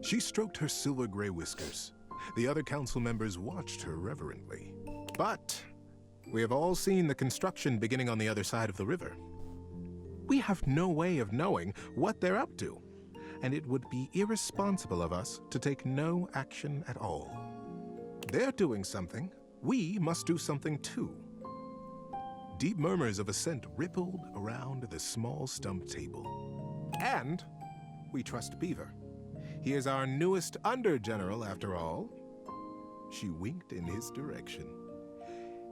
She stroked her silver-gray whiskers. The other council members watched her reverently. But we have all seen the construction beginning on the other side of the river. We have no way of knowing what they're up to, and it would be irresponsible of us to take no action at all. They're doing something. We must do something too. Deep murmurs of assent rippled around the small stump table. And we trust Beaver. He is our newest under-general, after all. She winked in his direction.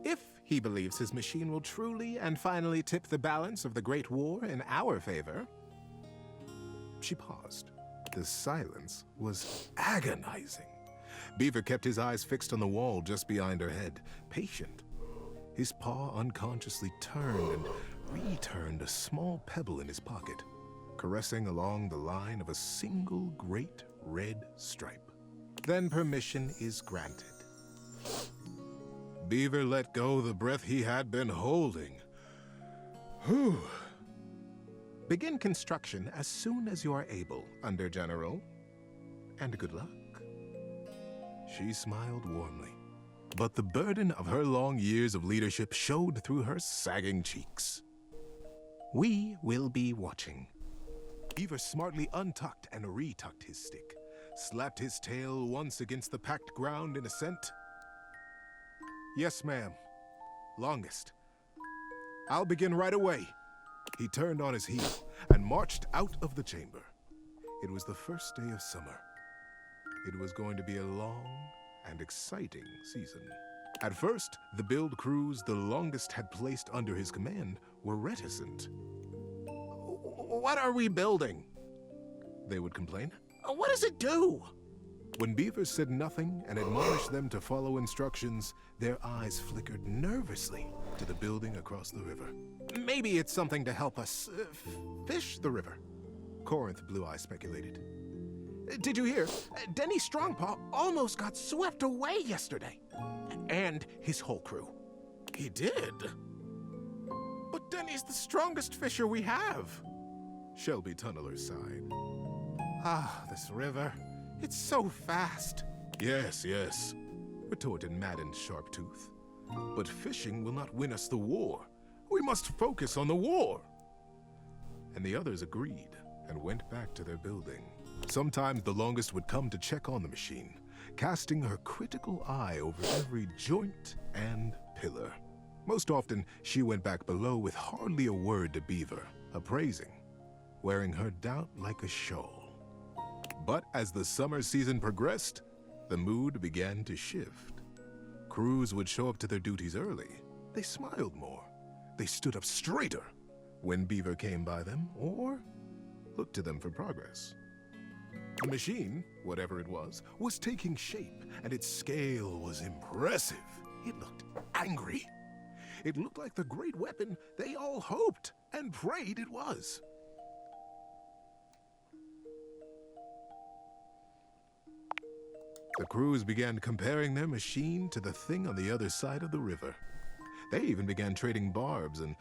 If he believes his machine will truly and finally tip the balance of the Great War in our favor. She paused. The silence was agonizing. Beaver kept his eyes fixed on the wall just behind her head, patient. His paw unconsciously turned and returned a small pebble in his pocket, caressing along the line of a single great red stripe. Then permission is granted. Beaver let go the breath he had been holding. Whew. Begin construction as soon as you are able, Under-General. And good luck. She smiled warmly, but the burden of her long years of leadership showed through her sagging cheeks. We will be watching. Beaver smartly untucked and retucked his stick, slapped his tail once against the packed ground in assent. Yes, ma'am. Longest. I'll begin right away. He turned on his heel and marched out of the chamber. It was the first day of summer. It was going to be a long and exciting season. At first, the build crews the Longest had placed under his command were reticent. What are we building? They would complain. What does it do? When Beaver said nothing and admonished them to follow instructions, their eyes flickered nervously to the building across the river. Maybe it's something to help us fish the river, Corinth Blue Eye speculated. Did you hear? Denny Strongpaw almost got swept away yesterday. And his whole crew. He did? But Denny's the strongest fisher we have. Shelby Tunneler sighed. Ah, this river. It's so fast. Yes, yes, retorted Maddened Sharptooth. But fishing will not win us the war. We must focus on the war. And the others agreed and went back to their building. Sometimes the Longest would come to check on the machine, casting her critical eye over every joint and pillar. Most often, she went back below with hardly a word to Beaver, appraising, wearing her doubt like a shawl. But as the summer season progressed, the mood began to shift. Crews would show up to their duties early. They smiled more. They stood up straighter when Beaver came by them or looked to them for progress. The machine, whatever it was taking shape, and its scale was impressive. It looked angry. It looked like the great weapon they all hoped and prayed it was. The crews began comparing their machine to the thing on the other side of the river. They even began trading barbs and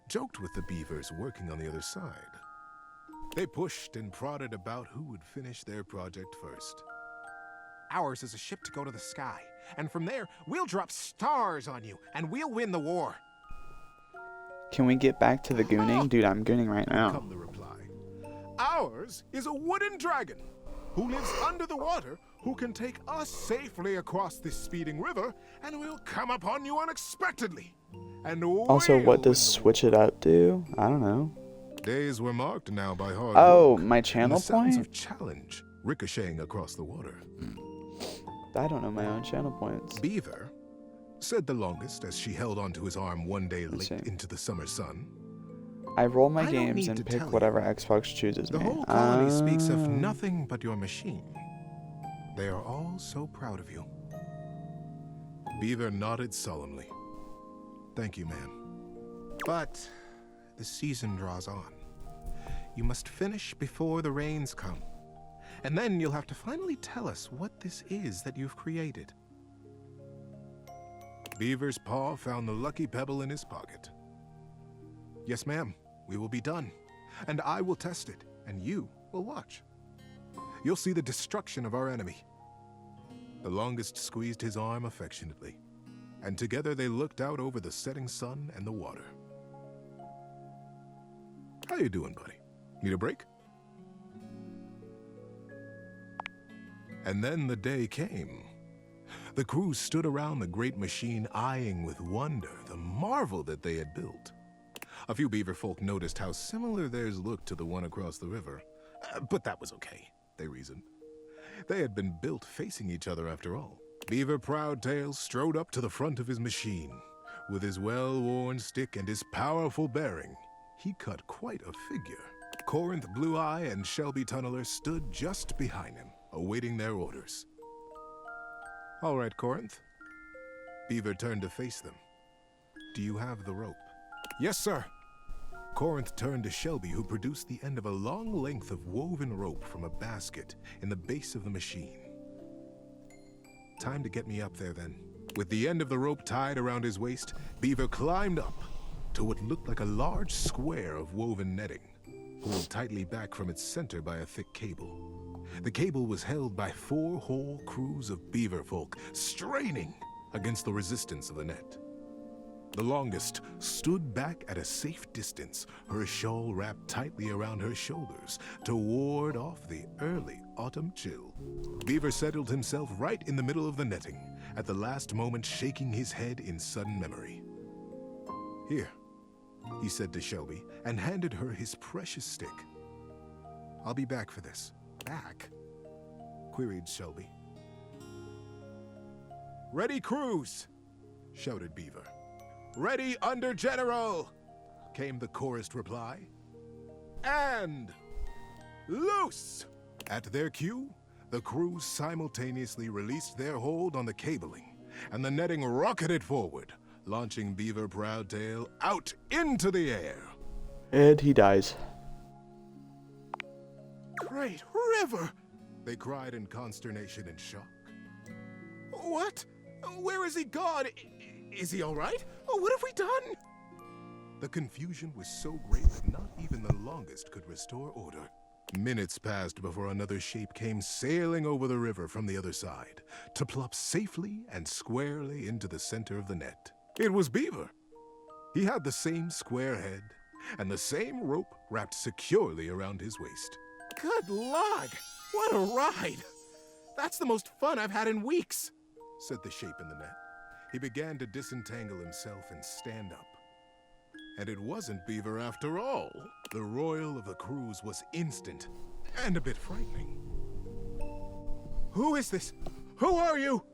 joked with the Beavers working on the other side. They pushed and prodded about who would finish their project first. Ours is a ship to go to the sky, and from there, we'll drop stars on you, and we'll win the war. Can we get back to the gooning? Dude, I'm gooning right now. Come the reply. Ours is a wooden dragon who lives under the water, who can take us safely across this speeding river, and will come upon you unexpectedly. And Also, what does switch it up do? I don't know. Days were marked now by hard Oh, work, my channel and the sounds point? of challenge ricocheting across the water. I don't know my own channel points. Beaver, said the Longest as she held onto his arm one day late into the summer sun. I roll my I don't games need and to pick tell you. whatever Xbox chooses The me. whole colony speaks of nothing but your machine. They are all so proud of you. Beaver nodded solemnly. Thank you, ma'am. But the season draws on. You must finish before the rains come. And then you'll have to finally tell us what this is that you've created. Beaver's paw found the lucky pebble in his pocket. Yes, ma'am. We will be done. And I will test it, and you will watch. You'll see the destruction of our enemy. The longest squeezed his arm affectionately, and together they looked out over the setting sun and the water. How you doing, buddy? Need a break? And then the day came. The crew stood around the great machine, eyeing with wonder the marvel that they had built. A few beaver folk noticed how similar theirs looked to the one across the river. But that was okay, they reasoned. They had been built facing each other after all. Beaver Proudtail strode up to the front of his machine. With his well-worn stick and his powerful bearing, he cut quite a figure. Corinth Blue-Eye and Shelby Tunneler stood just behind him, awaiting their orders. All right, Corinth. Beaver turned to face them. Do you have the rope? Yes, sir. Corinth turned to Shelby, who produced the end of a long length of woven rope from a basket in the base of the machine. Time to get me up there, then. With the end of the rope tied around his waist, Beaver climbed up to what looked like a large square of woven netting, pulled tightly back from its center by a thick cable. The cable was held by 4 whole crews of beaver folk, straining against the resistance of the net. The longest stood back at a safe distance, her shawl wrapped tightly around her shoulders to ward off the early autumn chill. Beaver settled himself right in the middle of the netting, at the last moment shaking his head in sudden memory. Here, he said to Shelby, and handed her his precious stick. I'll be back for this. Back? Queried Shelby. Ready, crews! Shouted Beaver. Ready, under general! Came the chorused reply. And loose! At their cue, the crews simultaneously released their hold on the cabling, and the netting rocketed forward, launching Beaver Proudtail out into the air. And he dies. Great river! They cried in consternation and shock. What? Where is he gone? Is he all right? What have we done? The confusion was so great that not even the longest could restore order. Minutes passed before another shape came sailing over the river from the other side, to plop safely and squarely into the center of the net. It was Beaver. He had the same square head, and the same rope wrapped securely around his waist. Good log! What a ride! That's the most fun I've had in weeks, said the shape in the net. He began to disentangle himself and stand up. And it wasn't Beaver after all. The royal of the crews was instant and a bit frightening. Who is this? Who are you?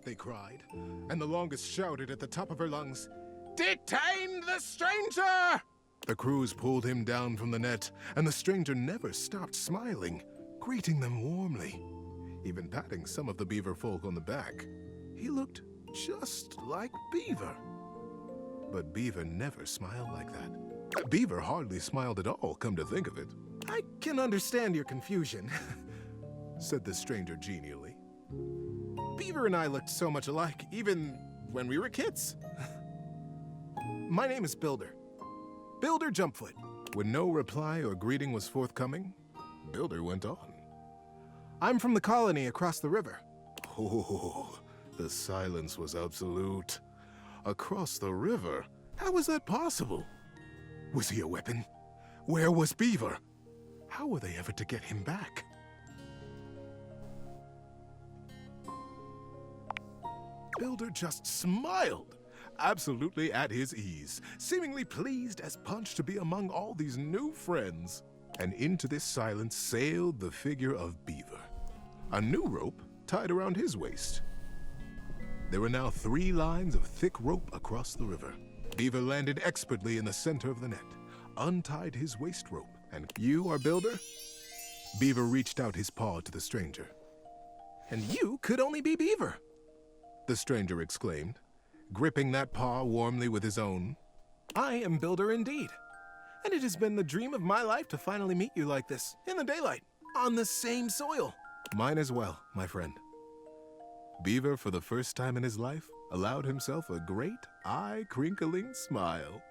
They cried, and the longest shouted at the top of her lungs, Detain the stranger! The crews pulled him down from the net, and the stranger never stopped smiling, greeting them warmly, even patting some of the beaver folk on the back. He looked just like Beaver. But Beaver never smiled like that. Beaver hardly smiled at all, come to think of it. I can understand your confusion, said the stranger genially. Beaver and I looked so much alike, even when we were kids. My name is Builder. Builder Jumpfoot. When no reply or greeting was forthcoming, Builder went on. I'm from the colony across the river. Oh, the silence was absolute. Across the river? How was that possible? Was he a weapon? Where was Beaver? How were they ever to get him back? Builder just smiled, absolutely at his ease, seemingly pleased as punch to be among all these new friends. And into this silence sailed the figure of Beaver, a new rope tied around his waist. There were now 3 lines of thick rope across the river. Beaver landed expertly in the center of the net, untied his waist rope, and you are Builder? Beaver reached out his paw to the stranger. And you could only be Beaver, the stranger exclaimed, gripping that paw warmly with his own. I am Builder indeed, and it has been the dream of my life to finally meet you like this, in the daylight, on the same soil. Mine as well, my friend. Beaver, for the first time in his life, allowed himself a great, eye-crinkling smile.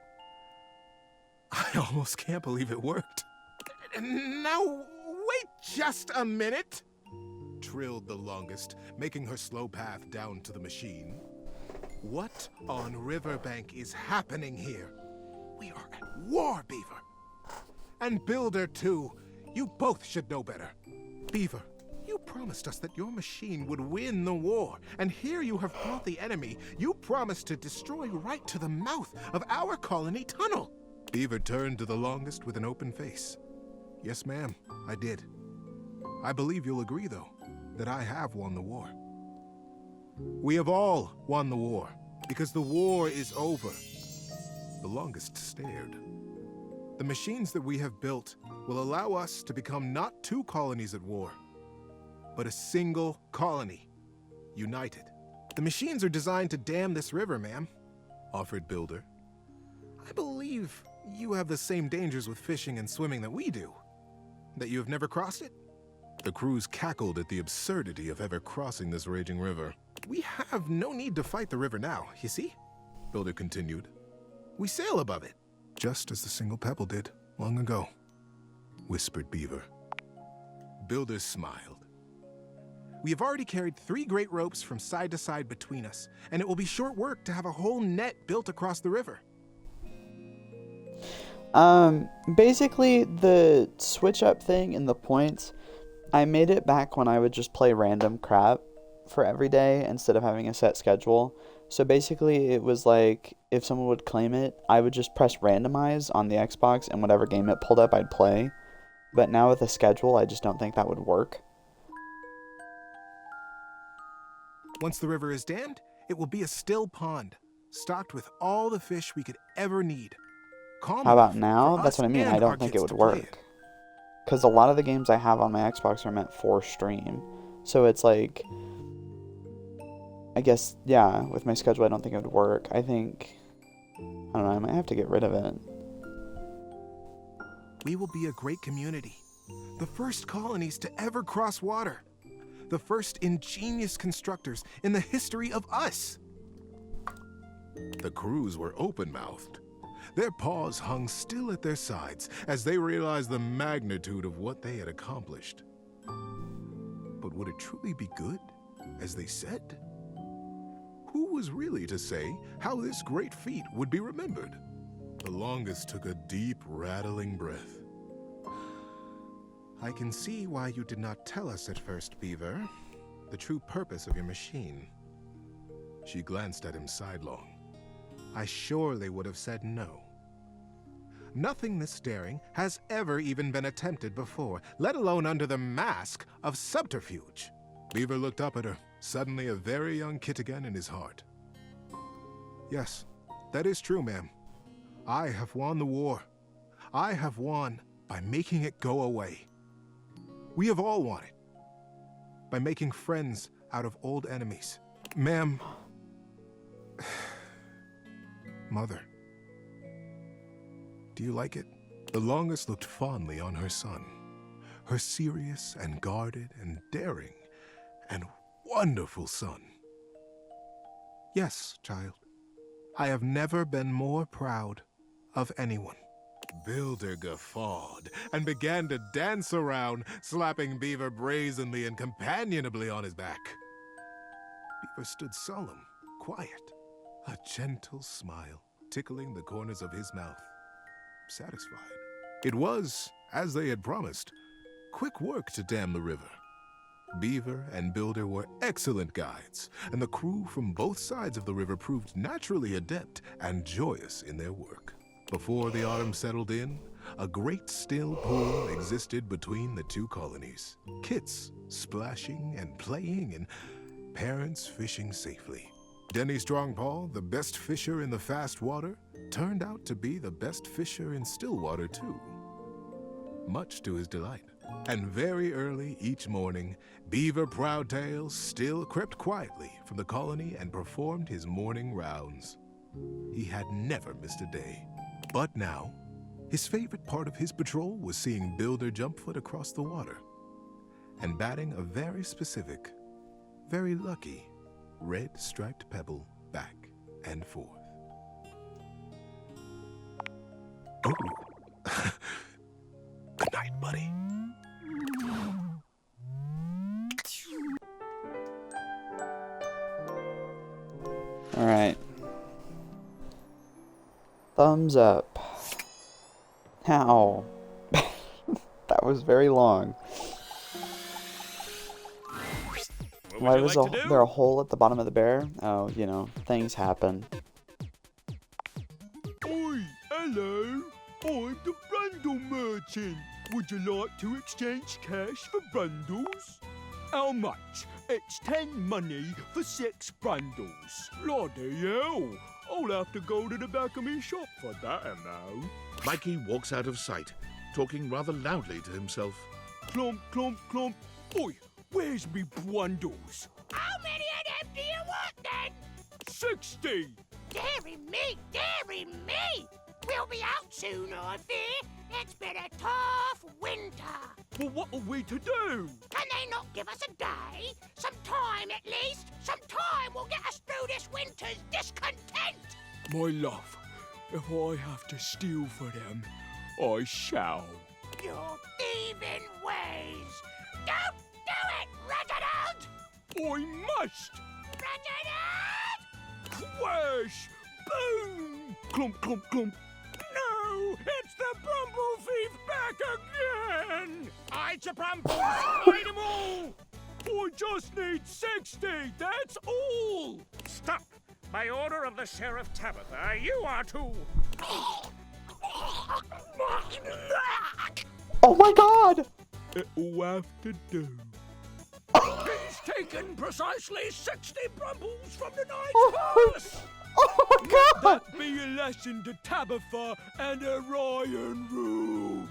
I almost can't believe it worked. Now, wait just a minute, trilled the longest, making her slow path down to the machine. What on Riverbank is happening here? We are at war, Beaver. And Builder, too. You both should know better. Beaver, you promised us that your machine would win the war, and here you have brought the enemy you promised to destroy right to the mouth of our colony tunnel. Beaver turned to the longest with an open face. Yes, ma'am, I did. I believe you'll agree, though, that I have won the war. We have all won the war, because the war is over. The longest stared. The machines that we have built will allow us to become not two colonies at war, but a single colony, united. The machines are designed to dam this river, ma'am, offered Builder. I believe you have the same dangers with fishing and swimming that we do. That you have never crossed it? The crews cackled at the absurdity of ever crossing this raging river. We have no need to fight the river now, you see? Builder continued. We sail above it, just as the single pebble did long ago, whispered Beaver. Builder smiled. We have already carried 3 great ropes from side to side between us, and it will be short work to have a whole net built across the river. Basically, the switch up thing in the points, I made it back when I would just play random crap for every day instead of having a set schedule. So basically, it was like, if someone would claim it, I would just press randomize on the Xbox, and whatever game it pulled up, I'd play. But now with a schedule, I just don't think that would work. Once the river is dammed, it will be a still pond, stocked with all the fish we could ever need. Calm How about enough now? for That's us what I mean. and I don't our think it kids would to play work. Because a lot of the games I have on my Xbox are meant for stream. So it's like, I guess, yeah, with my schedule, I don't think it would work. I think, I don't know, I might have to get rid of it. We will be a great community. The first colonies to ever cross water. The first ingenious constructors in the history of us. The crews were open-mouthed. Their paws hung still at their sides as they realized the magnitude of what they had accomplished. But would it truly be good, as they said? Who was really to say how this great feat would be remembered? The longest took a deep, rattling breath. I can see why you did not tell us at first, Beaver, the true purpose of your machine. She glanced at him sidelong. I surely would have said no. Nothing this daring has ever even been attempted before, let alone under the mask of subterfuge. Beaver looked up at her, suddenly a very young kid again in his heart. Yes, that is true, ma'am. I have won the war. I have won by making it go away. We have all won it. By making friends out of old enemies. Ma'am. Mother. Do you like it? The longest looked fondly on her son. Her serious and guarded and daring and wonderful son. Yes, child. I have never been more proud of anyone. Builder guffawed and began to dance around, slapping Beaver brazenly and companionably on his back. Beaver stood solemn, quiet, a gentle smile tickling the corners of his mouth. Satisfied. It was, as they had promised, quick work to dam the river. Beaver and Builder were excellent guides, and the crew from both sides of the river proved naturally adept and joyous in their work. Before the autumn settled in, a great still pool existed between the two colonies. Kids splashing and playing, and parents fishing safely. Denny Strongpaw, the best fisher in the fast water, turned out to be the best fisher in still water too, much to his delight. And very early each morning, Beaver Proudtail still crept quietly from the colony and performed his morning rounds. He had never missed a day. But now, his favorite part of his patrol was seeing Builder Jumpfoot across the water and batting a very specific, very lucky, red striped pebble back and forth. Oh. Good night, buddy. All right. Thumbs up. Ow. That was very long. Why was there a hole at the bottom of the bear? Oh, you know, things happen. Oi, hello. I'm the Brundle Merchant. Would you like to exchange cash for Brundles? How much? It's 10 money for 6 Brundles. Bloody hell. I'll have to go to the back of me shop for that now. Mikey walks out of sight, talking rather loudly to himself. Clomp, clomp, clomp. Oi, where's me Brundles? How many of them do you want then? 60. Dearie me, dearie me! We'll be out soon, I fear. It's been a tough winter. Well, what are we to do? Can they not give us a day? Some time at least? Some time will get us through this winter's discontent. My love, if I have to steal for them, I shall. Your thieving ways. Don't do it, Reginald! I must! Reginald! Crash! Boom! Clump, clump, clump. No! It's the Brumble Thief back again! Hide your Brumbles! Hide them all! I just need 60, that's all! Stop! By order of the Sheriff Tabitha, you are to... Oh my god! It'll have to do. He's taken precisely 60 Brumbles from the night's purse! Oh my god! Let that be a lesson to Tabitha and her Ryan rule.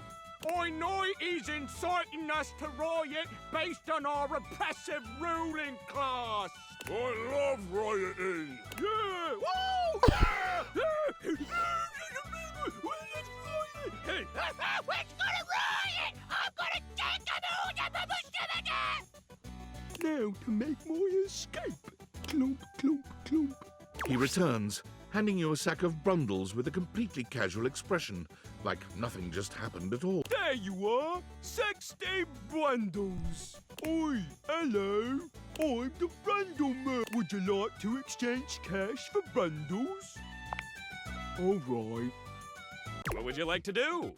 I know he's inciting us to riot based on our repressive ruling class. I love rioting. Yeah! Woo! Yeah! We're gonna riot! I'm gonna take them all! Now to make my escape. Clomp, clomp, clomp. He returns, handing you a sack of Brundles with a completely casual expression, like nothing just happened at all. There you are! 60 Brundles! Oi, hello! I'm the Brundle Man. Would you like to exchange cash for Brundles? Alright. What would you like to do?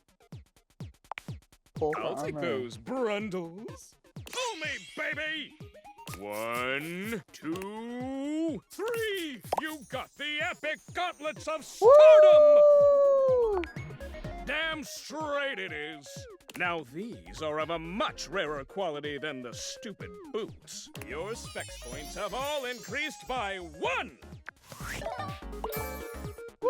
Full I'll take armor. those Brundles. Fool me, baby! 1, 2, 3! You got the epic gauntlets of stardom! Woo! Damn straight it is! Now these are of a much rarer quality than the stupid boots. Your specs points have all increased by 1! Woo!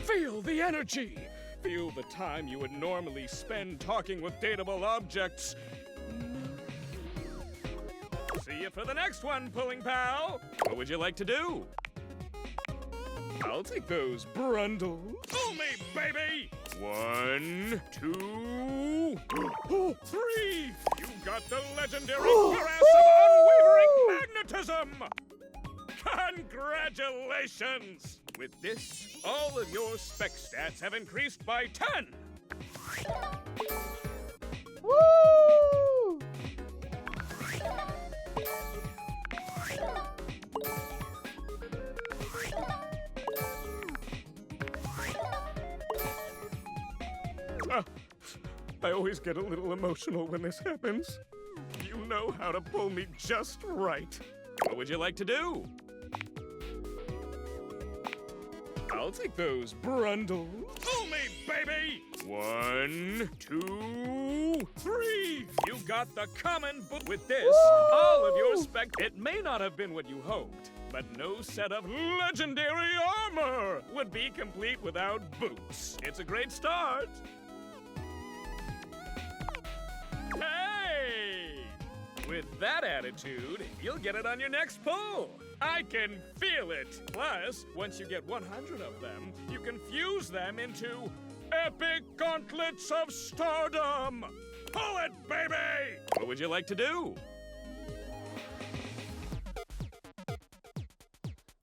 Feel the energy! Feel the time you would normally spend talking with dateable objects. See you for the next one, pulling pal! What would you like to do? I'll take those Brundles. Fool me, baby! 1, 2, 3! You got the legendary cuirass of unwavering magnetism! Congratulations! With this, all of your spec stats have increased by 10! Woo! I always get a little emotional when this happens. You know how to pull me just right. What would you like to do? I'll take those Brundles. Fool me, baby! 1, 2, 3! You got the common boot. With this, all of your spec... It may not have been what you hoped, but no set of legendary armor would be complete without boots. It's a great start. Hey! With that attitude, you'll get it on your next pull. I can feel it. Plus, once you get 100 of them, you can fuse them into epic gauntlets of stardom. Pull it, baby! What would you like to do?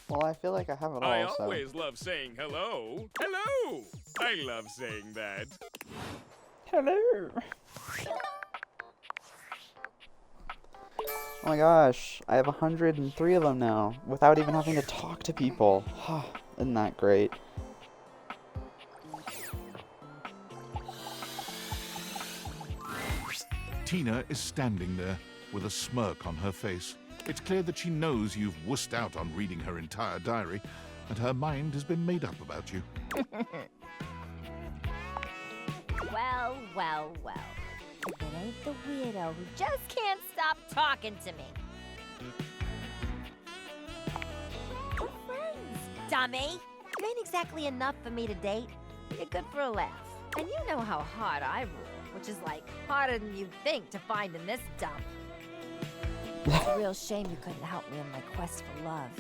Well, I feel like I have it all, I so... always love saying hello. Hello! I love saying that. Hello! Oh my gosh, I have 103 of them now, without even having to talk to people. Isn't that great? Tina is standing there with a smirk on her face. It's clear that she knows you've wussed out on reading her entire diary, and her mind has been made up about you. Well, well, well. If it ain't the weirdo who just can't stop talking to me. We're friends, dummy. You ain't exactly enough for me to date. You're good for a laugh. And you know how hard I rule, which is like harder than you'd think to find in this dump. It's a real shame you couldn't help me in my quest for love.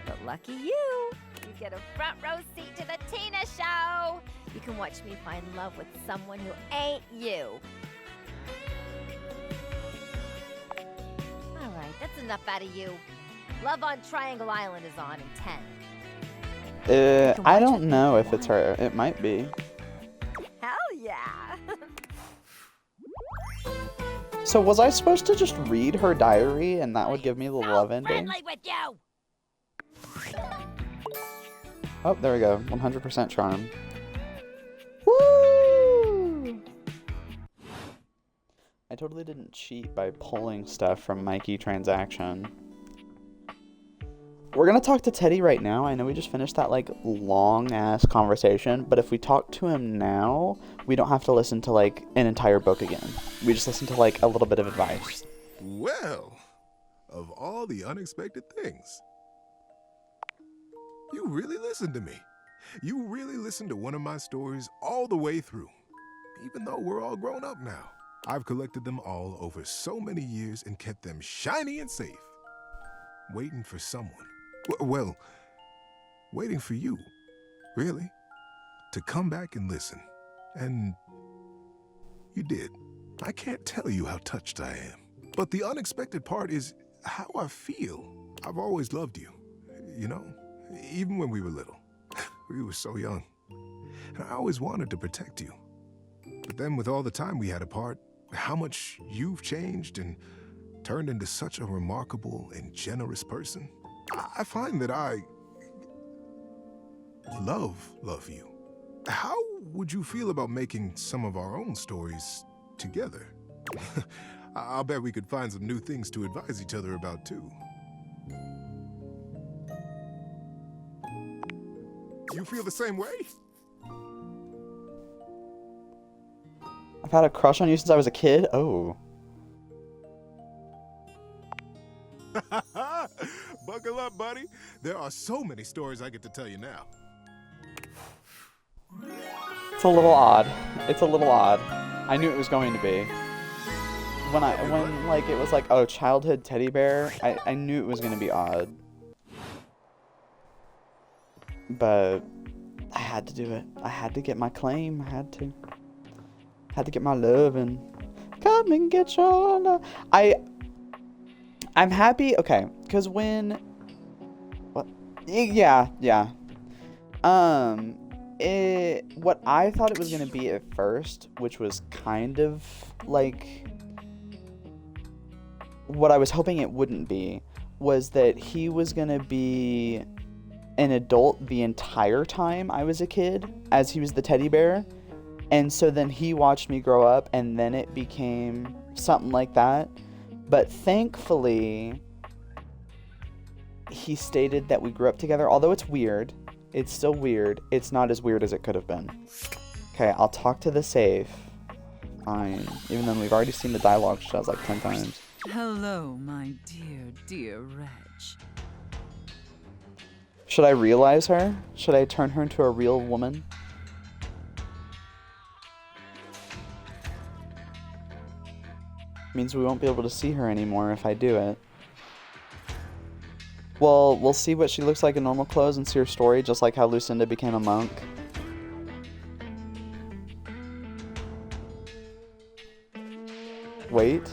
But lucky you, you get a front row seat to the Tina show. You can watch me find love with someone who ain't you. All right, that's enough out of you. Love on Triangle Island is on in 10. I don't know if it's her. It might be. Hell yeah. So was I supposed to just read her diary and that would give me the love ending? Friendly with you. Oh, there we go. 100% charm. Woo! I totally didn't cheat by pulling stuff from Mikey transaction. We're gonna talk to Teddy right now. I know we just finished that like long ass conversation, but if we talk to him now, we don't have to listen to like an entire book again. We just listen to like a little bit of advice. Well, of all the unexpected things, you really listened to me. You really listened to one of my stories all the way through, even though we're all grown up now. I've collected them all over so many years and kept them shiny and safe, waiting for someone. Well, waiting for you, really, to come back and listen. And you did. I can't tell you how touched I am. But the unexpected part is how I feel. I've always loved you, you know, even when we were little. We were so young. And I always wanted to protect you. But then with all the time we had apart, how much you've changed and turned into such a remarkable and generous person. I find that I love you. How would you feel about making some of our own stories together? I'll bet we could find some new things to advise each other about, too. You feel the same way? I've had a crush on you since I was a kid? Oh. Buckle up, buddy. There are so many stories I get to tell you now. It's a little odd. It's a little odd. I knew it was going to be. When like it was like, oh, childhood teddy bear, I knew it was gonna be odd. But I had to do it. I had to get my claim. I had to. Had to get my love and come and get your love. I'm happy, okay, because when, what, yeah, what I thought it was going to be at first, which was kind of, like, what I was hoping it wouldn't be, was that he was going to be an adult the entire time I was a kid, as he was the teddy bear, and so then he watched me grow up, and then it became something like that. But thankfully, he stated that we grew up together. Although it's weird, it's still weird. It's not as weird as it could have been. Okay, I'll talk to the safe. Fine. Even though we've already seen the dialogue shots like 10 times. Hello, my dear, dear Reg. Should I realize her? Should I turn her into a real woman? Means we won't be able to see her anymore if I do it. Well, we'll see what she looks like in normal clothes and see her story, just like how Lucinda became a monk. Wait.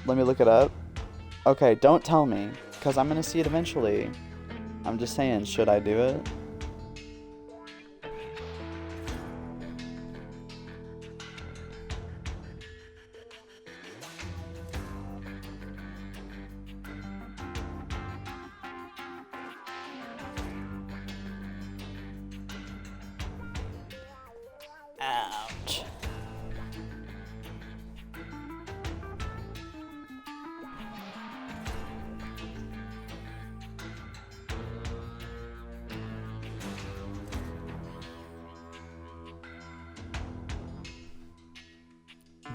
Let me look it up. Okay, don't tell me, because I'm going to see it eventually. I'm just saying, should I do it? Ouch.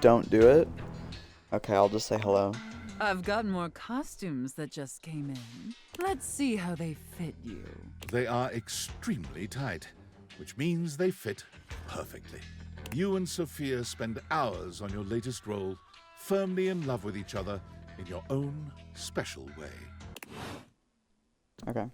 Don't do it? Okay, I'll just say hello. I've got more costumes that just came in. Let's see how they fit you. They are extremely tight, which means they fit perfectly. You and Sophia spend hours on your latest role, firmly in love with each other in your own special way. Okay.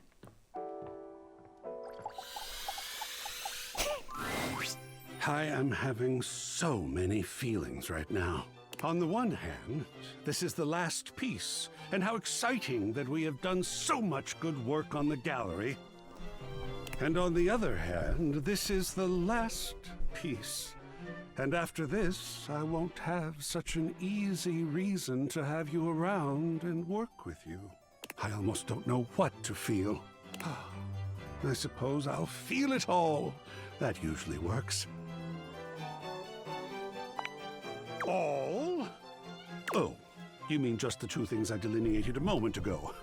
I am having so many feelings right now. On the one hand, this is the last piece, and how exciting that we have done so much good work on the gallery. And on the other hand, this is the last piece. And after this, I won't have such an easy reason to have you around and work with you. I almost don't know what to feel. I suppose I'll feel it all. That usually works. All? Oh, you mean just the two things I delineated a moment ago?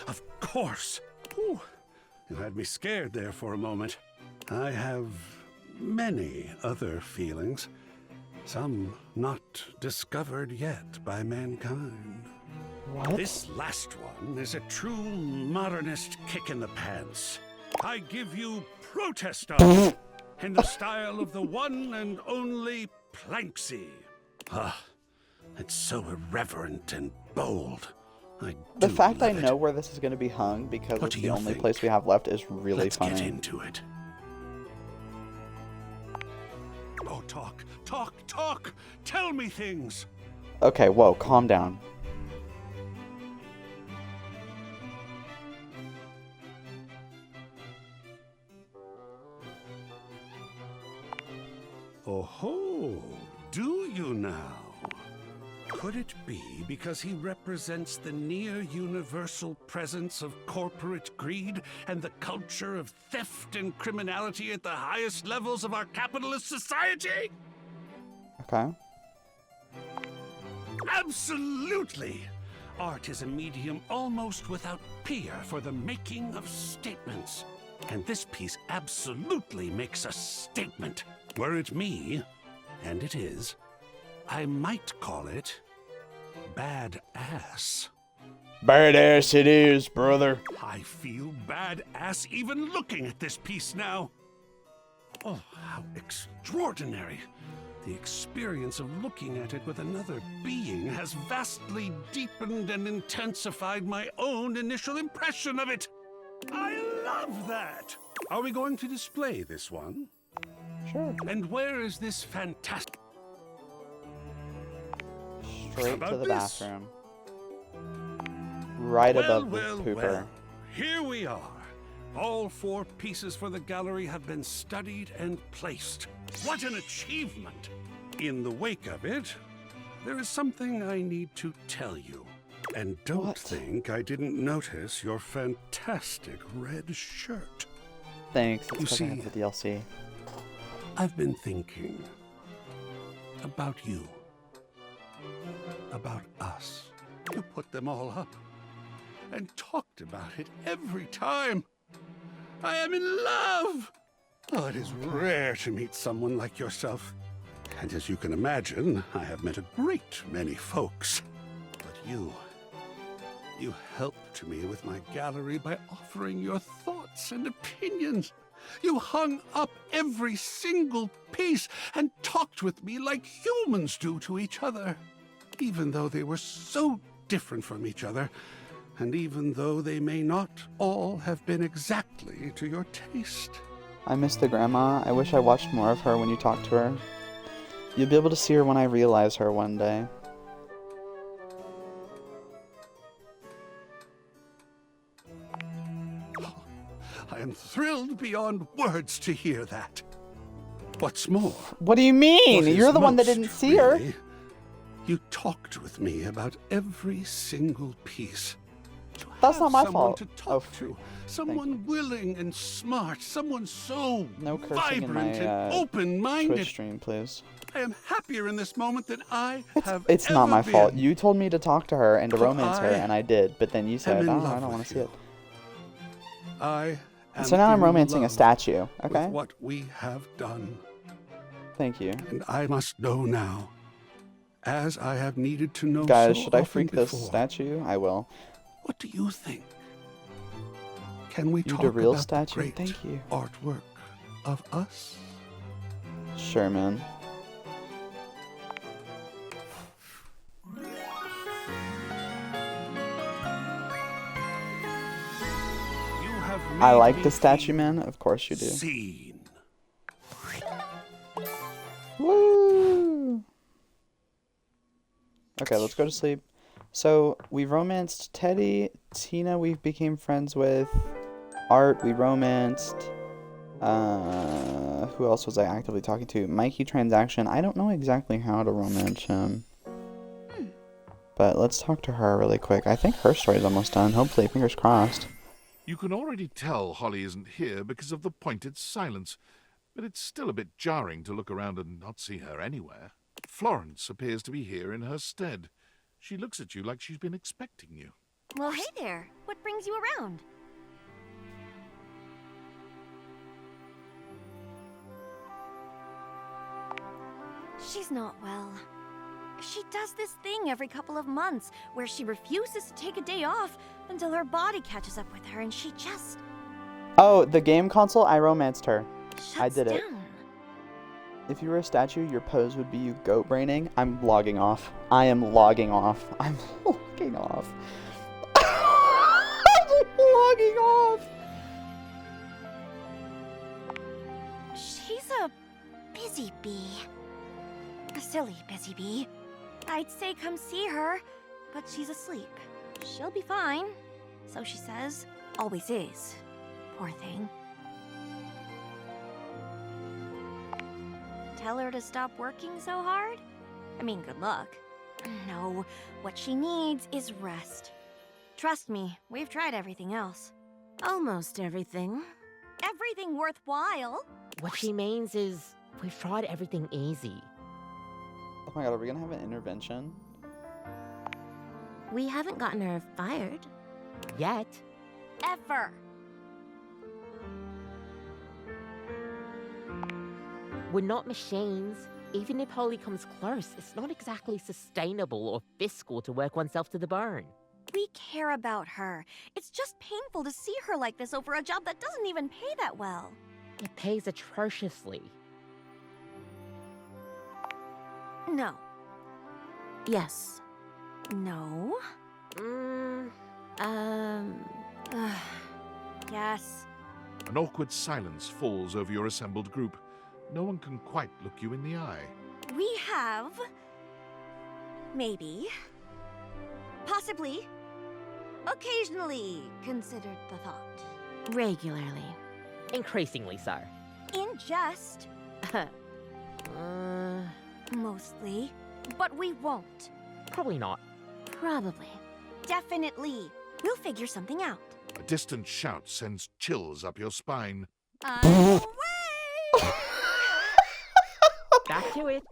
Of course. Whew. You had me scared there for a moment. I have many other feelings, some not discovered yet by mankind. What? This last one is a true modernist kick in the pants. I give you protest art in the style of the one and only Planksy. It's so irreverent and bold. The fact I know where this is going to be hung because it's the only place we have left is really funny. Let's get into it. Oh, talk, talk, talk! Tell me things! Okay, whoa, calm down. Oh-ho! Do you now? Could it be because he represents the near-universal presence of corporate greed and the culture of theft and criminality at the highest levels of our capitalist society? Okay. Absolutely! Art is a medium almost without peer for the making of statements. And this piece absolutely makes a statement. Were it me, and it is, I might call it badass. Badass it is, brother. I feel badass even looking at this piece now. Oh, how extraordinary. The experience of looking at it with another being has vastly deepened and intensified my own initial impression of it. I love that. Are we going to display this one? Sure. And where is this fantastic... Straight to the bathroom. Right above the pooper. Well. Here we are. All 4 pieces for the gallery have been studied and placed. What an achievement! In the wake of it, there is something I need to tell you. And don't think I didn't notice your fantastic red shirt. Thanks. It's You because I see, have the DLC. I've been thinking about you. About us. You put them all up and talked about it every time. I am in love! Oh, it is rare to meet someone like yourself. And as you can imagine, I have met a great many folks. But you helped me with my gallery by offering your thoughts and opinions. You hung up every single piece and talked with me like humans do to each other. Even though they were so different from each other, and even though they may not all have been exactly to your taste. I miss the grandma. I wish I watched more of her when you talked to her. You'll be able to see her when I realize her one day. I am thrilled beyond words to hear that. What's more, What do you mean? what is You're the one that most, didn't see her. really, you talked with me about every single piece. That's not my Someone fault. to talk to, someone willing and smart, someone so No cursing in my vibrant and open-minded. Twitch stream, please. I am happier in this moment than I have It's ever not my been. fault. You told me to talk to her and to For romance her, I and I did. But then you said, in "Oh, love I don't want with to see it." I am So now I'm in romancing a love statue. with Okay. what we have done. Thank you. And I must know now, as I have needed to know Guys, so should I often freak this before. statue? I will. What do you think? Can we You talk the real about statue? the great Thank you. artwork of us? Sure, man. I like the statue, man. Of course you do. Scene. Woo! Okay, let's go to sleep. So, we romanced Teddy. Tina, we became friends with. Art, we romanced. Who else was I actively talking to? Mikey Transaction. I don't know exactly how to romance him. But let's talk to her really quick. I think her story's almost done. Hopefully, fingers crossed. You can already tell Holly isn't here because of the pointed silence, but it's still a bit jarring to look around and not see her anywhere. Florence appears to be here in her stead. She looks at you like she's been expecting you. Well, hey there. What brings you around? She's not well. She does this thing every couple of months where she refuses to take a day off until her body catches up with her and she just Oh, the game console? I romanced her. I shuts did it. down. If you were a statue, your pose would be you goat braining. I'm logging off. I am logging off. I'm logging off. I'm logging off. She's a busy bee. A silly busy bee. I'd say come see her, but she's asleep. She'll be fine. So she says. Always is. Poor thing. Tell her to stop working so hard? I mean, good luck. No, what she needs is rest. Trust me, we've tried everything else. Almost everything. Everything worthwhile. What she means is, we've tried everything easy. Oh my god, are we gonna have an intervention? We haven't gotten her fired. Yet. Ever. We're not machines. Even if Holly comes close, it's not exactly sustainable or fiscal to work oneself to the bone. We care about her. It's just painful to see her like this over a job that doesn't even pay that well. It pays atrociously. No. Yes. No. Yes. An awkward silence falls over your assembled group. No one can quite look you in the eye. We have... maybe... possibly... occasionally considered the thought. Regularly. Increasingly so. In jest. Mostly. But we won't. Probably not. Probably. Definitely. We'll figure something out. A distant shout sends chills up your spine. Back to it.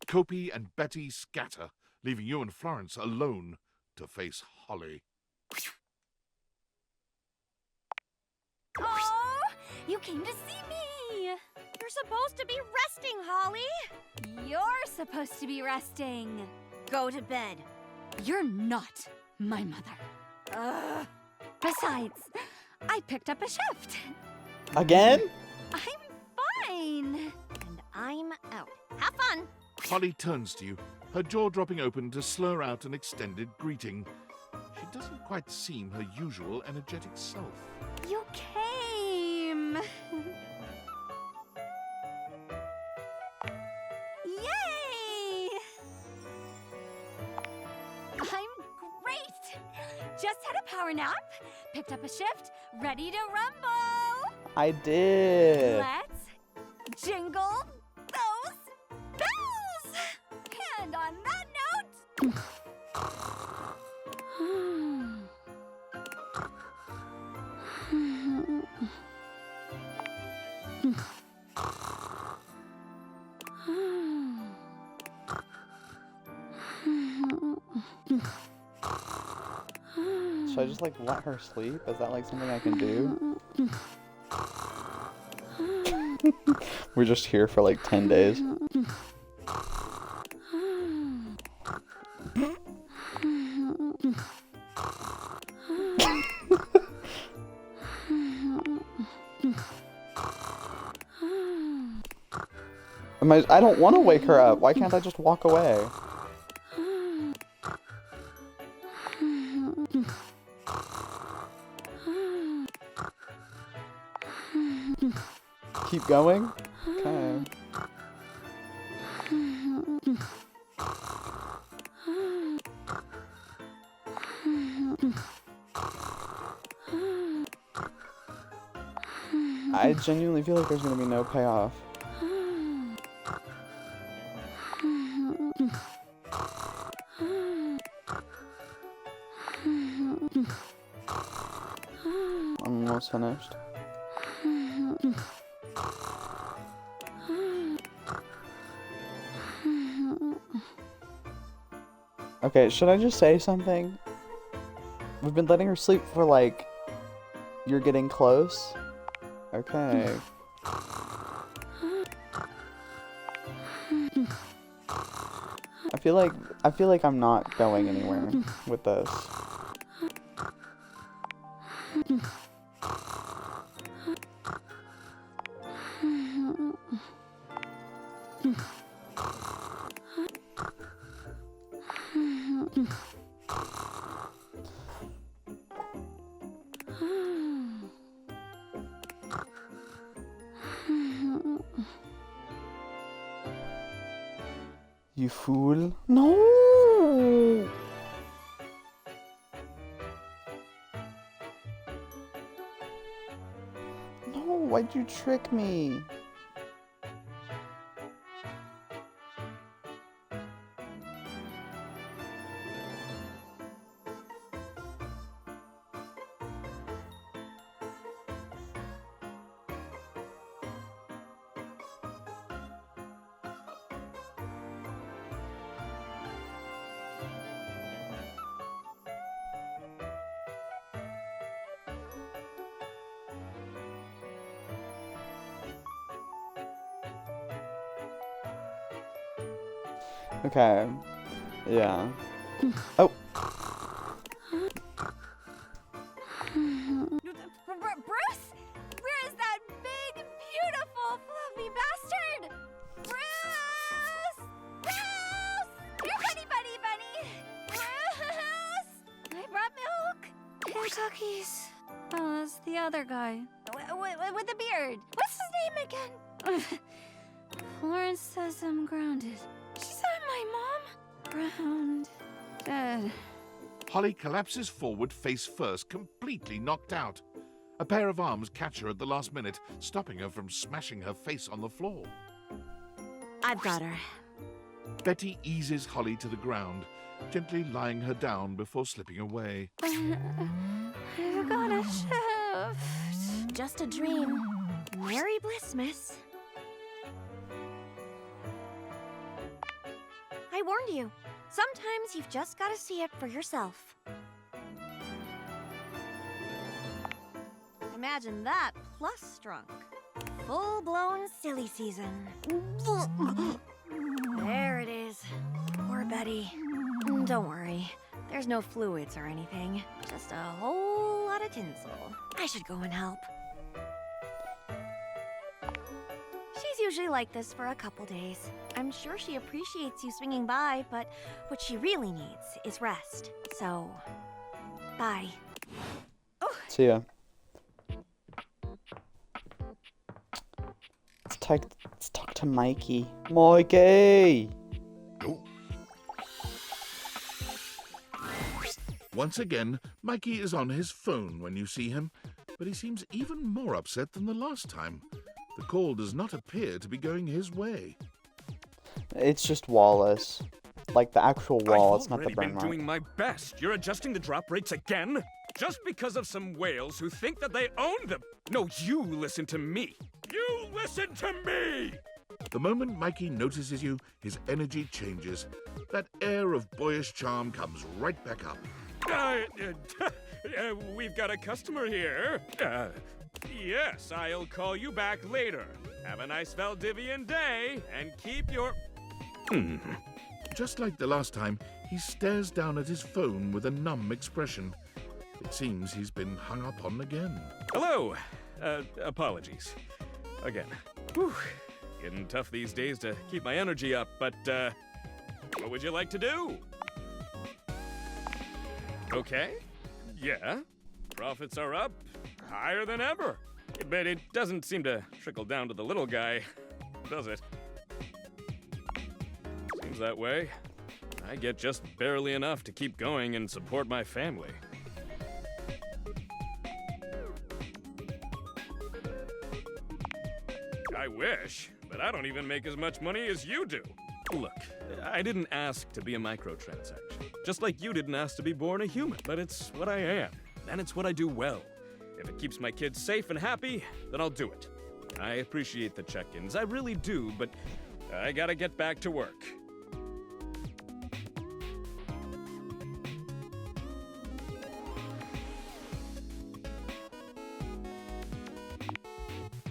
Kopi and Betty scatter, leaving you and Florence alone to face Holly. Oh, you came to see me. You're supposed to be resting, Holly. You're supposed to be resting. Go to bed. You're not my mother. Besides, I picked up a shift. Again? I'm fine. And I'm out. Have fun. Holly turns to you, her jaw dropping open to slur out an extended greeting. She doesn't quite seem her usual energetic self. You came. Yay! I'm great. Just had a power nap, picked up a shift, ready to rumble. I did. Let's jingle those bells! And on that note... Should I just like let her sleep? Is that like something I can do? We're just here for like 10 days. I don't want to wake her up. Why can't I just walk away? Keep going? Okay. I genuinely feel like there's gonna be no payoff. I'm almost finished. Okay, should I just say something? We've been letting her sleep for like... You're getting close? Okay. I feel like I'm not going anywhere with this. You fool. No! No, why'd you trick me? Okay. Yeah. Oh. Bruce? Where is that big, beautiful, fluffy bastard? Bruce! Bruce! Here, bunny! Bruce! I brought milk and cookies. Oh, that's the other guy. With the beard. What's his name again? Florence says I'm grounded. She said my mom? Ground. Dead. Holly collapses forward face first, completely knocked out. A pair of arms catch her at the last minute, stopping her from smashing her face on the floor. I've got her. Betty eases Holly to the ground, gently lying her down before slipping away. I've got a shift. Just a dream. Merry bliss, miss. I warned you. Sometimes you've just got to see it for yourself. Imagine that plus drunk. Full-blown silly season. There it is. Poor Betty. Don't worry. There's no fluids or anything. Just a whole lot of tinsel. I should go and help. She's usually like this for a couple days. I'm sure she appreciates you swinging by, but what she really needs is rest. So, bye. See ya. Let's talk to Mikey. Mikey! Once again, Mikey is on his phone when you see him, but he seems even more upset than the last time. The call does not appear to be going his way. It's just Wallace. Like the actual wall, it's I've not the already burn been mark. doing my best. You're adjusting the drop rates again? Just because of some whales who think that they own them. No, you listen to me. You listen to me! The moment Mikey notices you, his energy changes. That air of boyish charm comes right back up. We've got a customer here. Yes, I'll call you back later. Have a nice Valdivian day, and keep your... Just like the last time, he stares down at his phone with a numb expression. It seems he's been hung up on again. Hello. Apologies. Again. Whew. Getting tough these days to keep my energy up, but, what would you like to do? Okay. Yeah. Profits are up. Higher than ever. But it doesn't seem to trickle down to the little guy, does it? Seems that way. I get just barely enough to keep going and support my family. I wish, but I don't even make as much money as you do. Look, I didn't ask to be a microtransaction. Just like you didn't ask to be born a human. But it's what I am, and it's what I do well. If it keeps my kids safe and happy, then I'll do it. I appreciate the check-ins, I really do, but I gotta get back to work.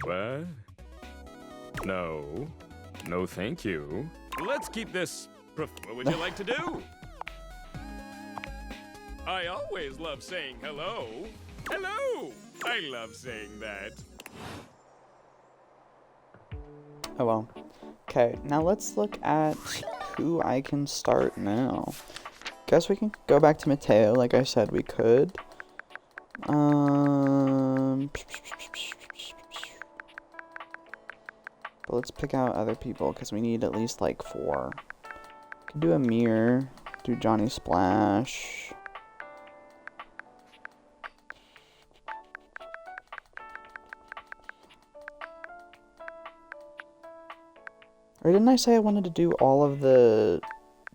What? No. No, thank you. Let's keep this... What would you like to do? I always love saying hello. Hello! I love saying that. Oh well. Okay, now let's look at who I can start now. Guess we can go back to Mateo, like I said we could. But let's pick out other people, because we need at least like 4. Can do Amir, do Johnny Splash. Or didn't I say I wanted to do all of the...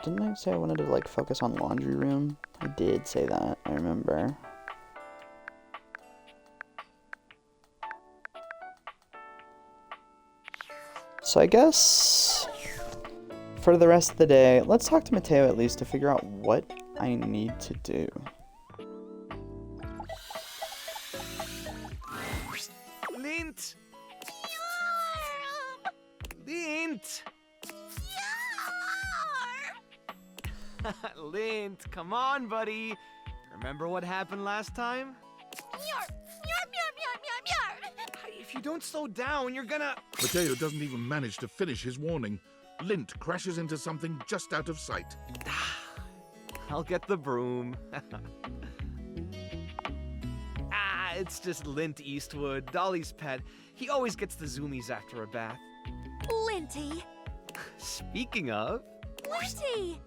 Didn't I say I wanted to, like, focus on laundry room? I did say that, I remember. So I guess... for the rest of the day, let's talk to Mateo at least to figure out what I need to do. Lint! Lint! Lint, come on, buddy. Remember what happened last time? If you don't slow down, you're gonna... Mateo doesn't even manage to finish his warning. Lint crashes into something just out of sight. I'll get the broom. It's just Lint Eastwood, Dolly's pet. He always gets the zoomies after a bath. Linty! Speaking of... Linty!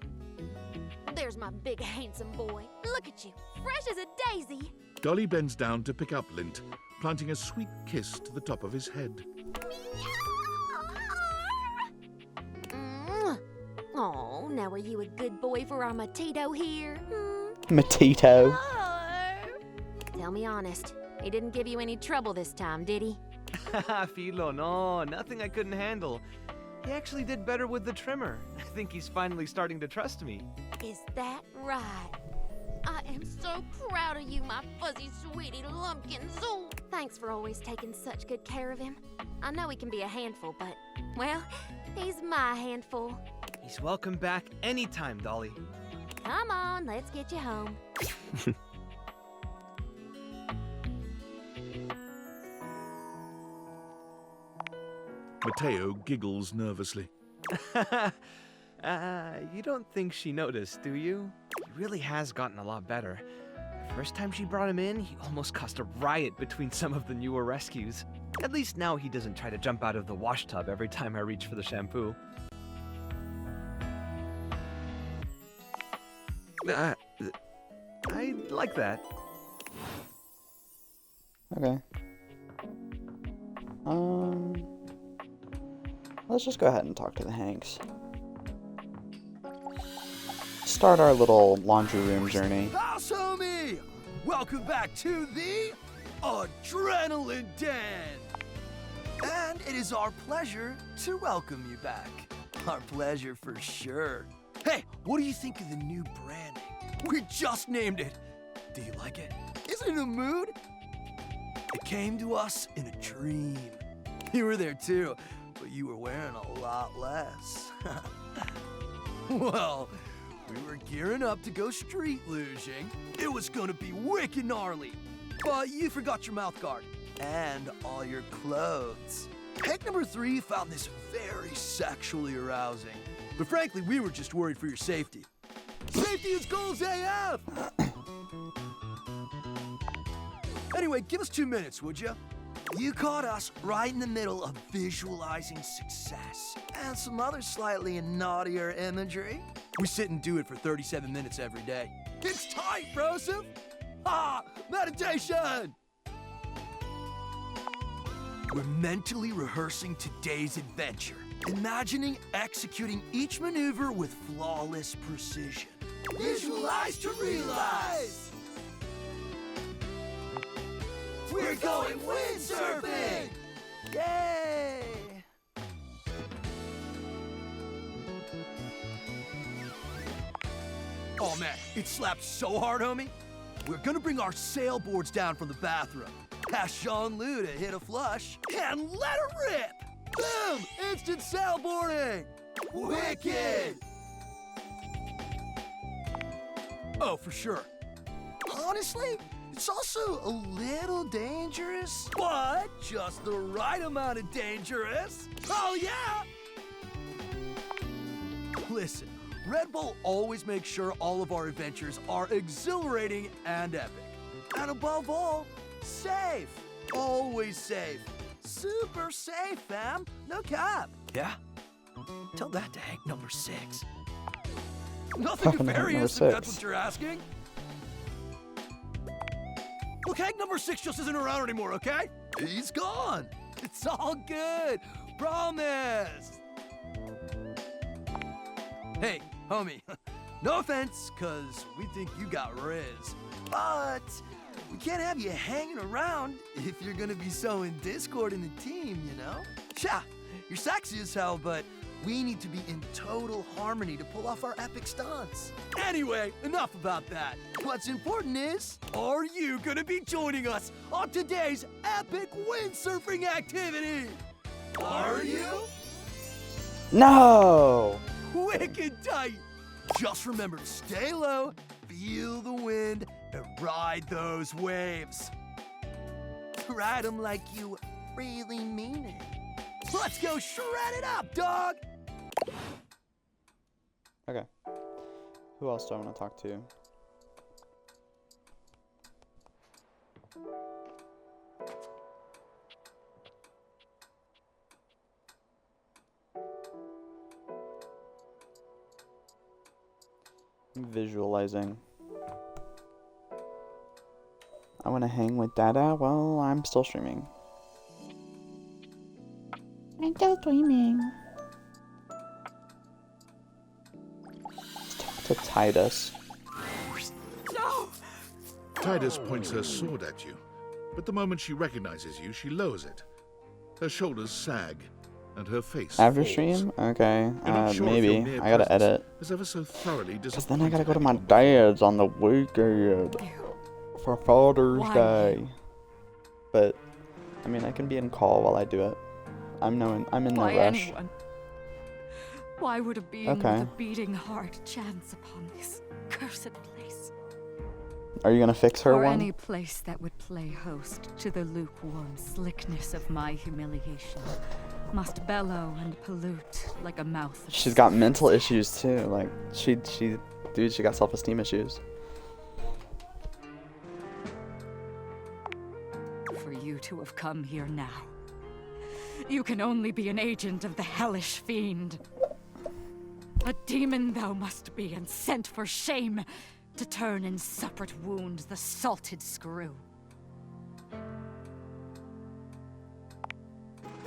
There's my big handsome boy. Look at you, fresh as a daisy. Dolly bends down to pick up Lint, planting a sweet kiss to the top of his head. Oh, now are you a good boy for our Matito here? Matito. Tell me honest, he didn't give you any trouble this time, did he? Filo, no, nothing I couldn't handle. He actually did better with the trimmer. I think he's finally starting to trust me. Is that right? I am so proud of you, my fuzzy sweetie lumpkins. Oh, thanks for always taking such good care of him. I know he can be a handful, but, well, he's my handful. He's welcome back anytime, Dolly. Come on, let's get you home. Mateo giggles nervously. You don't think she noticed, do you? He really has gotten a lot better. The first time she brought him in, he almost caused a riot between some of the newer rescues. At least now he doesn't try to jump out of the wash tub every time I reach for the shampoo. I like that. Okay. Let's just go ahead and talk to the Hanks. Start our little laundry room journey. House homie! Welcome back to the Adrenaline Den! And it is our pleasure to welcome you back. Our pleasure for sure. Hey, what do you think of the new branding? We just named it. Do you like it? Is it in a mood? It came to us in a dream. You were there too, but you were wearing a lot less. Well, we were gearing up to go street luging. It was gonna be wicked gnarly. But you forgot your mouth guard and all your clothes. Hank number 3 found this very sexually arousing. But frankly, we were just worried for your safety. Safety is goals AF! Anyway, give us 2 minutes, would you? You caught us right in the middle of visualizing success and some other slightly naughtier imagery. We sit and do it for 37 minutes every day. It's tight, Broseph! Ah, meditation! We're mentally rehearsing today's adventure, imagining executing each maneuver with flawless precision. Visualize to realize! We're going windsurfing! Yay! Oh man, it slapped so hard, homie. We're gonna bring our sailboards down from the bathroom, ask Jean-Lou to hit a flush, and let her rip! Boom! Instant sailboarding! Wicked! Oh, for sure. Honestly, it's also a little dangerous, but just the right amount of dangerous. Oh, yeah! Listen, Red Bull always makes sure all of our adventures are exhilarating and epic. And above all, safe. Always safe. Super safe, fam. No cap. Yeah? Tell that to Hank number 6. Nothing nefarious, if that's what you're asking. Look, Hank number 6 just isn't around anymore, okay? He's gone. It's all good. Promise. Hey, homie, no offense, cause we think you got riz. But we can't have you hanging around if you're gonna be sowing discord in the team, you know? Yeah, you're sexy as hell, but we need to be in total harmony to pull off our epic stunts. Anyway, enough about that. What's important is, are you gonna be joining us on today's epic windsurfing activity? Are you? No! Wicked tight! Just remember to stay low, feel the wind, and ride those waves. Ride them like you really mean it. Let's go shred it up, dog! Okay. Who else do I want to talk to? I'm visualizing. I want to hang with Dada while I'm still streaming. I'm still streaming. Let's talk to Titus. No! Titus points her sword at you, but the moment she recognizes you, she lowers it. Her shoulders sag, and her face After falls. stream? Okay. You're not sure if Maybe. your mere I gotta presence edit. has ever so thoroughly Because then I gotta go to my dad's on the weekend. For Father's Why? Day. But, I mean, I can be in call while I do it. I'm in no Why rush. anyone? Why would a being Okay. with a beating heart chance upon this cursed place? Are you gonna fix her Or one? any place that would play host to the lukewarm slickness of my humiliation must bellow and pollute like a mouth of She's got mental issues too. Like, she got self-esteem issues. For you to have come here now, you can only be an agent of the hellish fiend. A demon thou must be, and sent for shame to turn in separate wounds the salted screw.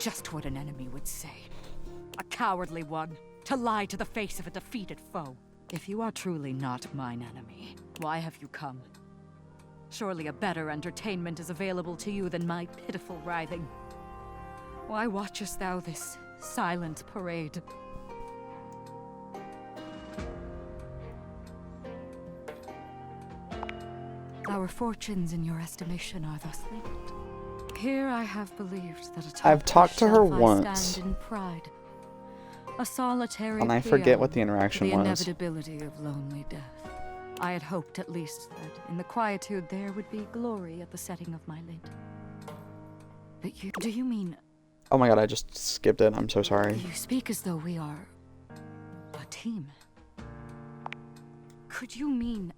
Just what an enemy would say. A cowardly one, to lie to the face of a defeated foe. If you are truly not mine enemy, why have you come? Surely a better entertainment is available to you than my pitiful writhing. Why watchest thou this silent parade? Our fortunes in your estimation are thus linked. Here I have believed that atop I've talked to her the shelf I once. stand in pride. A solitary And I forget what the peon, interaction the was. inevitability of lonely death. I had hoped at least that in the quietude there would be glory at the setting of my lid. But do you mean... Oh my god, I just skipped it. I'm so sorry. You speak as though we are... a team. Could you mean...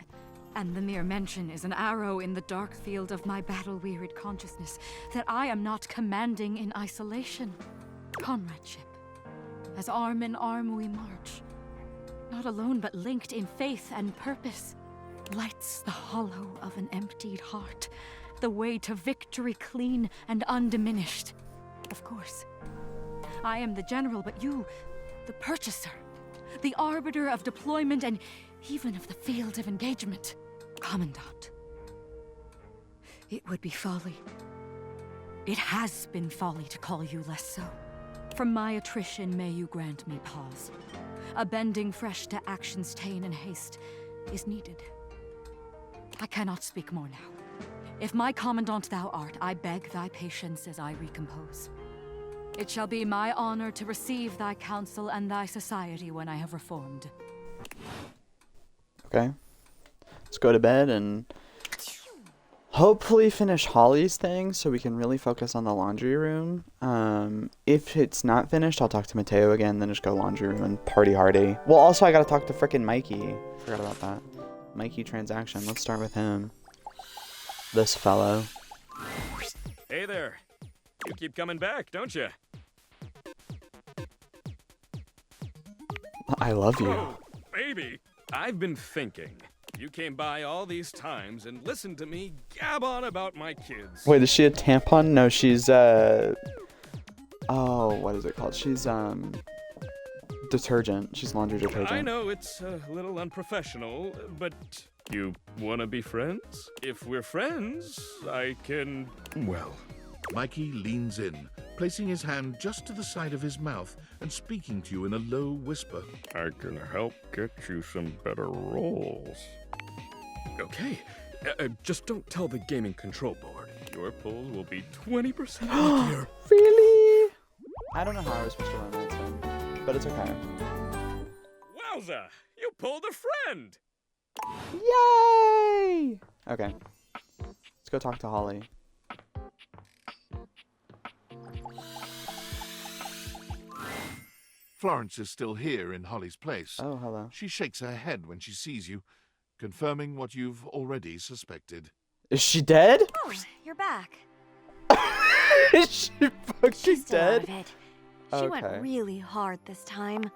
And the mere mention is an arrow in the dark field of my battle-wearied consciousness that I am not commanding in isolation. Comradeship. As arm in arm we march. Not alone, but linked in faith and purpose. Lights the hollow of an emptied heart. The way to victory clean and undiminished. Of course. I am the general, but you, the purchaser. The arbiter of deployment and even of the field of engagement. Commandant. It would be folly. It has been folly to call you less so. From my attrition may you grant me pause. A bending fresh to action's ta'en and haste is needed. I cannot speak more now. If my commandant thou art, I beg thy patience as I recompose. It shall be my honor to receive thy counsel and thy society when I have reformed. Okay. Let's go to bed and hopefully finish Holly's thing so we can really focus on the laundry room. If it's not finished, I'll talk to Mateo again, then just go laundry room and party hardy. Well, also I gotta talk to frickin' Mikey. Forgot about that. Mikey transaction. Let's start with him. This fellow. Hey there. You keep coming back, don't you? I love you. Oh, baby. I've been thinking. You came by all these times and listened to me gab on about my kids. Wait, is she a tampon? No, she's oh, what is it called? She's detergent. She's laundry detergent. I know it's a little unprofessional, but you wanna be friends? If we're friends, I can... Well... Mikey leans in, placing his hand just to the side of his mouth and speaking to you in a low whisper. I can help get you some better roles. Okay, just don't tell the gaming control board. Your pulls will be 20% luckier. Really? I don't know how I was supposed to romance him, but it's okay. Wowza! You pulled a friend! Yay! Okay. Let's go talk to Holly. Florence is still here in Holly's place. Oh, hello. She shakes her head when she sees you, confirming what you've already suspected. Is she dead? Oh, you're back. Is she fucking She's still dead? out of it. She went really hard this time.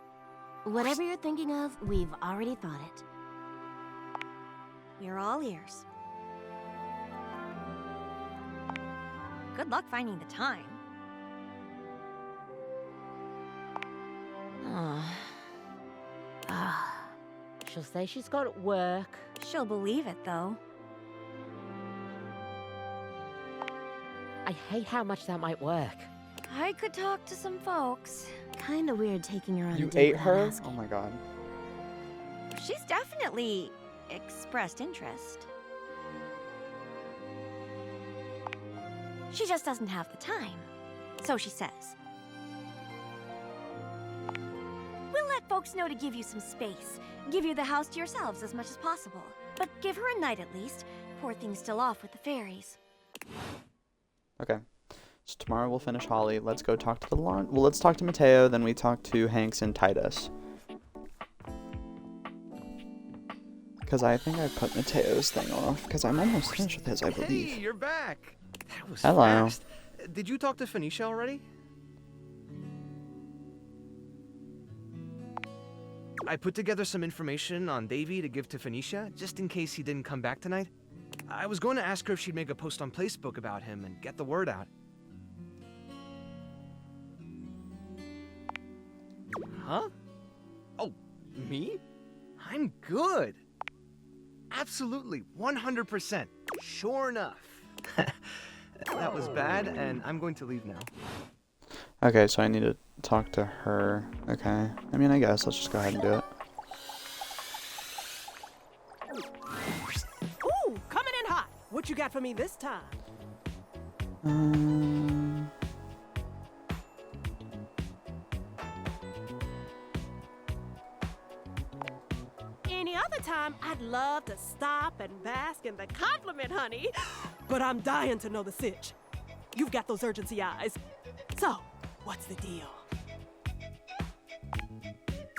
Whatever you're thinking of, we've already thought it. We're all ears. Good luck finding the time. She'll say she's got work. She'll believe it, though. I hate how much that might work. I could talk to some folks. Kinda weird taking her on a You date ate without her? asking. Oh my god. She's definitely expressed interest. She just doesn't have the time. So she says. We'll let folks know to give you some space. Give you the house to yourselves as much as possible. But give her a night at least. Poor thing's still off with the fairies. Okay. So tomorrow we'll finish Holly. Let's go talk to the lawn. Well, let's talk to Mateo, then we talk to Hanks and Titus. Because I think I put Mateo's thing off, because I'm almost finished with his, I believe. Hey, you're back. That was Hello. fast. Did you talk to Phoenicia already? I put together some information on Davy to give to Phoenicia, just in case he didn't come back tonight. I was going to ask her if she'd make a post on Facebook about him and get the word out. Huh? Oh, me? I'm good. Absolutely, 100%. Sure enough. That was bad, and I'm going to leave now. Okay, so I need to talk to her. Okay. I mean, I guess let's just go ahead and do it. Ooh, coming in hot. What you got for me this time? Any other time, I'd love to stop and bask in the compliment, honey. But I'm dying to know the sitch. You've got those urgency eyes. So, what's the deal?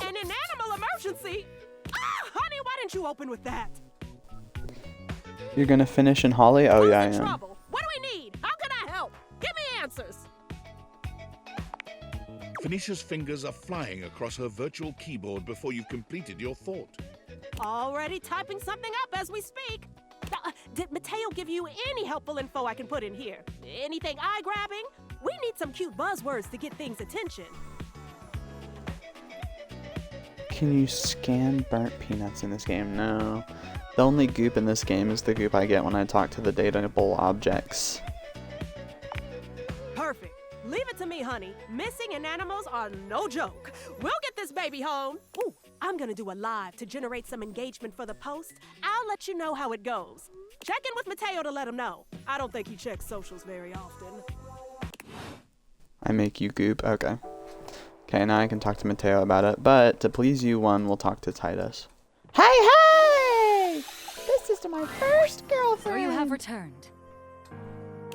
An animal emergency? Ah, honey, why didn't you open with that? You're gonna finish in Holly? Oh yeah, I am. Trouble. What do we need? How can I help? Give me answers. Phoenicia's fingers are flying across her virtual keyboard before you've completed your thought. Already typing something up as we speak. Did Mateo give you any helpful info I can put in here? Anything eye-grabbing? We need some cute buzzwords to get things' attention. Can you scan burnt peanuts in this game? No. The only goop in this game is the goop I get when I talk to the datable objects. Perfect. Leave it to me, honey. Missing in animals are no joke. We'll get this baby home. Ooh, I'm gonna do a live to generate some engagement for the post. I'll let you know how it goes. Check in with Mateo to let him know. I don't think he checks socials very often. I make you goop? Okay. Okay, now I can talk to Mateo about it, but to please you, we'll talk to Titus. Hey, hey! This is to my first girlfriend. So you have returned.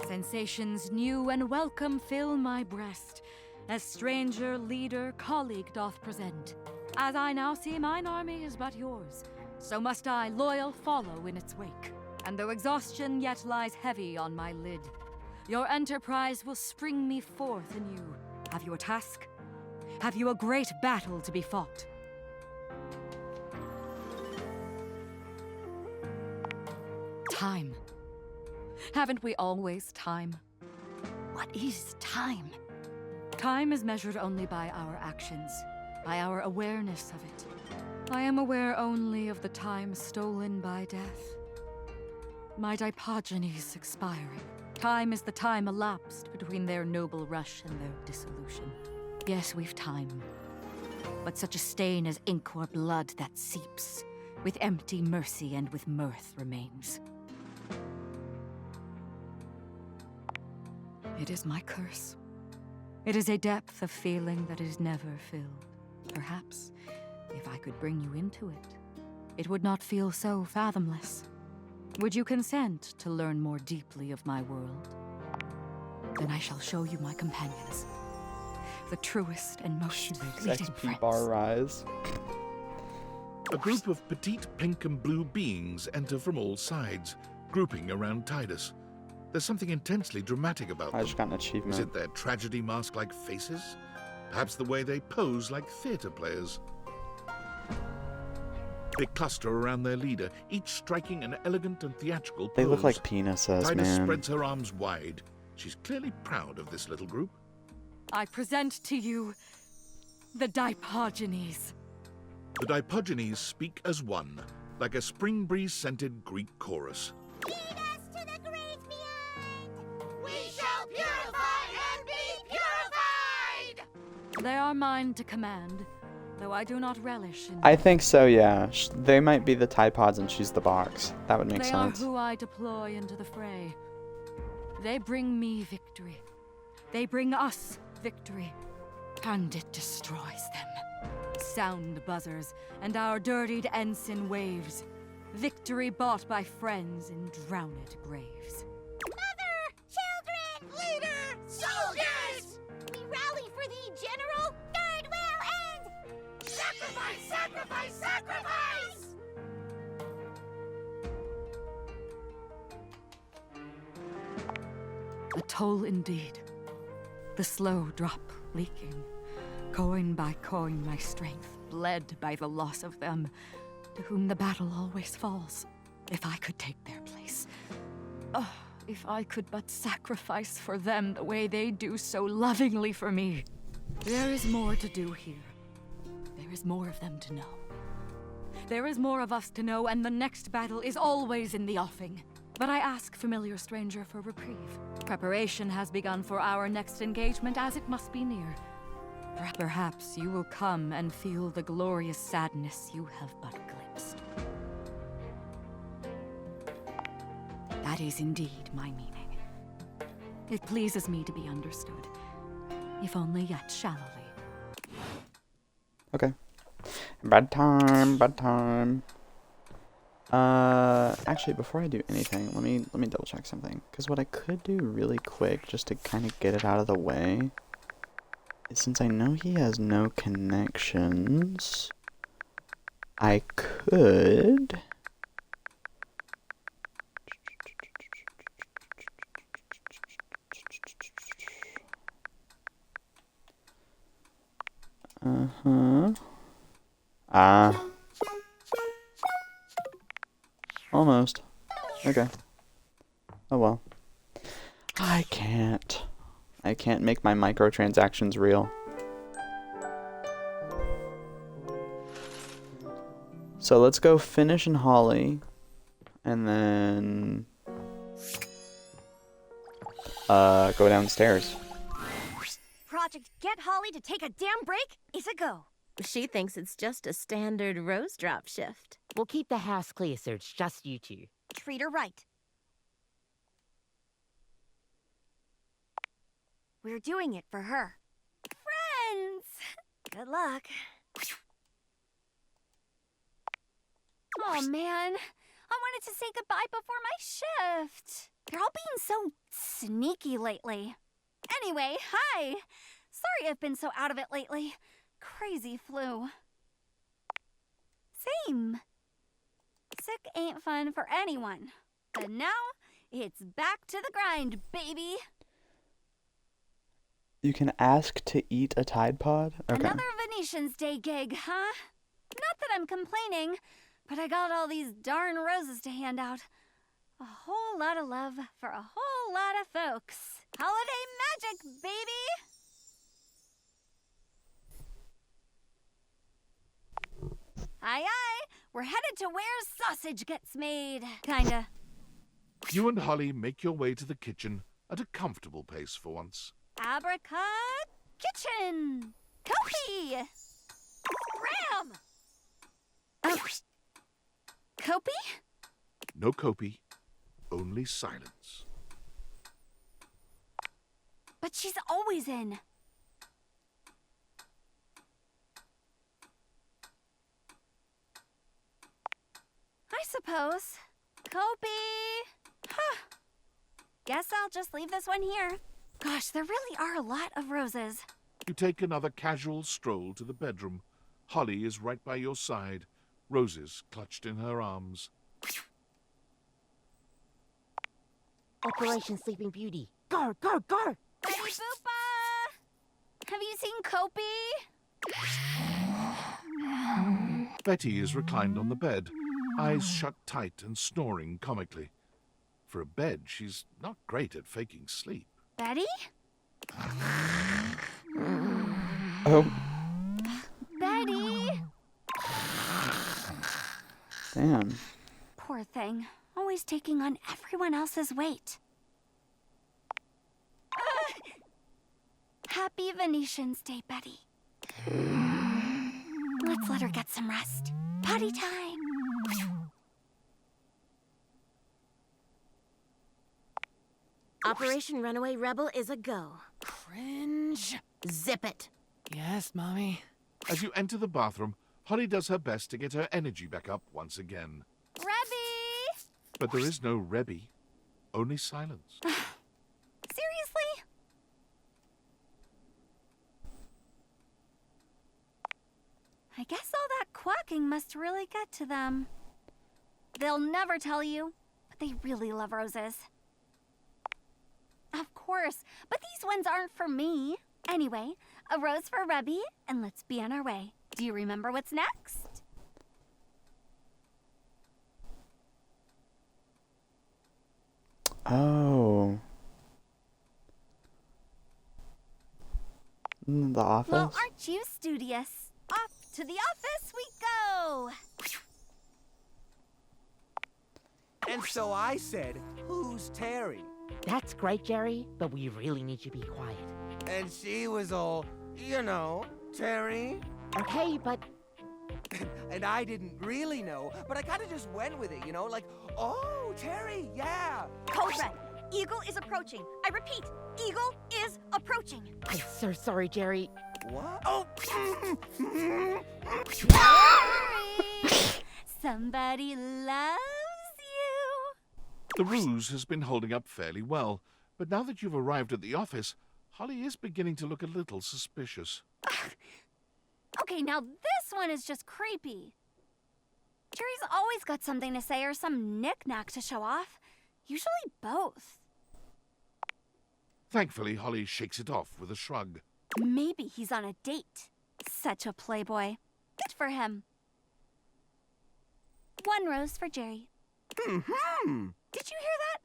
Sensations new and welcome fill my breast, as stranger, leader, colleague doth present. As I now see mine army is but yours, so must I loyal follow in its wake. And though exhaustion yet lies heavy on my lid, your enterprise will spring me forth anew. Have you a task? Have you a great battle to be fought? Time. Haven't we always time? What is time? Time is measured only by our actions, by our awareness of it. I am aware only of the time stolen by death. My Dipogenies expiring. Time is the time elapsed between their noble rush and their dissolution. Yes, we've time. But such a stain as ink or blood that seeps, with empty mercy and with mirth remains. It is my curse. It is a depth of feeling that is never filled. Perhaps, if I could bring you into it, it would not feel so fathomless. Would you consent to learn more deeply of my world? Then I shall show you my companions. The truest and most fleeting XP friends. bar rise. A group of petite pink and blue beings enter from all sides, grouping around Titus. There's something intensely dramatic about them. I just got an achievement. Is it their tragedy mask-like faces? Perhaps the way they pose like theater players? They cluster around their leader, each striking an elegant and theatrical pose. They look like penises, Titus man. spreads her arms wide. She's clearly proud of this little group. I present to you the Dipogenies. The Dipogenies speak as one, like a spring breeze-scented Greek chorus. We shall purify and be purified! They are mine to command, though I do not relish in I think so, yeah. They might be the Typods and she's the box. That would make They sense. are who I deploy into the fray. They bring me victory. They bring us victory. And it destroys them. Sound buzzers, and our dirtied ensign waves. Victory bought by friends in drowned graves. Children! Leader! Soldiers! We rally for thee, General! Guard well and... Sacrifice! Sacrifice! Sacrifice! A toll indeed. The slow drop leaking. Coin by coin my strength, bled by the loss of them, to whom the battle always falls. If I could take their place. Oh, if I could but sacrifice for them the way they do so lovingly for me. There is more to do here. There is more of them to know. There is more of us to know, and the next battle is always in the offing. But I ask, familiar stranger, for reprieve. Preparation has begun for our next engagement, as it must be near. Perhaps you will come and feel the glorious sadness you have but glimpsed. That is indeed my meaning. It pleases me to be understood, if only yet shallowly. Okay. Bad time, bad time. Actually, before I do anything, let me double check something. Because what I could do really quick, just to kind of get it out of the way, is since I know he has no connections, I could... Almost. Okay. Oh well. I can't make my microtransactions real. So let's go finish in Holly, and then go downstairs. Project Get Holly to take a damn break is a go. She thinks it's just a standard rose drop shift. We'll keep the house clear so it's just you two. Treat her right. We're doing it for her. Friends! Good luck. Oh man, I wanted to say goodbye before my shift. They're all being so sneaky lately. Anyway, hi. Sorry I've been so out of it lately. Crazy flu. Same. Sick ain't fun for anyone. But now, it's back to the grind, baby. You can ask to eat a Tide Pod? Okay. Another Venetian's Day gig, huh? Not that I'm complaining, but I got all these darn roses to hand out. A whole lot of love for a whole lot of folks. Holiday magic, baby! Aye, aye. We're headed to where sausage gets made. Kinda. You and Holly make your way to the kitchen at a comfortable pace for once. Abraca kitchen. Kopi. Ram. Kopi? No copy, only silence. But she's always in. I suppose. Kopi! Huh. Guess I'll just leave this one here. Gosh, there really are a lot of roses. You take another casual stroll to the bedroom. Holly is right by your side, roses clutched in her arms. Operation Sleeping Beauty. Go, go, go! Betty Boopa! Have you seen Kopi? Betty is reclined on the bed, eyes shut tight and snoring comically. For a bed, she's not great at faking sleep. Betty? Oh. Betty! Damn. Poor thing. Always taking on everyone else's weight. Happy Venetian's Day, Betty. Let's let her get some rest. Potty time. Operation Runaway Rebel is a go. Cringe. Zip it. Yes, Mommy. As you enter the bathroom, Holly does her best to get her energy back up once again. Rebby! But there is no Rebby, only silence. Seriously? I guess all that quacking must really get to them. They'll never tell you, but they really love roses. Of course, but these ones aren't for me. Anyway, a rose for Rebby, and let's be on our way. Do you remember what's next? Oh. The office? Well, aren't you studious? Off To the office we go! And so I said, who's Terry? That's great, Jerry, but we really need you to be quiet. And she was all, you know, Terry. Okay, but... And I didn't really know, but I kind of just went with it, you know, like, oh, Terry, yeah. Code Red, Eagle is approaching. I repeat, Eagle is approaching. I'm so sorry, Jerry. What? Oh! Somebody loves you. The ruse has been holding up fairly well, but now that you've arrived at the office, Holly is beginning to look a little suspicious. Okay, now this one is just creepy. Jerry's always got something to say or some knick-knack to show off. Usually both. Thankfully, Holly shakes it off with a shrug. Maybe he's on a date. Such a playboy. Good for him. 1 rose for Jerry. Mm-hmm. Did you hear that?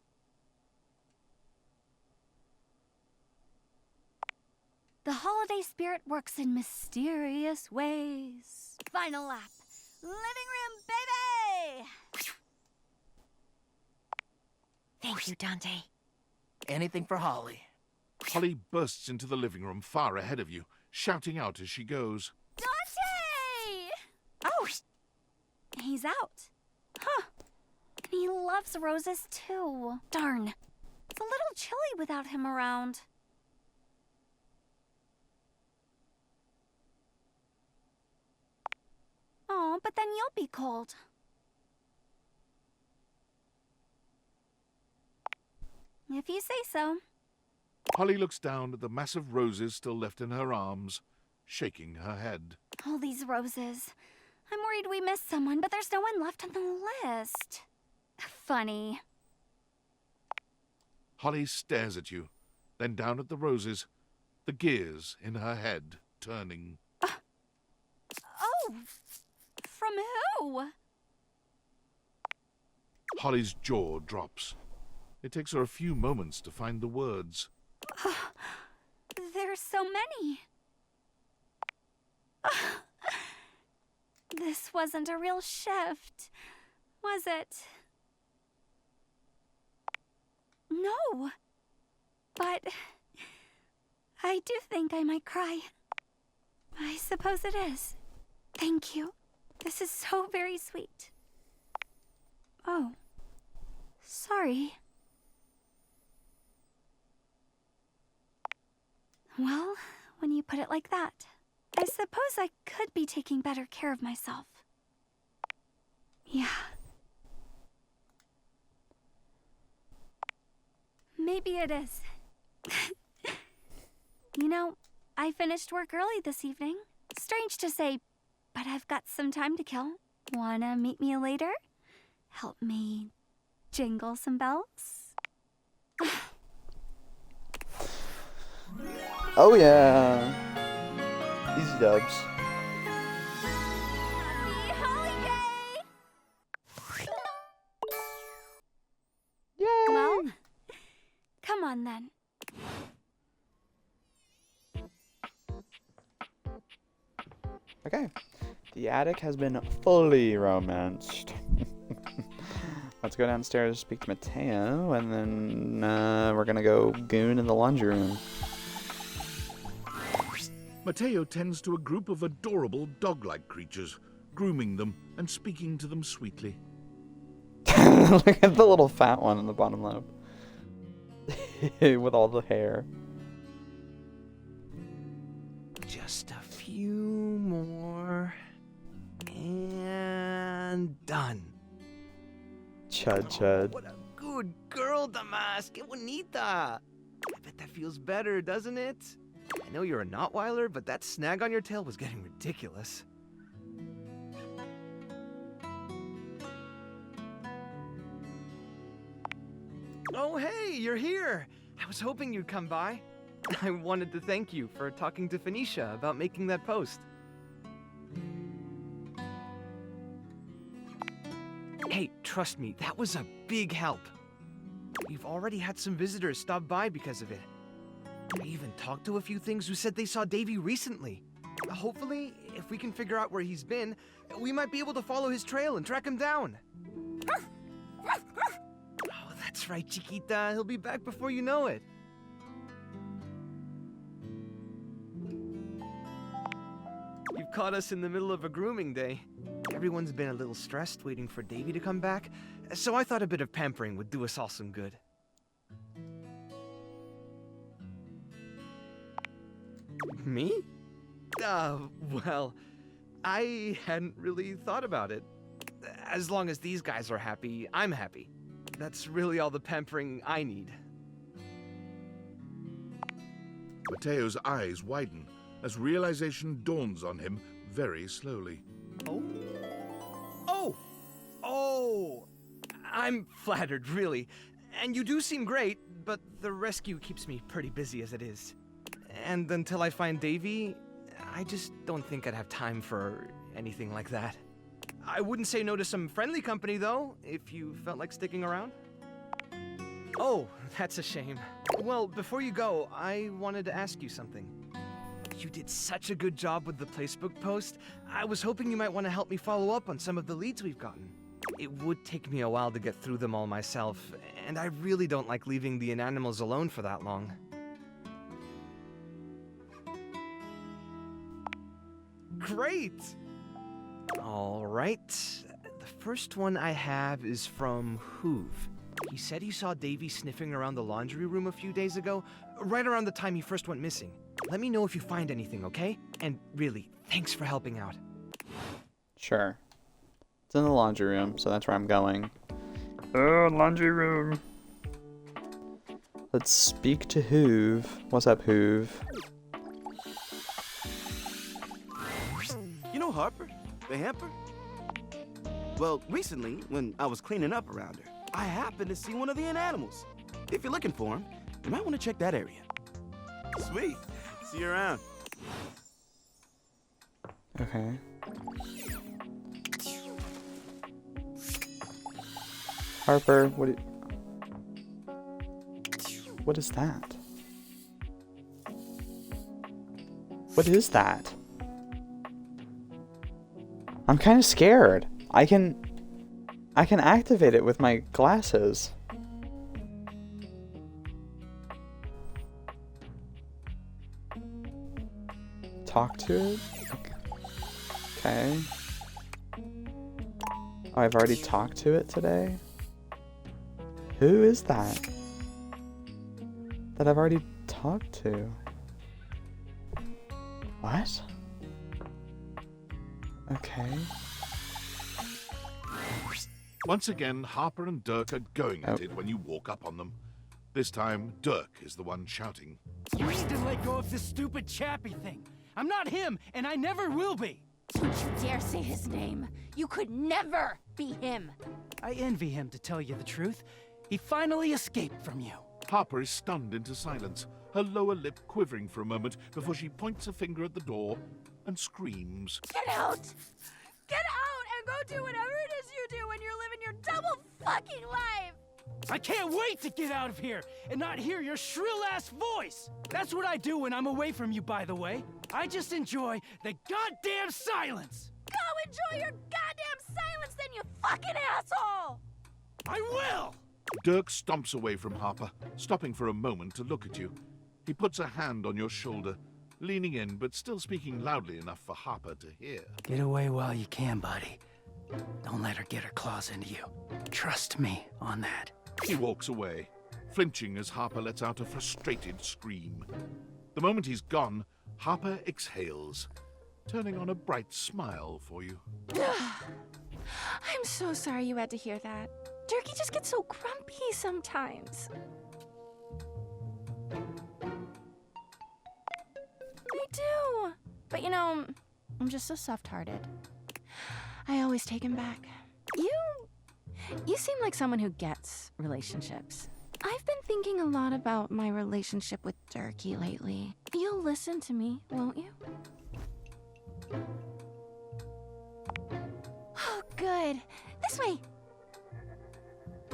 The holiday spirit works in mysterious ways. Final lap. Living room, baby! Thank you, Dante. Anything for Holly. Holly bursts into the living room far ahead of you, shouting out as she goes. Dante! Oh! He's out. Huh. And he loves roses, too. Darn. It's a little chilly without him around. Oh, but then you'll be cold. If you say so. Holly looks down at the massive roses still left in her arms, shaking her head. All these roses. I'm worried we missed someone, but there's no one left on the list. Funny. Holly stares at you, then down at the roses, the gears in her head turning. Oh! From who? Holly's jaw drops. It takes her a few moments to find the words. There's so many. This wasn't a real shift, was it? No. But I do think I might cry. I suppose it is. Thank you. This is so very sweet. Oh. Sorry. Well, when you put it like that, I suppose I could be taking better care of myself. Yeah. Maybe it is. You know, I finished work early this evening. Strange to say, but I've got some time to kill. Wanna meet me later? Help me jingle some bells? Oh yeah. Easy dubs. Happy holiday! Yay! Well, come on then. Okay. The attic has been fully romanced. Let's go downstairs, speak to Mateo, and then we're gonna go goon in the laundry room. Mateo tends to a group of adorable dog-like creatures, grooming them and speaking to them sweetly. Look at the little fat one in the bottom lobe. With all the hair. Just a few more. And done. Chud. What a good girl, Damas. Que bonita. I bet that feels better, doesn't it? I know you're a Notweiler, but that snag on your tail was getting ridiculous. Oh, hey, you're here. I was hoping you'd come by. I wanted to thank you for talking to Phoenicia about making that post. Hey, trust me, that was a big help. We've already had some visitors stop by because of it. I even talked to a few things who said they saw Davy recently. Hopefully, If we can figure out where he's been, we might be able to follow his trail and track him down. Oh, that's right, Chiquita. He'll be back before you know it. You've caught us in the middle of a grooming day. Everyone's been a little stressed waiting for Davy to come back, so I thought a bit of pampering would do us all some good. Me? Well, I hadn't really thought about it. As long as these guys are happy, I'm happy. That's really all the pampering I need. Mateo's eyes widen as realization dawns on him very slowly. Oh! I'm flattered, really. And you do seem great, but the rescue keeps me pretty busy as it is. And until I find Davy, I just don't think I'd have time for anything like that. I wouldn't say no to some friendly company, though, if you felt like sticking around. Oh, that's a shame. Well, before you go, I wanted to ask you something. You did such a good job with the Placebook post. I was hoping you might want to help me follow up on some of the leads we've gotten. It would take me a while to get through them all myself, and I really don't like leaving the inanimals alone for that long. Great! All right. The first one I have is from Hoove. He said he saw Davy sniffing around the laundry room a few days ago, right around the time he first went missing. Let me know if you find anything, okay? And really, thanks for helping out. Sure. It's in the laundry room, so that's where I'm going. Oh, laundry room. Let's speak to Hoove. What's up, Hoove? You know Harper, the hamper? Well, recently, when I was cleaning up around her, I happened to see one of the inanimals. If you're looking for him, you might want to check that area. Sweet. See you around. Okay. Harper, what is that? What is that? I'm kind of scared. I can activate it with my glasses. Talk to it? Okay. Oh, I've already talked to it today? Who is that? That I've already talked to? What? Okay. Once again, Harper and Dirk are going at it when you walk up on them. This time, Dirk is the one shouting. You need to let go of this stupid Chappie thing. I'm not him, and I never will be. Don't you dare say his name. You could never be him. I envy him, to tell you the truth. He finally escaped from you. Harper is stunned into silence, her lower lip quivering for a moment before she points a finger at the door and screams. Get out! Get out and go do whatever it is you do when you're living your double fucking life! I can't wait to get out of here and not hear your shrill-ass voice! That's what I do when I'm away from you, by the way. I just enjoy the goddamn silence! Go enjoy your goddamn silence then, you fucking asshole! I will! Dirk stomps away from Harper, stopping for a moment to look at you. He puts a hand on your shoulder, leaning in but still speaking loudly enough for Harper to hear. Get away while you can, buddy. Don't let her get her claws into you. Trust me on that. He walks away, flinching as Harper lets out a frustrated scream. The moment he's gone, Harper exhales, turning on a bright smile for you. I'm so sorry you had to hear that. Turkey just gets so grumpy sometimes. I do. But you know, I'm just so soft-hearted. I always take him back. You seem like someone who gets relationships. I've been thinking a lot about my relationship with Turkey lately. You'll listen to me, won't you? Oh, good. This way.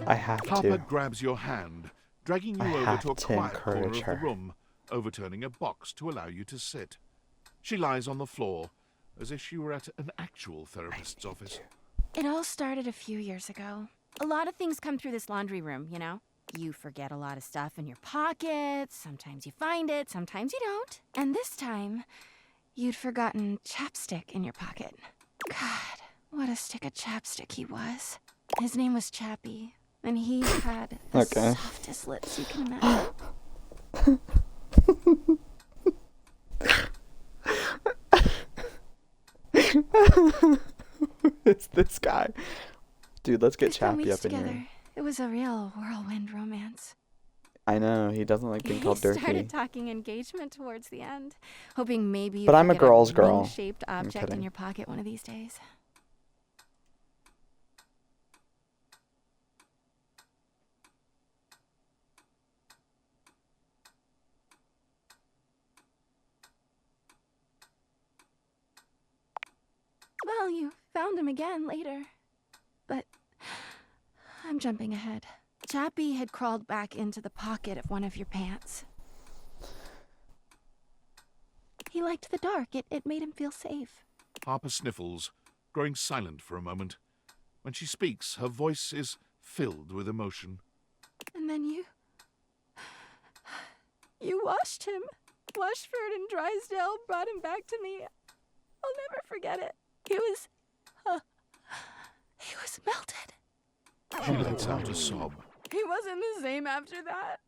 I have Harper to. grabs your hand, dragging you I over have to a to quiet corner of encourage the her. room, overturning a box to allow you to sit. She lies on the floor, as if she were at an actual therapist's office. It all started a few years ago. A lot of things come through this laundry room, you know? You forget a lot of stuff in your pockets. Sometimes you find it, sometimes you don't. And this time, you'd forgotten chapstick in your pocket. God, what a stick of chapstick he was. His name was Chappie, and he had the softest lips you can imagine. It's this guy. Dude, let's get 10 Chappie weeks up in together. here. It was a real whirlwind romance. I know, he doesn't like being called He Dirty. started talking engagement towards the end, hoping maybe you But I'm could a get girl's girl. ring-shaped I'm object in kidding. your pocket one of these days. Well, you found him again later. But I'm jumping ahead. Chappie had crawled back into the pocket of one of your pants. He liked the dark. It made him feel safe. Harper sniffles, growing silent for a moment. When she speaks, her voice is filled with emotion. And then you washed him. Washford and Drysdale brought him back to me. I'll never forget it. He was melted. She lets out a sob. He wasn't the same after that.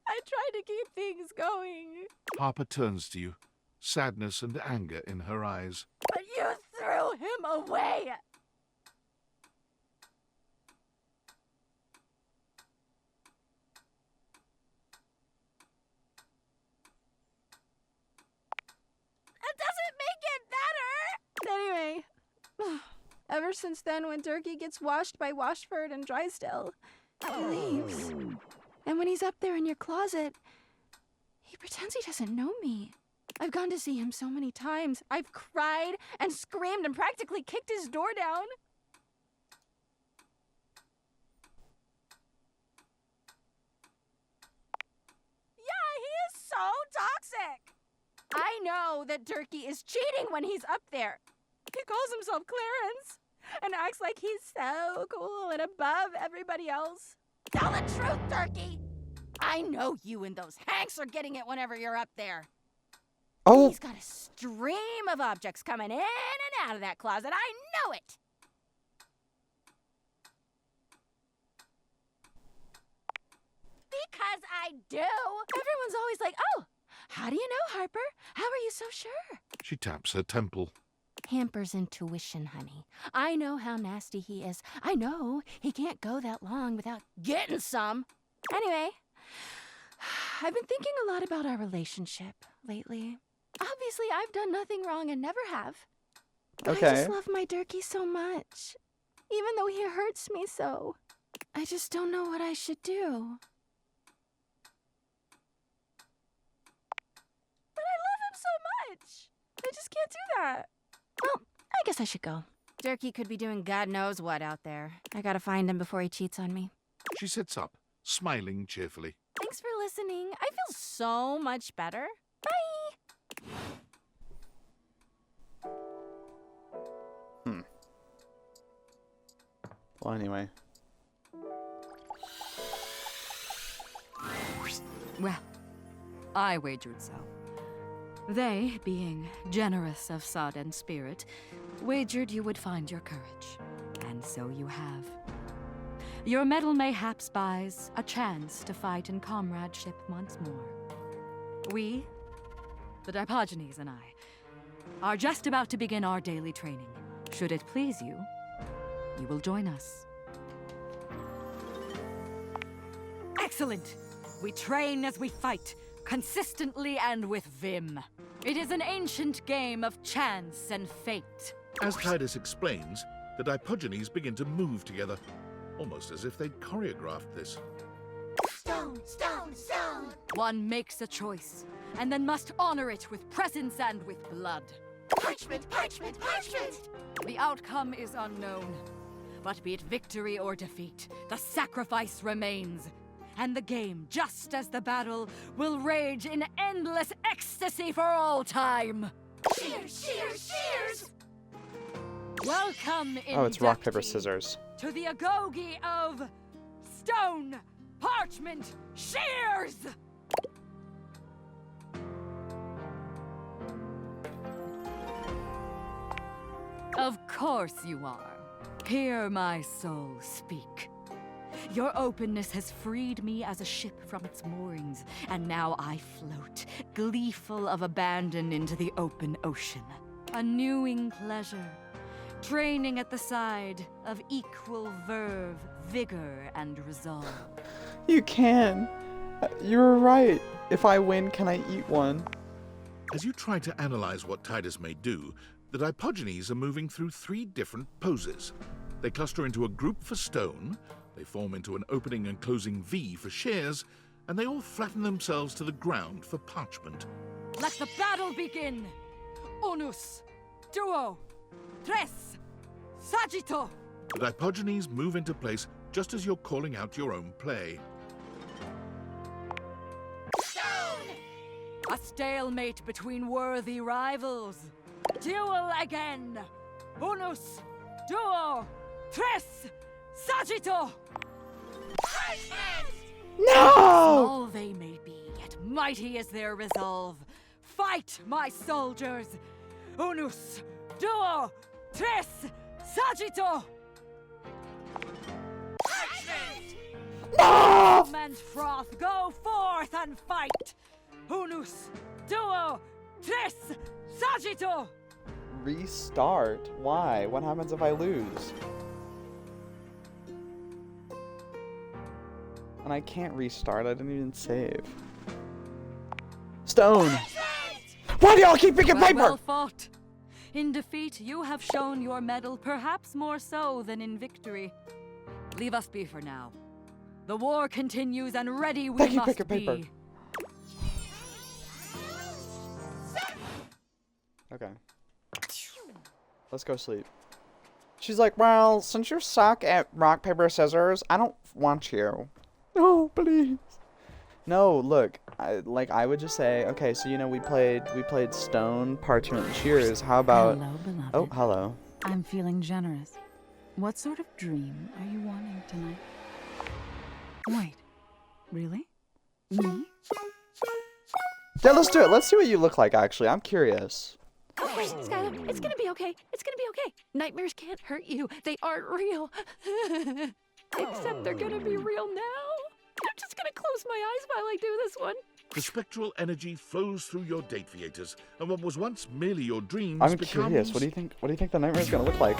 I tried to keep things going. Harper turns to you, sadness and anger in her eyes. But you threw him away. That doesn't make it better. Anyway, ever since then, when Durkee gets washed by Washford and Drysdale, he leaves. And when he's up there in your closet, he pretends he doesn't know me. I've gone to see him so many times. I've cried and screamed and practically kicked his door down. Yeah, he is so toxic. I know that Durkee is cheating when he's up there. He calls himself Clarence and acts like he's so cool and above everybody else. Tell the truth, Durkee! I know you and those Hanks are getting it whenever you're up there. Oh! He's got a stream of objects coming in and out of that closet. I know it! Because I do. Everyone's always like, oh, how do you know, Harper? How are you so sure? She taps her temple. Hamper's intuition, honey. I know how nasty he is. I know he can't go that long without getting some. Anyway, I've been thinking a lot about our relationship lately. Obviously, I've done nothing wrong and never have. But I just love my Durkee so much. Even though he hurts me so. I just don't know what I should do. But I love him so much. I just can't do that. Well, I guess I should go. Durkee could be doing God knows what out there. I gotta find him before he cheats on me. She sits up, smiling cheerfully. Thanks for listening. I feel so much better. Bye! Well, anyway. Well, I wagered so. They, being generous of sod and spirit, wagered you would find your courage. And so you have. Your medal mayhaps buys a chance to fight in comradeship once more. We, the Dipogenes and I, are just about to begin our daily training. Should it please you, you will join us. Excellent! We train as we fight, consistently and with vim. It is an ancient game of chance and fate. As Titus explains, the Dipogenes begin to move together, almost as if they'd choreographed this. Stone, stone, stone! One makes a choice, and then must honor it with presence and with blood. Parchment, parchment, parchment! The outcome is unknown, but be it victory or defeat, the sacrifice remains. And the game, just as the battle, will rage in endless ecstasy for all time. Cheers, cheers, cheers! Welcome, Oh, it's rock, paper, inductee, scissors. to the agoge of stone, parchment, shears! Of course you are. Hear my soul speak. Your openness has freed me as a ship from its moorings, and now I float, gleeful of abandon, into the open ocean. A newing pleasure, training at the side of equal verve, vigor, and resolve. You can. You were right. If I win, can I eat one? As you try to analyze what Titus may do, the Dipogenes are moving through 3 different poses. They cluster into a group for stone, they form into an opening and closing V for shears, and they all flatten themselves to the ground for parchment. Let the battle begin! Unus, duo, tres, saggito! The Dipogenes move into place just as you're calling out your own play. A stalemate between worthy rivals. Duel again! Unus, duo, tres, saggito! No! Small they may be, yet mighty is their resolve. Fight, my soldiers! Unus, duo, tres, saggito! No! And froth, go forth and fight! Unus, duo, tres, saggito! Restart? Why? What happens if I lose? And I can't restart, I didn't even save. Stone! Why do y'all keep picking paper? Well fought. In defeat, you have shown your mettle, perhaps more so than in victory. Leave us be for now. The war continues, and ready we Becky, must pick a be. paper. Okay. Let's go sleep. She's like, well, since you suck at rock, paper, scissors, I don't want you. No, please. No, look, I would just say, okay, so we played stone, parchment, and shears. How about? Hello, beloved. Oh, hello. I'm feeling generous. What sort of dream are you wanting tonight? Wait, really? Me? Yeah, let's do it. Let's see what you look like. Actually, I'm curious. Skylar, it's gonna be okay. It's gonna be okay. Nightmares can't hurt you. They aren't real. Except they're gonna be real now. I'm just gonna close my eyes while I do this one. The spectral energy flows through your date theaters, and what was once merely your dreams I'm becomes... curious. What do you think? What do you think the nightmare's gonna look like?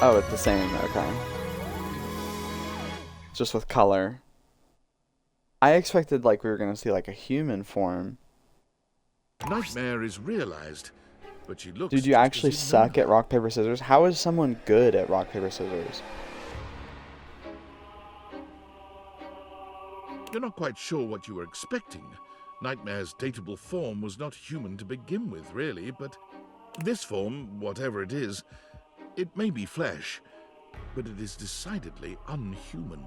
Oh, it's the same. Okay. Just with color. I expected we were gonna see a human form. Nightmare is realized, but she looks... Dude, you actually suck at rock, paper, scissors? How is someone good at rock, paper, scissors? You're not quite sure what you were expecting. Nightmare's dateable form was not human to begin with, really, but this form, whatever it is, it may be flesh, but it is decidedly unhuman.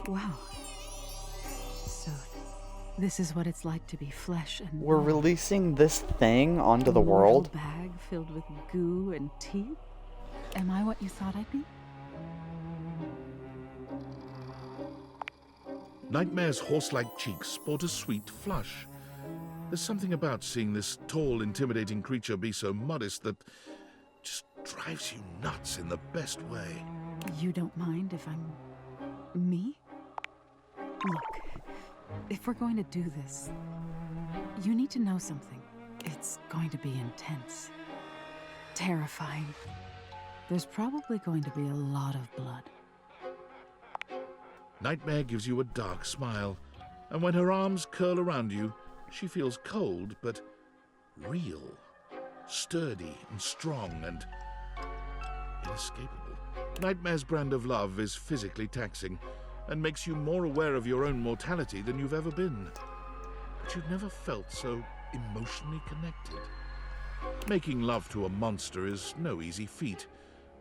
Wow. So, this is what it's like to be flesh and We're bone. releasing this thing onto A the mortal world? bag filled with goo and teeth? Am I what you thought I'd be? Nightmare's horse-like cheeks sport a sweet flush. There's something about seeing this tall, intimidating creature be so modest that just drives you nuts in the best way. You don't mind if I'm... me? Look, if we're going to do this, you need to know something. It's going to be intense. Terrifying. There's probably going to be a lot of blood. Nightmare gives you a dark smile, and when her arms curl around you, she feels cold, but real. Sturdy and strong and inescapable. Nightmare's brand of love is physically taxing, and makes you more aware of your own mortality than you've ever been. But you've never felt so emotionally connected. Making love to a monster is no easy feat.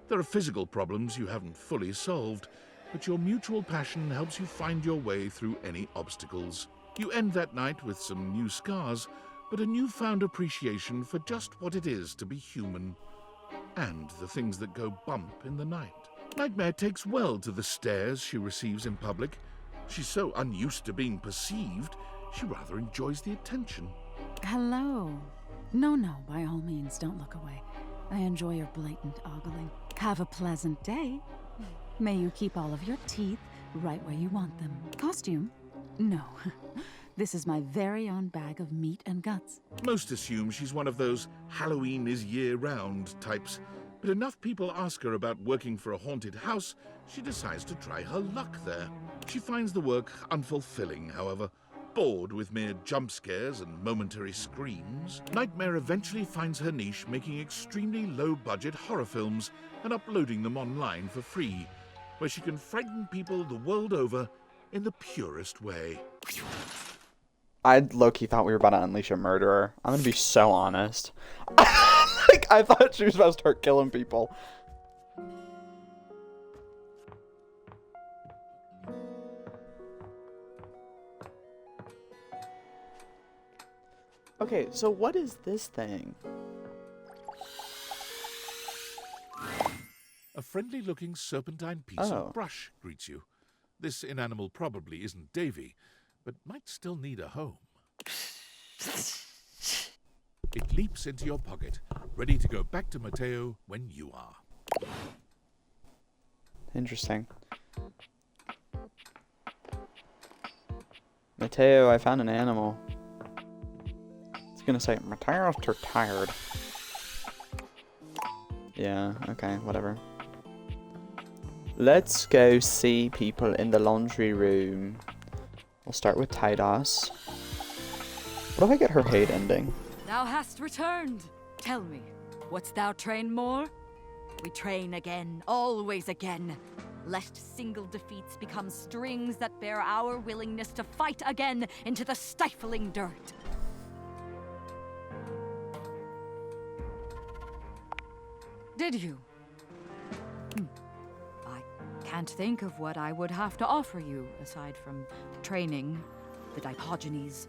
There are physical problems you haven't fully solved, but your mutual passion helps you find your way through any obstacles. You end that night with some new scars, but a newfound appreciation for just what it is to be human. and the things that go bump in the night. Nightmare takes well to the stares she receives in public. She's so unused to being perceived, she rather enjoys the attention. Hello. No, by all means, don't look away. I enjoy your blatant ogling. Have a pleasant day. May you keep all of your teeth right where you want them. Costume? No. This is my very own bag of meat and guts. Most assume she's one of those Halloween is year-round types, but enough people ask her about working for a haunted house, she decides to try her luck there. She finds the work unfulfilling, however. Bored with mere jump scares and momentary screams, Nightmare eventually finds her niche making extremely low-budget horror films and uploading them online for free, where she can frighten people the world over in the purest way. I low-key thought we were about to unleash a murderer. I'm gonna be so honest. Like, I thought she was about to start killing people. Okay, so what is this thing? A friendly-looking serpentine piece of brush greets you. This inanimal probably isn't Davy, but might still need a home. It leaps into your pocket, ready to go back to Mateo when you are. Interesting. Mateo, I found an animal. It's gonna say, Mateo's too tired. Yeah, okay, whatever. Let's go see people in the laundry room. We'll start with Tidos. What if I get her hate ending? Thou hast returned. Tell me, wouldst thou train more? We train again, always again. Lest single defeats become strings that bear our willingness to fight again into the stifling dirt. Did you? I can't think of what I would have to offer you, aside from training, the Dipogenies.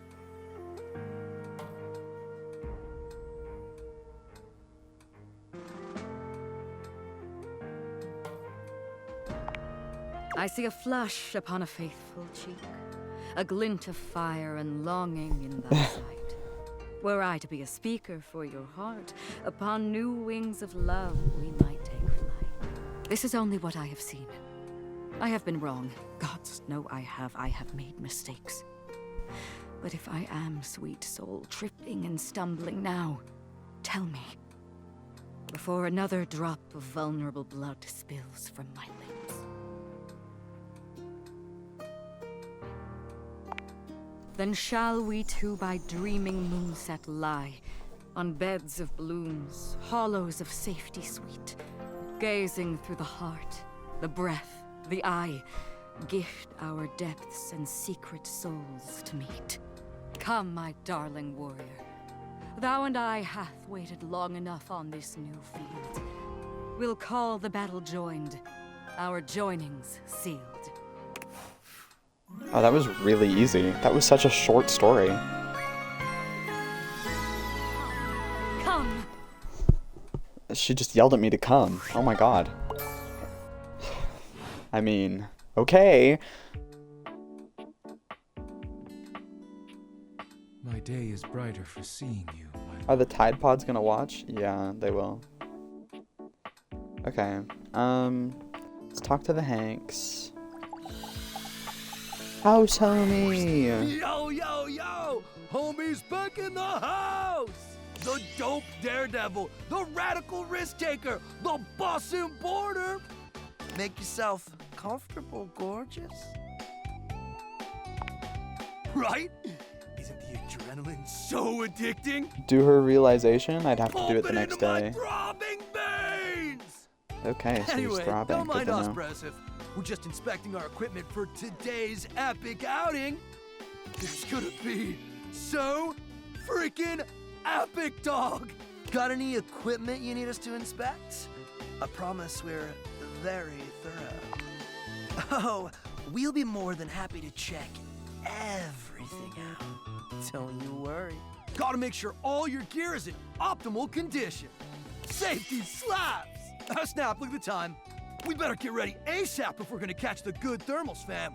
I see a flush upon a faithful cheek, a glint of fire and longing in thy sight. Were I to be a speaker for your heart, upon new wings of love we might take flight. This is only what I have seen. I have been wrong. Gods know I have made mistakes. But if I am, sweet soul, tripping and stumbling now, tell me, before another drop of vulnerable blood spills from my lips. Then shall we two by dreaming moonset lie, on beds of blooms, hollows of safety sweet, gazing through the heart, the breath, the eye, gift our depths and secret souls to meet. Come, my darling warrior, thou and I hath waited long enough on this new field. We'll call the battle joined, our joinings sealed. Oh, that was really easy. That was such a short story. Come. She just yelled at me to come. Oh my god. I mean, okay. My day is brighter for seeing you. Are the Tide Pods gonna watch? Yeah, they will. Okay. Let's talk to the Hanks. House homie! Yo, yo, yo! Homie's back in the house! The dope daredevil, the radical risk taker, the boss in border! Make yourself comfortable, gorgeous. Right? Isn't the adrenaline so addicting? Do her realization? I'd have to do it the next day. Throbbing veins! Okay, so Anyway, he's throbbing. don't Good mind to us, know. Brasif. We're just inspecting our equipment for today's epic outing. It's gonna be so freaking epic, dog! Got any equipment you need us to inspect? I promise we're very thorough. Oh, we'll be more than happy to check everything out. Don't you worry. Gotta make sure all your gear is in optimal condition. Safety slaps! Oh, snap, look at the time. We better get ready ASAP if we're gonna catch the good thermals, fam.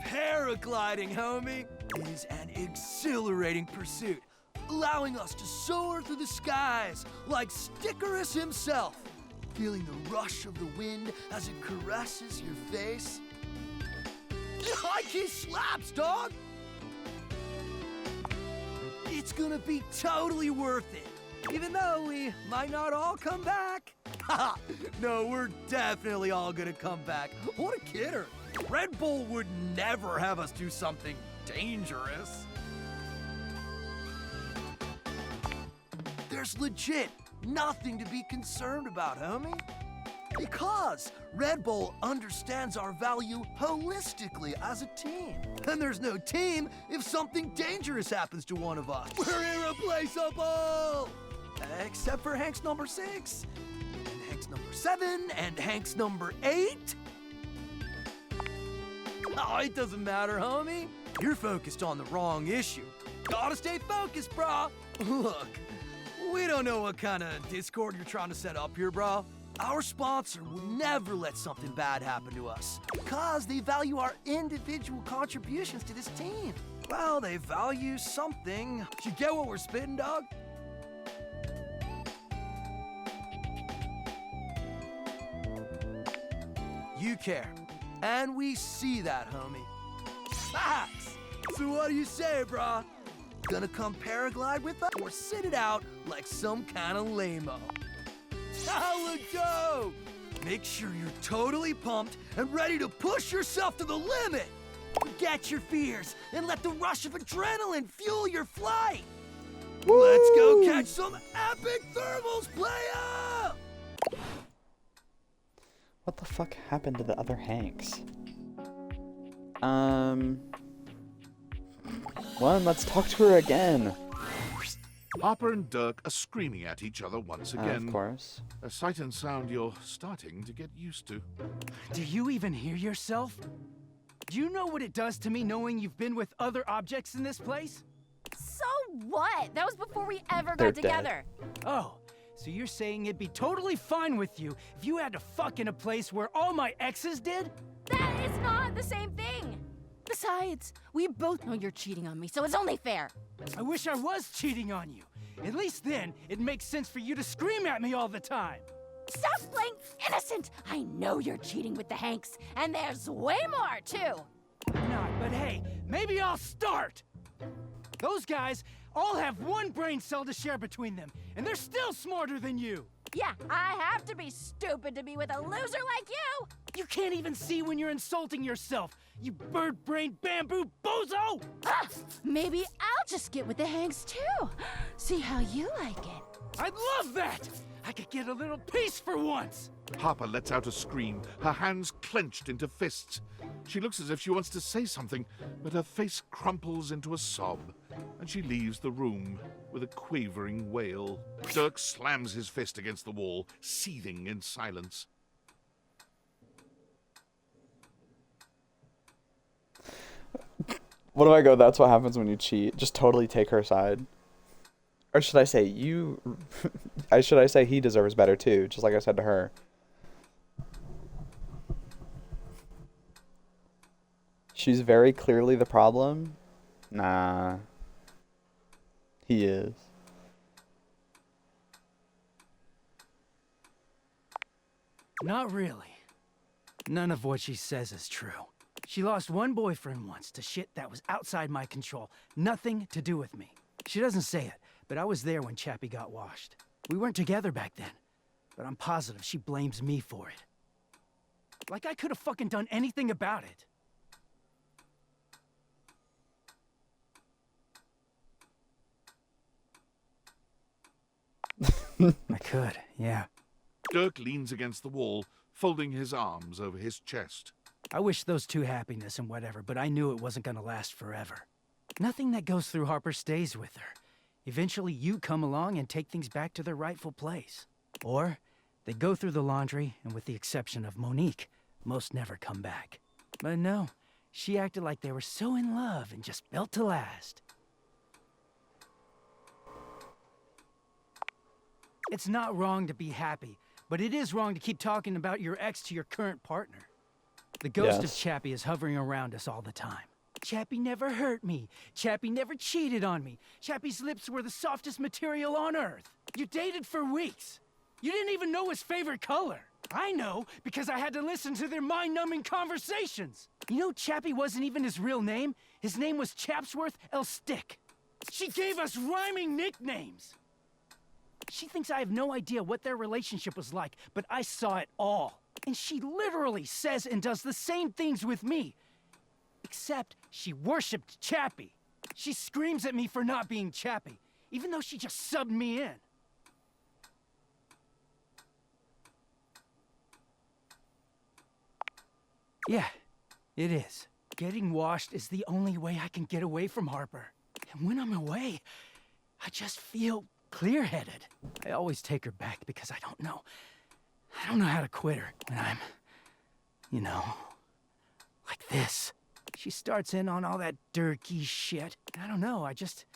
Paragliding, homie, is an exhilarating pursuit, allowing us to soar through the skies like Stickerus himself, feeling the rush of the wind as it caresses your face. Like he slaps, dog! It's gonna be totally worth it, even though we might not all come back. Haha, no, we're definitely all gonna come back. What a kidder. Red Bull would never have us do something dangerous. There's legit nothing to be concerned about, homie. Because Red Bull understands our value holistically as a team. And there's no team if something dangerous happens to one of us. We're irreplaceable! Except for Hank's number 6, and Hank's number 7, and Hank's number 8. Oh, it doesn't matter, homie. You're focused on the wrong issue. Gotta stay focused, brah. Look, we don't know what kind of Discord you're trying to set up here, brah. Our sponsor will never let something bad happen to us because they value our individual contributions to this team. Well, they value something. You get what we're spitting, dog? You care. And we see that, homie. Facts! So what do you say, brah? Gonna come paraglide with us or sit it out like some kind of lame-o? Hella go! Make sure you're totally pumped and ready to push yourself to the limit! Forget your fears and let the rush of adrenaline fuel your flight! Woo! Let's go catch some epic thermals, playa! What the fuck happened to the other Hanks? Well, let's talk to her again. Hopper and Dirk are screaming at each other once again. Of course. A sight and sound you're starting to get used to. Do you even hear yourself? Do you know what it does to me knowing you've been with other objects in this place? So what? That was before we ever They're got together. Oh, so you're saying it'd be totally fine with you if you had to fuck in a place where all my exes did? That is not the same thing. Besides, we both know you're cheating on me, so it's only fair. I wish I was cheating on you. At least then, it makes sense for you to scream at me all the time. Stop playing innocent! I know you're cheating with the Hanks, and there's way more, too! I'm not, but hey, maybe I'll start! Those guys all have one brain cell to share between them, and they're still smarter than you! Yeah, I have to be stupid to be with a loser like you! You can't even see when you're insulting yourself, you bird-brained bamboo bozo! Ah, maybe I'll just get with the Hanks, too. See how you like it. I'd love that! I could get a little peace for once! Harper lets out a scream, her hands clenched into fists. She looks as if she wants to say something, but her face crumples into a sob, and she leaves the room with a quavering wail. Dirk slams his fist against the wall, seething in silence. What do I go? That's what happens when you cheat. Just totally take her side. Or should I say you... should I say he deserves better too, just like I said to her. She's very clearly the problem. Nah. He is. Not really. None of what she says is true. She lost one boyfriend once to shit that was outside my control. Nothing to do with me. She doesn't say it, but I was there when Chappie got washed. We weren't together back then, but I'm positive she blames me for it. Like I could have fucking done anything about it. I could, yeah. Dirk leans against the wall, folding his arms over his chest. I wish those two happiness and whatever, but I knew it wasn't gonna last forever. Nothing that goes through Harper stays with her. Eventually you come along and take things back to their rightful place. Or they go through the laundry, and with the exception of Monique, most never come back. But no, she acted like they were so in love and just built to last. It's not wrong to be happy, but it is wrong to keep talking about your ex to your current partner. The ghost of Chappie is hovering around us all the time. Chappie never hurt me. Chappie never cheated on me. Chappie's lips were the softest material on earth. You dated for weeks. You didn't even know his favorite color. I know, because I had to listen to their mind-numbing conversations. You know, Chappie wasn't even his real name. His name was Chapsworth L. Stick. She gave us rhyming nicknames. She thinks I have no idea what their relationship was like, but I saw it all. And she literally says and does the same things with me. Except she worshipped Chappie. She screams at me for not being Chappie, even though she just subbed me in. Yeah, it is. Getting washed is the only way I can get away from Harper. And when I'm away, I just feel clear-headed. I always take her back because I don't know how to quit her when I'm, you know, like this. She starts in on all that dirty shit. I don't know, I just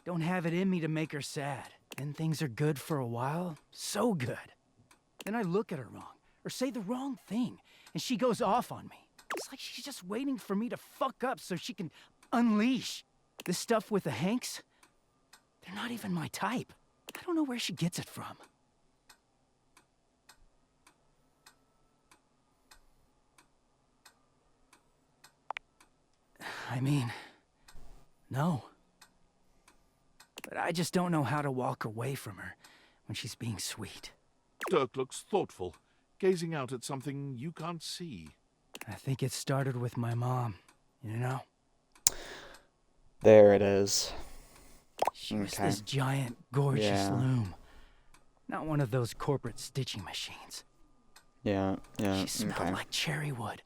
don't have it in me to make her sad. And things are good for a while, so good. Then I look at her wrong, or say the wrong thing, and she goes off on me. It's like she's just waiting for me to fuck up so she can unleash. This stuff with the Hanks, they're not even my type. I don't know where she gets it from. I mean, no. But I just don't know how to walk away from her when she's being sweet. Dirk looks thoughtful, gazing out at something you can't see. I think it started with my mom, you know? There it is. She was this giant, gorgeous loom. Not one of those corporate stitching machines. Yeah. She smelled like cherry wood.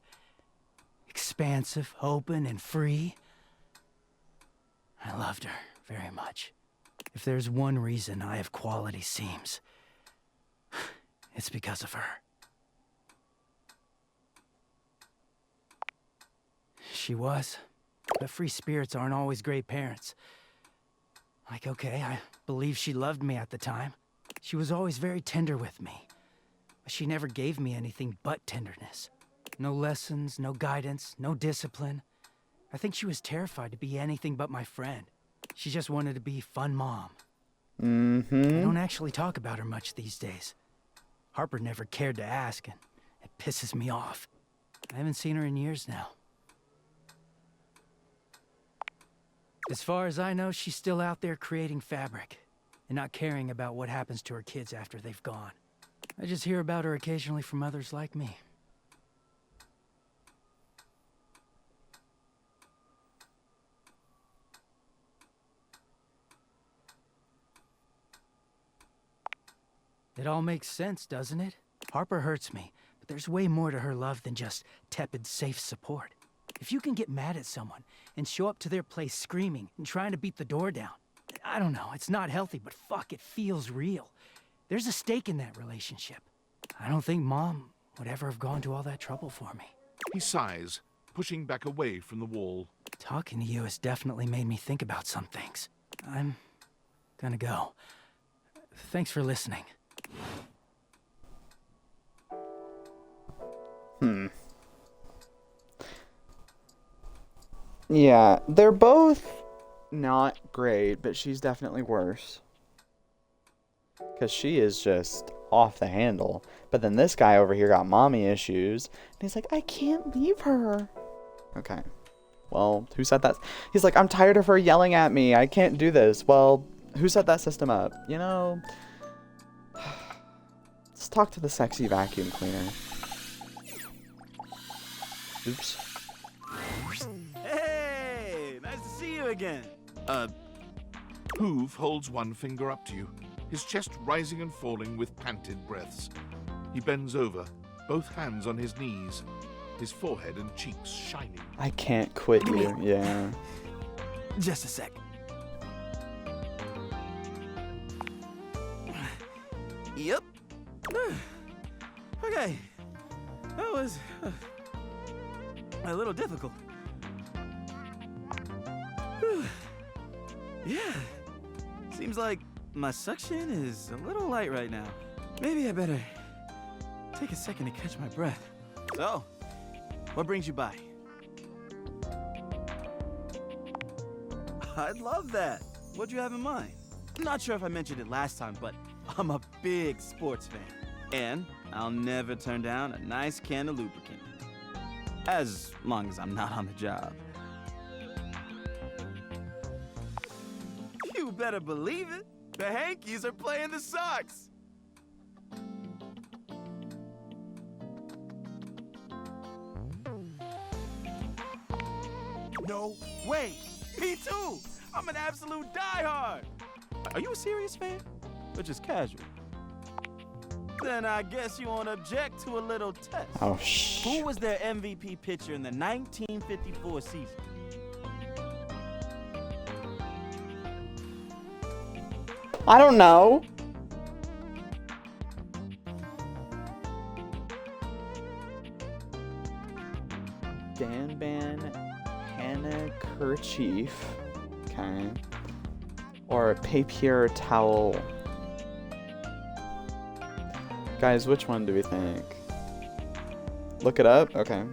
Expansive, open, and free. I loved her very much. If there's one reason I have quality seams, it's because of her. She was. But free spirits aren't always great parents. Like, okay, I believe she loved me at the time. She was always very tender with me. But she never gave me anything but tenderness. No lessons, no guidance, no discipline. I think she was terrified to be anything but my friend. She just wanted to be fun mom. I don't actually talk about her much these days. Harper never cared to ask, and it pisses me off. I haven't seen her in years now. As far as I know, she's still out there creating fabric, and not caring about what happens to her kids after they've gone. I just hear about her occasionally from others like me. It all makes sense, doesn't it? Harper hurts me, but there's way more to her love than just tepid, safe support. If you can get mad at someone and show up to their place screaming and trying to beat the door down, I don't know, it's not healthy, but fuck, it feels real. There's a stake in that relationship. I don't think Mom would ever have gone to all that trouble for me. He sighs, pushing back away from the wall. Talking to you has definitely made me think about some things. I'm gonna go. Thanks for listening. Yeah, they're both not great, but she's definitely worse. Because she is just off the handle. But then this guy over here got mommy issues. And he's like, I can't leave her. Okay. Well, who set that? He's like, I'm tired of her yelling at me. I can't do this. Well, who set that system up? You know, let's talk to the sexy vacuum cleaner. Oops. Hey, nice to see you again. Hoove holds one finger up to you, his chest rising and falling with panted breaths. He bends over, both hands on his knees, his forehead and cheeks shining. I can't quit you, yeah. Just a sec. Yep. Okay. That was a little difficult. Yeah. Seems like my suction is a little light right now. Maybe I better take a second to catch my breath. So, what brings you by? I'd love that. What'd you have in mind? I'm not sure if I mentioned it last time, but I'm a big sports fan. And I'll never turn down a nice can of lubricant. As long as I'm not on the job. You better believe it. The Hankies are playing the Sox. No way. Me too. I'm an absolute diehard. Are you a serious fan? Or just casual? Then I guess you won't object to a little test. Oh, Who was their MVP pitcher in the 1954 season? I don't know. Dan handkerchief. Okay. Or a papier towel. Guys, which one do we think? Look it up? Okay.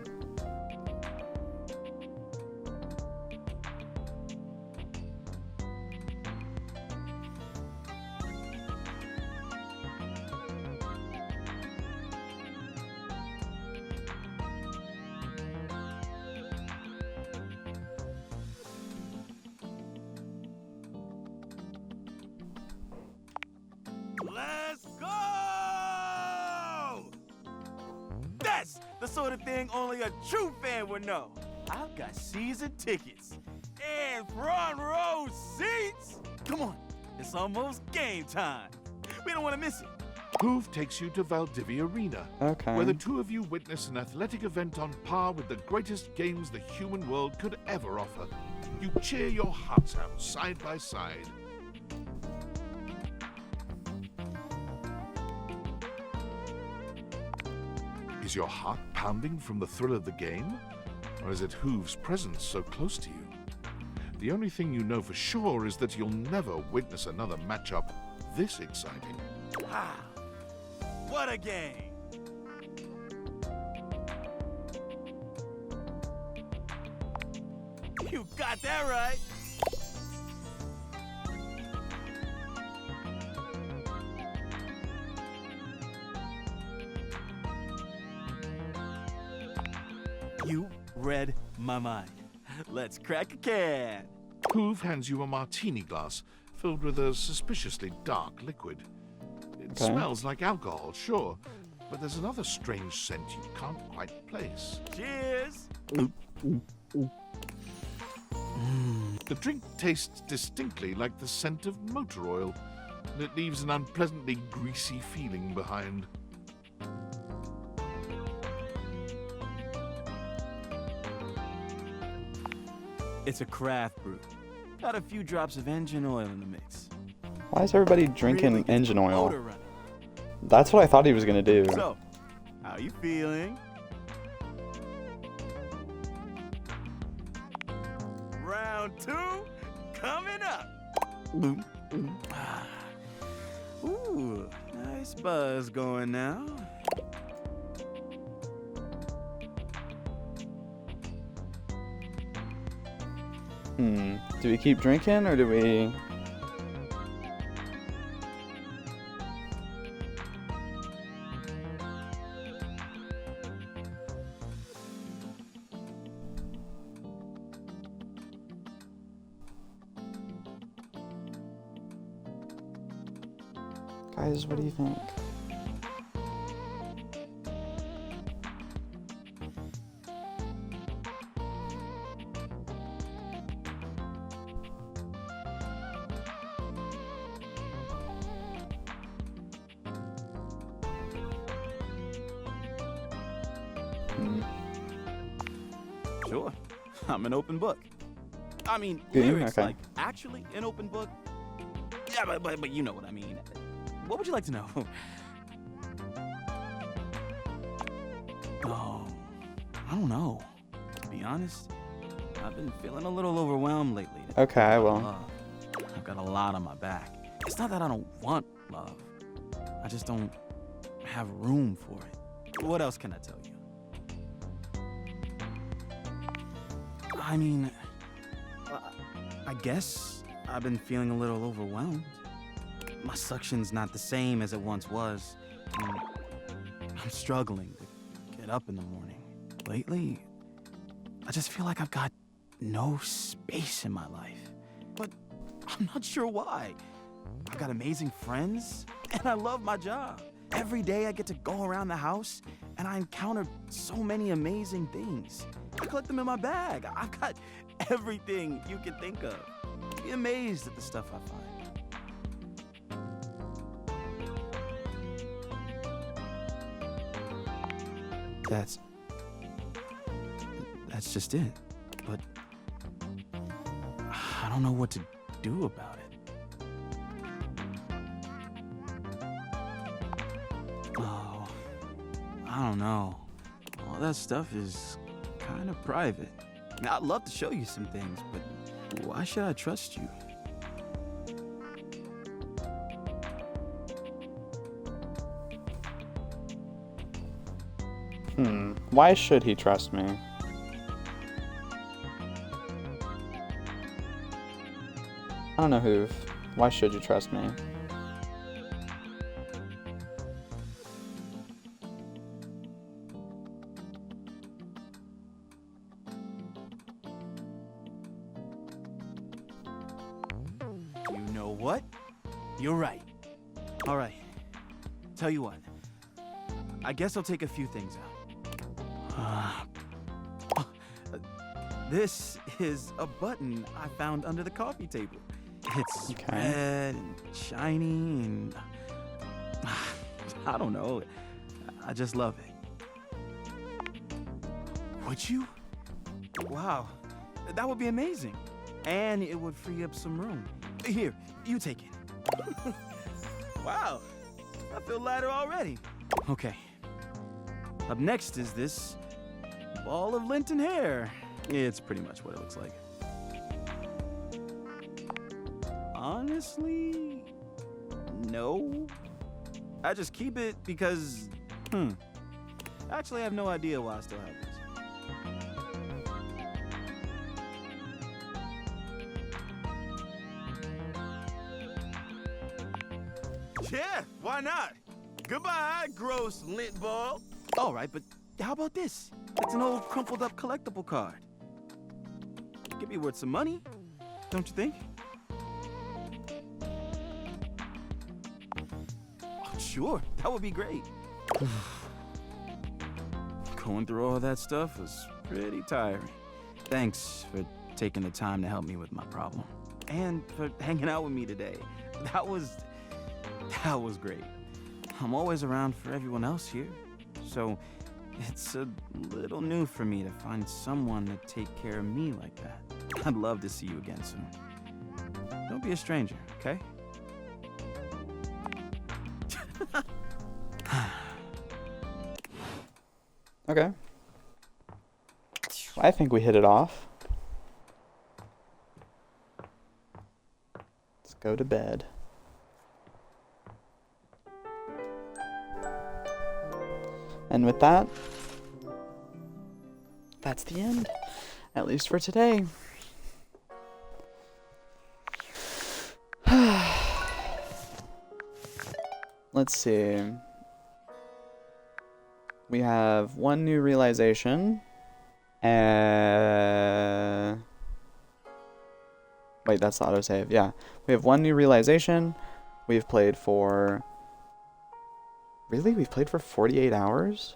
Let's go! That's the sort of thing only a true fan would know. I've got season tickets and front row seats. Come on, it's almost game time. We don't want to miss it. Hoove takes you to Valdivia Arena, Okay. where the two of you witness an athletic event on par with the greatest games the human world could ever offer. You cheer your hearts out side by side. Is your heart pounding from the thrill of the game? Or is it Hoove's presence so close to you? The only thing you know for sure is that you'll never witness another matchup this exciting. Ah, what a game! You got that right. You read my mind. Let's crack a can. Hoove hands you a martini glass filled with a suspiciously dark liquid. It Okay. smells like alcohol, sure, but there's another strange scent you can't quite place. Cheers! The drink tastes distinctly like the scent of motor oil, and it leaves an unpleasantly greasy feeling behind. It's a craft brew. Got a few drops of engine oil in the mix. Why is everybody drinking Really gets engine the oil? motor running. That's what I thought he was gonna do. So, how you feeling? Round 2 coming up. Ooh, nice buzz going now. Do we keep drinking or do we? Guys, what do you think? Sure, I'm an open book. I mean, Good, lyrics okay. like actually an open book. Yeah, but you know what I mean. What would you like to know? Oh, I don't know. To be honest, I've been feeling a little overwhelmed lately. Okay, well. I've got a lot on my back. It's not that I don't want love. I just don't have room for it. What else can I tell you? I mean, I guess I've been feeling a little overwhelmed. My suction's not the same as it once was. And I'm struggling to get up in the morning. Lately, I just feel like I've got no space in my life. But I'm not sure why. I've got amazing friends, and I love my job. Every day I get to go around the house, and I encounter so many amazing things. I collect them in my bag. I've got everything you can think of. You'd be amazed at the stuff I find. That's just it. But I don't know what to do about it. Oh, I don't know. All that stuff is kind of private. I'd love to show you some things, but why should I trust you? Why should he trust me? I don't know, Hoov. Why should you trust me? You know what? You're right. All right. Tell you what. I guess I'll take a few things out. This is a button I found under the coffee table. It's red and shiny and I don't know. I just love it. Would you? Wow, that would be amazing. And it would free up some room. Here, you take it. Wow, I feel lighter already. Okay. Up next is this ball of Linton hair. It's pretty much what it looks like. Honestly, no. I just keep it because, actually I have no idea why I still have this. Yeah, why not? Goodbye, gross lint ball. All right, but how about this? It's an old crumpled up collectible card. Could be worth some money, don't you think? Oh, sure, that would be great. Going through all that stuff was pretty tiring. Thanks for taking the time to help me with my problem. And for hanging out with me today. That was great. I'm always around for everyone else here. So it's a little new for me to find someone to take care of me like that. I'd love to see you again soon. Don't be a stranger, okay? Okay. I think we hit it off. Let's go to bed. And with that, that's the end. At least for today. Let's see. We have one new realization. Wait, that's the autosave. Yeah. We have one new realization. We've played for... Really? We've played for 48 hours?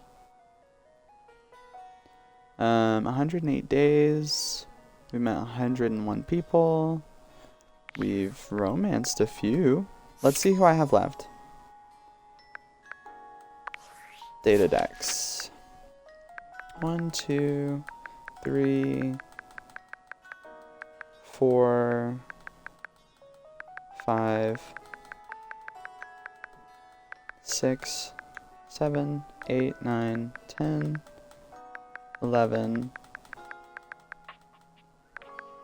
108 days. We met 101 people. We've romanced a few. Let's see who I have left. Data decks. 1, 2, 3, 4, 5, 6, 7, 8, 9, 10, 11,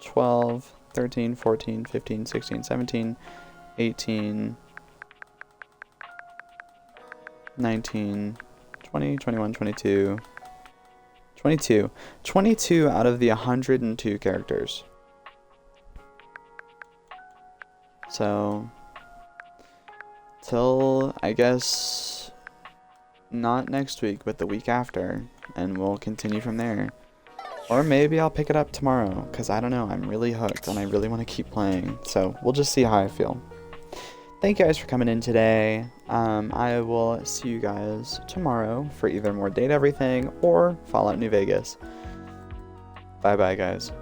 12, 13, 14, 15, 16, 17, 18, 19, 20, 21, 22, 22. 22 out of the 102 characters. So, till, I guess, not next week, but the week after, and we'll continue from there. Or maybe I'll pick it up tomorrow, because I don't know, I'm really hooked, and I really want to keep playing, so we'll just see how I feel. Thank you guys for coming in today. I will see you guys tomorrow for either more Date Everything or Fallout New Vegas. Bye bye, guys.